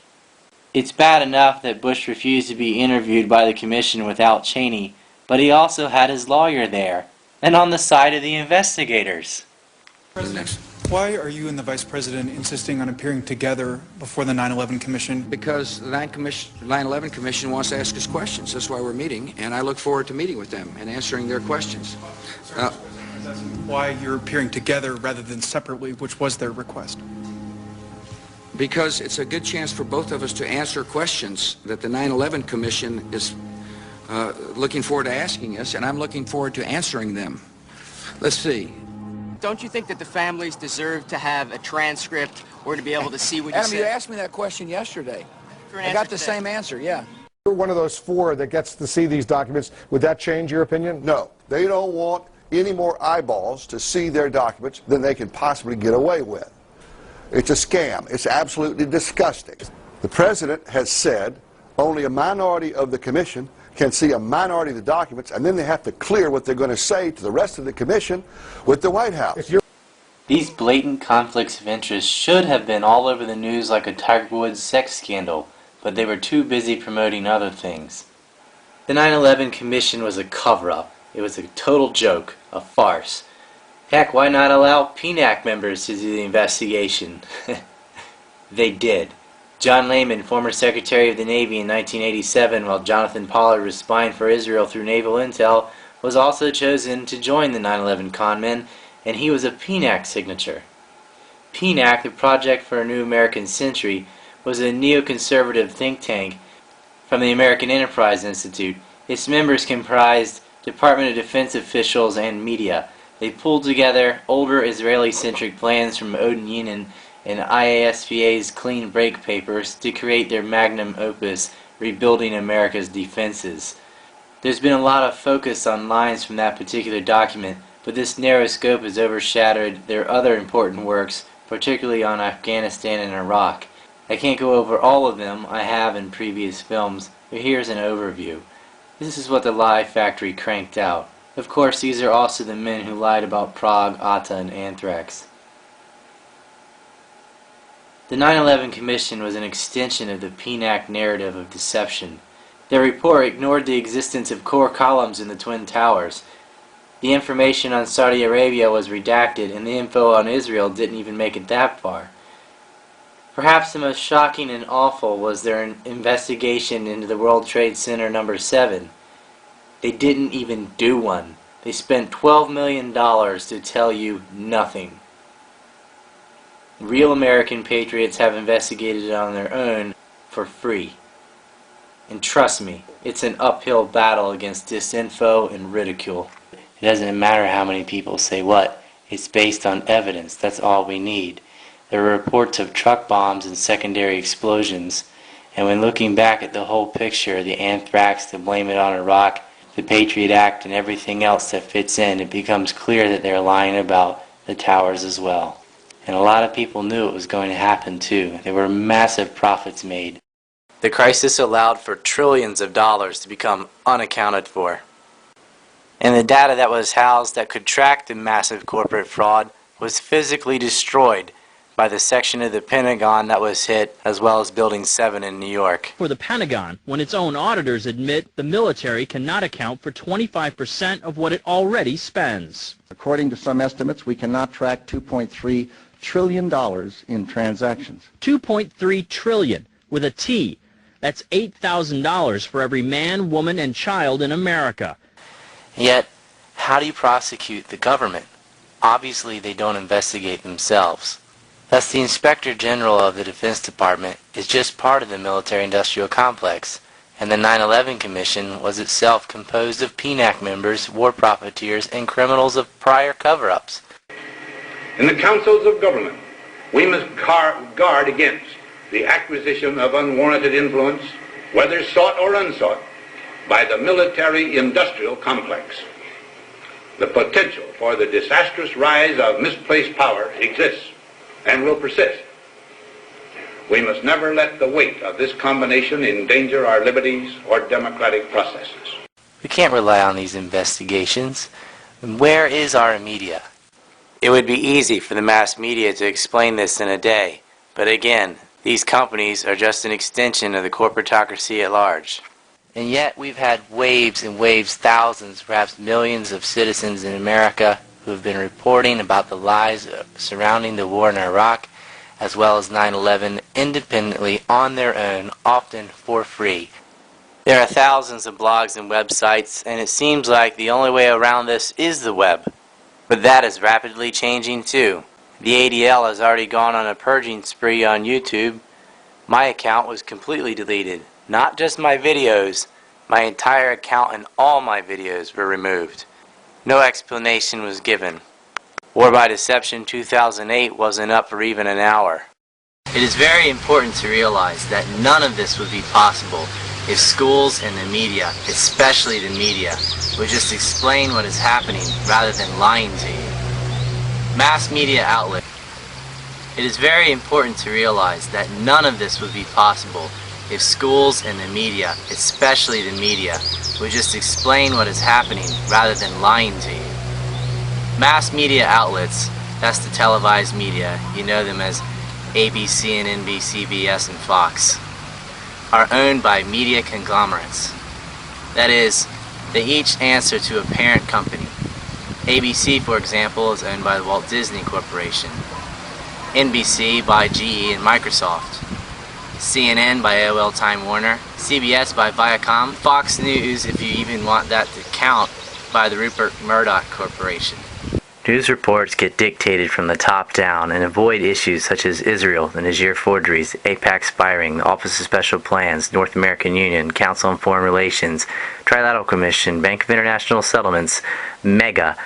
It's bad enough that Bush refused to be interviewed by the commission without Cheney, but he also had his lawyer there, and on the side of the investigators. President, why are you and the Vice President insisting on appearing together before the 9/11 Commission? Because the 9/11 Commission wants to ask us questions. That's why we're meeting, and I look forward to meeting with them and answering their questions. Why you're appearing together rather than separately, which was their request? Because it's a good chance for both of us to answer questions that the 9/11 Commission is looking forward to asking us, and I'm looking forward to answering them. Let's see. Don't you think that the families deserve to have a transcript or to be able to see what you Adam, said? you asked me that question yesterday. I got the same answer, yeah. You're one of those 4 that gets to see these documents. Would that change your opinion? No. They don't want any more eyeballs to see their documents than they can possibly get away with. It's a scam. It's absolutely disgusting. The President has said only a minority of the Commission can see a minority of the documents, and then they have to clear what they're going to say to the rest of the Commission with the White House. These blatant conflicts of interest should have been all over the news like a Tiger Woods sex scandal, but they were too busy promoting other things. The 9/11 Commission was a cover-up. It was a total joke, a farce. Heck, why not allow PNAC members to do the investigation? They did. John Lehman, former Secretary of the Navy in 1987, while Jonathan Pollard was spying for Israel through naval intel, was also chosen to join the 9/11 conmen, and he was a PNAC signature. PNAC, the Project for a New American Century, was a neoconservative think tank from the American Enterprise Institute. Its members comprised Department of Defense officials and media. They pulled together older Israeli-centric plans from Odin Yinon and IASPA's Clean Break papers to create their magnum opus, Rebuilding America's Defenses. There's been a lot of focus on lines from that particular document, but this narrow scope has overshadowed their other important works, particularly on Afghanistan and Iraq. I can't go over all of them, I have in previous films, but here's an overview. This is what the Lie Factory cranked out. Of course, these are also the men who lied about Prague, Atta, and anthrax. The 9/11 Commission was an extension of the PNAC narrative of deception. Their report ignored the existence of core columns in the Twin Towers. The information on Saudi Arabia was redacted, and the info on Israel didn't even make it that far. Perhaps the most shocking and awful was their investigation into the World Trade Center No. 7. They didn't even do one. They spent $12 million to tell you nothing. Real American patriots have investigated it on their own for free. And trust me, it's an uphill battle against disinfo and ridicule. It doesn't matter how many people say what. It's based on evidence. That's all we need. There were reports of truck bombs and secondary explosions, and when looking back at the whole picture, the anthrax, the blame it on Iraq, the Patriot Act, and everything else that fits in, it becomes clear that they're lying about the towers as well. And a lot of people knew it was going to happen too. There were massive profits made. The crisis allowed for trillions of dollars to become unaccounted for. And the data that was housed that could track the massive corporate fraud was physically destroyed by the section of the Pentagon that was hit, as well as Building 7 in New York. For the Pentagon, when its own auditors admit the military cannot account for 25% of what it already spends. According to some estimates, we cannot track $2.3 trillion in transactions. $2.3 trillion with a T. That's $8,000 for every man, woman, and child in America. Yet, how do you prosecute the government? Obviously, they don't investigate themselves. Thus, the Inspector General of the Defense Department is just part of the military-industrial complex, and the 9/11 Commission was itself composed of PNAC members, war profiteers, and criminals of prior cover-ups. In the councils of government, we must guard against the acquisition of unwarranted influence, whether sought or unsought, by the military-industrial complex. The potential for the disastrous rise of misplaced power exists and will persist. We must never let the weight of this combination endanger our liberties or democratic processes. We can't rely on these investigations. Where is our media? It would be easy for the mass media to explain this in a day, but again, these companies are just an extension of the corporatocracy at large. And yet we've had waves and waves, thousands, perhaps millions of citizens in America who have been reporting about the lies surrounding the war in Iraq, as well as 9/11, independently on their own, often for free. There are thousands of blogs and websites, and it seems like the only way around this is the web. But that is rapidly changing too. The ADL has already gone on a purging spree on YouTube. My account was completely deleted. Not just my videos, my entire account and all my videos were removed. No explanation was given. War by Deception 2008 wasn't up for even an hour. It is very important to realize that none of this would be possible if schools and the media, especially the media, would just explain what is happening rather than lying to you. Mass media outlets. It is very important to realize that none of this would be possible if schools and the media, especially the media, would just explain what is happening rather than lying to you. Mass media outlets, that's the televised media, you know them as ABC and NBC, CBS, and Fox, are owned by media conglomerates. That is, they each answer to a parent company. ABC, for example, is owned by the Walt Disney Corporation. NBC by GE and Microsoft. CNN by AOL Time Warner, CBS by Viacom, Fox News, if you even want that to count, by the Rupert Murdoch Corporation. News reports get dictated from the top down and avoid issues such as Israel, the Niger forgeries, AIPAC spying, the Office of Special Plans, North American Union, Council on Foreign Relations, Trilateral Commission, Bank of International Settlements, MEGA,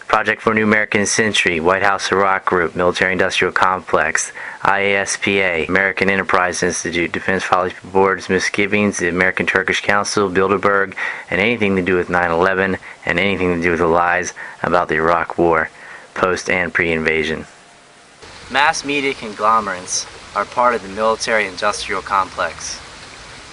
Project for a New American Century, White House Iraq Group, Military Industrial Complex, IASPA, American Enterprise Institute, Defense Policy Board's misgivings, the American Turkish Council, Bilderberg, and anything to do with 9/11, and anything to do with the lies about the Iraq War, post and pre-invasion. Mass media conglomerates are part of the military-industrial complex.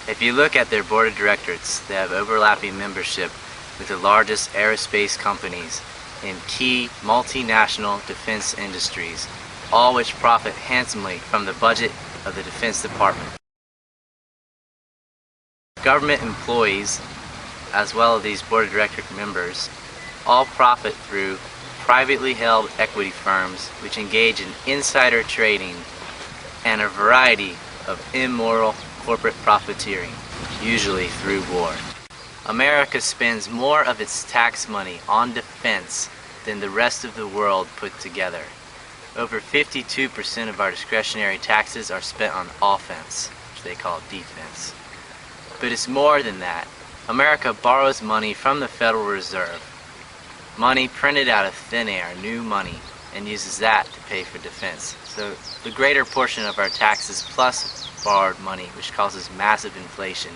If you look at their board of directors, they have overlapping membership with the largest aerospace companies in key multinational defense industries, all which profit handsomely from the budget of the Defense Department. Government employees, as well as these board of director members, all profit through privately held equity firms which engage in insider trading and a variety of immoral corporate profiteering, usually through war. America spends more of its tax money on defense than the rest of the world put together. Over 52% of our discretionary taxes are spent on offense, which they call defense. But it's more than that. America borrows money from the Federal Reserve, money printed out of thin air, new money, and uses that to pay for defense. So the greater portion of our taxes plus borrowed money, which causes massive inflation,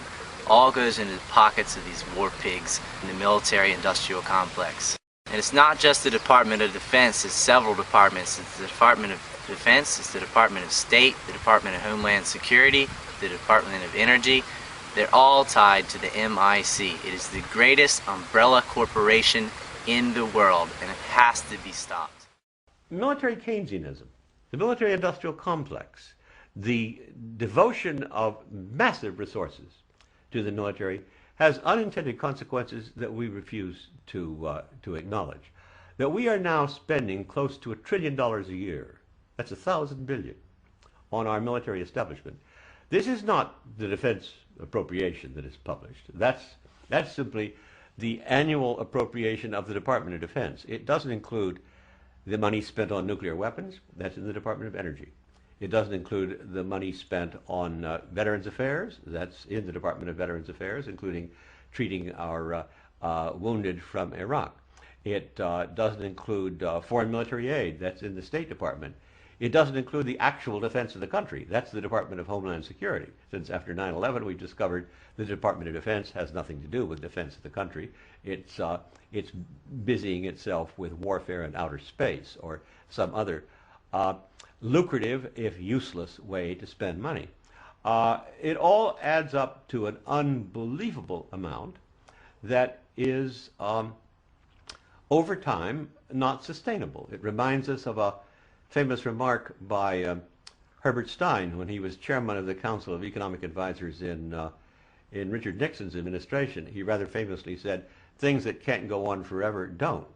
all goes into the pockets of these war pigs in the military-industrial complex. And it's not just the Department of Defense, it's several departments. It's the Department of Defense, it's the Department of State, the Department of Homeland Security, the Department of Energy. They're all tied to the MIC. It is the greatest umbrella corporation in the world, and it has to be stopped. Military Keynesianism, the military-industrial complex, the devotion of massive resources to the military has unintended consequences that we refuse to acknowledge. That we are now spending close to $1 trillion a year, that's 1,000 billion, on our military establishment. This is not the defense appropriation that is published. That's simply the annual appropriation of the Department of Defense. It doesn't include the money spent on nuclear weapons. That's in the Department of Energy. It doesn't include the money spent on Veterans Affairs. That's in the Department of Veterans Affairs, including treating our wounded from Iraq. It doesn't include foreign military aid. That's in the State Department. It doesn't include the actual defense of the country. That's the Department of Homeland Security. Since after 9/11, we discovered the Department of Defense has nothing to do with defense of the country. It's busying itself with warfare in outer space or some other lucrative, if useless, way to spend money. It all adds up to an unbelievable amount that is, over time, not sustainable. It reminds us of a famous remark by Herbert Stein when he was chairman of the Council of Economic Advisors in Richard Nixon's administration. He rather famously said, "Things that can't go on forever don't."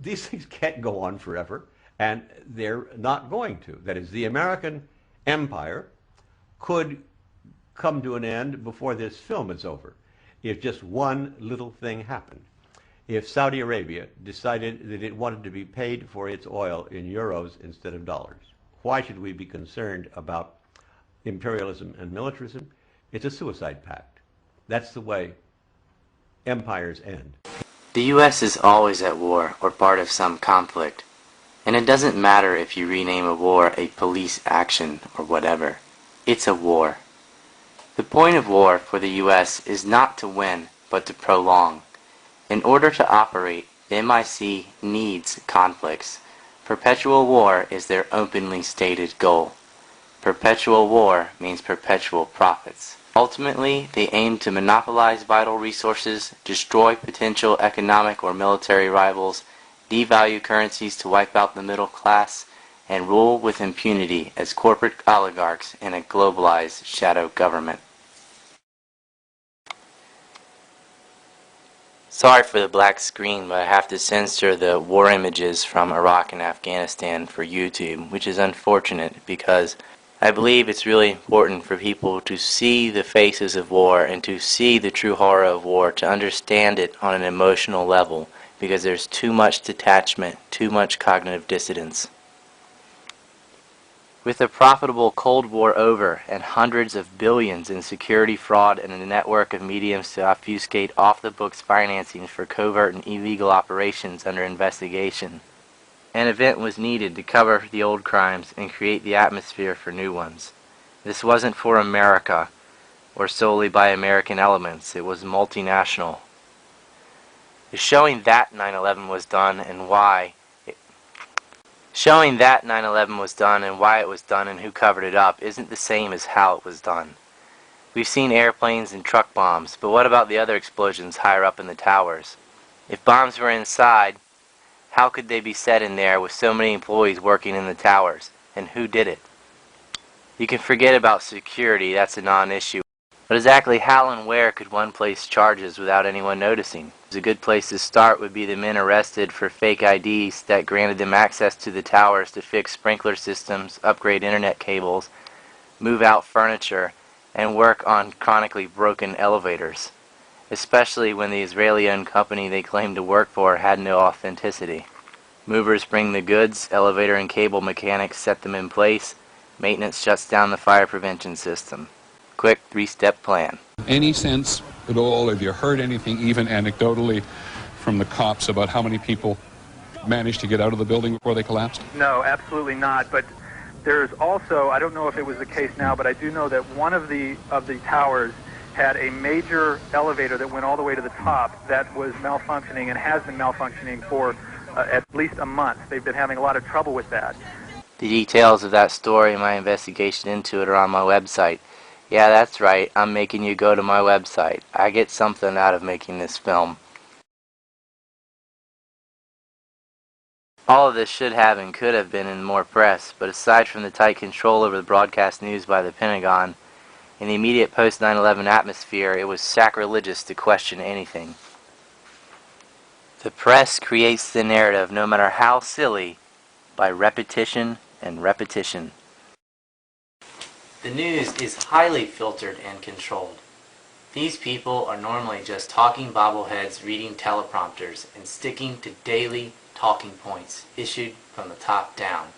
These things can't go on forever, and they're not going to. That is, the American empire could come to an end before this film is over if just one little thing happened. If Saudi Arabia decided that it wanted to be paid for its oil in euros instead of dollars, why should we be concerned about imperialism and militarism? It's a suicide pact. That's the way empires end. The U.S. is always at war or part of some conflict, and it doesn't matter if you rename a war a police action or whatever. It's a war. The point of war for the U.S. is not to win, but to prolong. In order to operate, the MIC needs conflicts. Perpetual war is their openly stated goal. Perpetual war means perpetual profits. Ultimately, they aim to monopolize vital resources, destroy potential economic or military rivals, devalue currencies to wipe out the middle class, and rule with impunity as corporate oligarchs in a globalized shadow government. Sorry for the black screen, but I have to censor the war images from Iraq and Afghanistan for YouTube, which is unfortunate because I believe it's really important for people to see the faces of war and to see the true horror of war, to understand it on an emotional level, because there's too much detachment, too much cognitive dissonance. With the profitable Cold War over and hundreds of billions in security fraud and a network of mediums to obfuscate off-the-books financing for covert and illegal operations under investigation, an event was needed to cover the old crimes and create the atmosphere for new ones. This wasn't for America or solely by American elements. It was multinational. Showing that 9/11 was done and why it was done and who covered it up isn't the same as how it was done. We've seen airplanes and truck bombs, but what about the other explosions higher up in the towers? If bombs were inside, how could they be set in there with so many employees working in the towers? And who did it? You can forget about security, that's a non-issue. But exactly how and where could one place charges without anyone noticing? A good place to start would be the men arrested for fake IDs that granted them access to the towers to fix sprinkler systems, upgrade internet cables, move out furniture, and work on chronically broken elevators, especially when the Israeli-owned company they claimed to work for had no authenticity. Movers bring the goods, elevator and cable mechanics set them in place, maintenance shuts down the fire prevention system. Quick 3-step plan. Any sense at all, have you heard anything even anecdotally from the cops about how many people managed to get out of the building before they collapsed? No, absolutely not, but there's also, I don't know if it was the case now, but I do know that one of the towers had a major elevator that went all the way to the top that was malfunctioning and has been malfunctioning for at least a month. They've been having a lot of trouble with that. The details of that story and my investigation into it are on my website. Yeah, that's right, I'm making you go to my website. I get something out of making this film. All of this should have and could have been in more press, but aside from the tight control over the broadcast news by the Pentagon, in the immediate post-9/11 atmosphere, it was sacrilegious to question anything. The press creates the narrative, no matter how silly, by repetition and repetition. The news is highly filtered and controlled. These people are normally just talking bobbleheads reading teleprompters and sticking to daily talking points issued from the top down.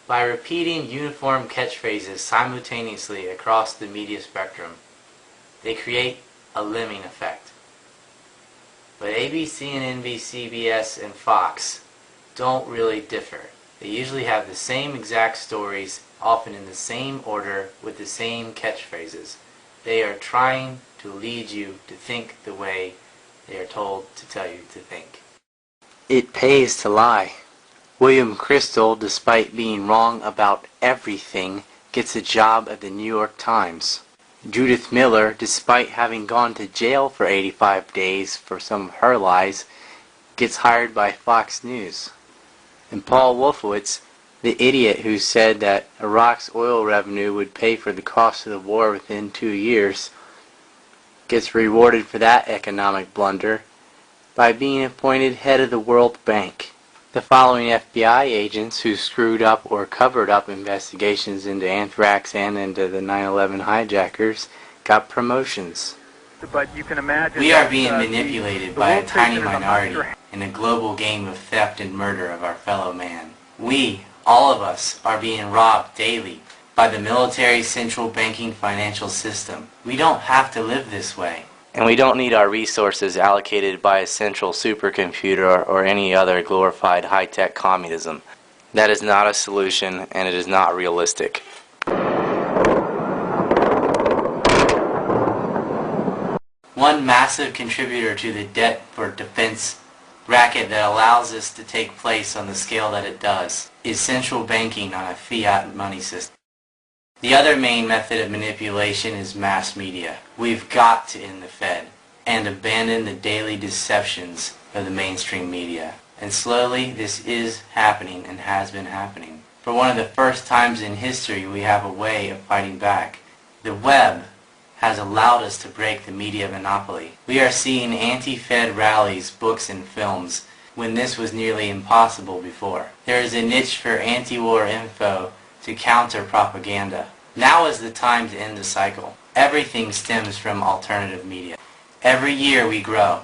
By repeating uniform catchphrases simultaneously across the media spectrum, they create a lemming effect. But ABC and NBC, CBS, and Fox don't really differ. They usually have the same exact stories, often in the same order with the same catchphrases. They are trying to lead you to think the way they are told to tell you to think. It pays to lie. William Crystal, despite being wrong about everything, gets a job at the New York Times. Judith Miller, despite having gone to jail for 85 days for some of her lies, gets hired by Fox News. And Paul Wolfowitz, the idiot who said that Iraq's oil revenue would pay for the cost of the war within 2 years, gets rewarded for that economic blunder by being appointed head of the World Bank. The following FBI agents who screwed up or covered up investigations into anthrax and into the 9/11 hijackers got promotions. But you can imagine we are being manipulated by a tiny minority in a global game of theft and murder of our fellow man. We, all of us, are being robbed daily by the military central banking financial system. We don't have to live this way. And we don't need our resources allocated by a central supercomputer or any other glorified high-tech communism. That is not a solution, and it is not realistic. One massive contributor to the debt for defense racket that allows this to take place on the scale that it does is central banking on a fiat money system. The other main method of manipulation is mass media. We've got to end the Fed and abandon the daily deceptions of the mainstream media. And slowly this is happening and has been happening. For one of the first times in history, we have a way of fighting back. The web has allowed us to break the media monopoly. We are seeing anti-Fed rallies, books, and films when this was nearly impossible before. There is a niche for anti-war info to counter propaganda. Now is the time to end the cycle. Everything stems from alternative media. Every year we grow.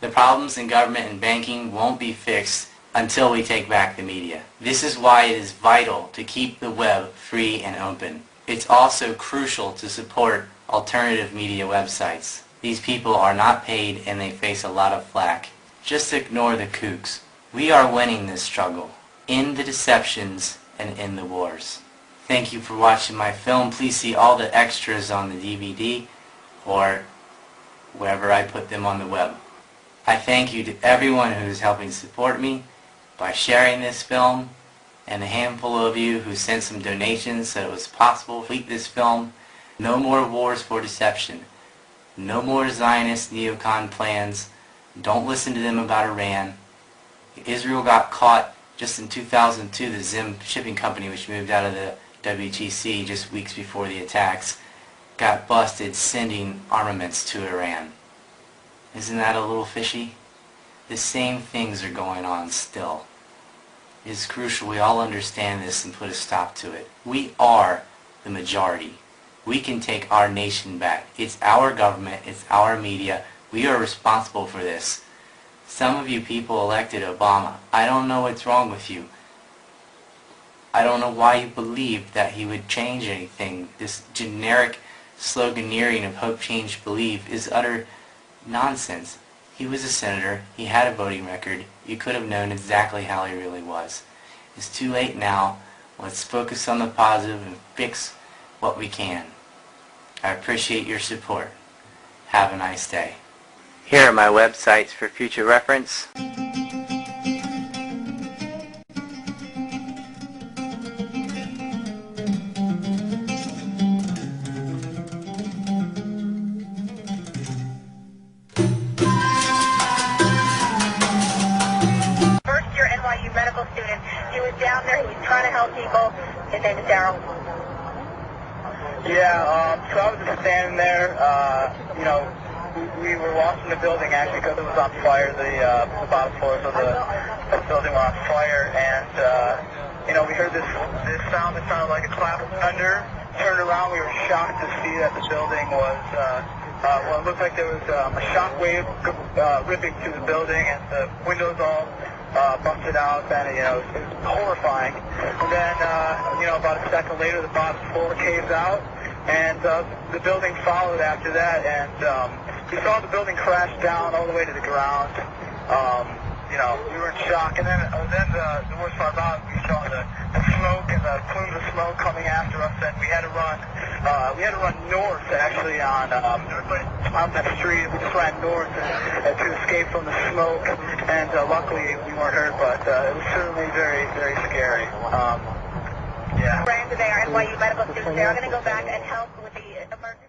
The problems in government and banking won't be fixed until we take back the media. This is why it is vital to keep the web free and open. It's also crucial to support alternative media websites. These people are not paid and they face a lot of flack. Just ignore the kooks. We are winning this struggle. End the deceptions and end the wars. Thank you for watching my film. Please see all the extras on the DVD or wherever I put them on the web. I thank you to everyone who is helping support me by sharing this film, and a handful of you who sent some donations so it was possible to complete this film. No more wars for deception. No more Zionist neocon plans. Don't listen to them about Iran. Israel got caught just in 2002, the Zim shipping company, which moved out of the WTC just weeks before the attacks, got busted sending armaments to Iran. Isn't that a little fishy? The same things are going on still. It's crucial we all understand this and put a stop to it. We are the majority. We can take our nation back. It's our government, it's our media. We are responsible for this. Some of you people elected Obama. I don't know what's wrong with you. I don't know why you believed that he would change anything. This generic sloganeering of hope, change, believe is utter nonsense. He was a senator. He had a voting record. You could have known exactly how he really was. It's too late now. Let's focus on the positive and fix what we can. I appreciate your support. Have a nice day. Here are my websites for future reference. Medical student. He was down there, he was trying to help people. His name is Daryl. Yeah, so I was just standing there, you know, we were watching the building actually because it was on fire, the bottom floors of the building were on fire, and, you know, we heard this sound that sounded like a clap of thunder. Turned around, we were shocked to see that the building was, well, it looked like there was a shock wave ripping through the building, and the windows all busted out, and you know, it was horrifying. And then, you know, about a second later, the bottom floor caves out, and the building followed after that, and we saw the building crash down all the way to the ground. You know, we were in shock, and then the worst part about it, we saw the smoke and the plumes of smoke coming after us, and we had to run. We had to run north, actually, on that street. We just ran north to escape from the smoke, and luckily we weren't hurt, but it was certainly very, very scary. Yeah. Friends, they are NYU medical students. They are going to go back and help with the emergency.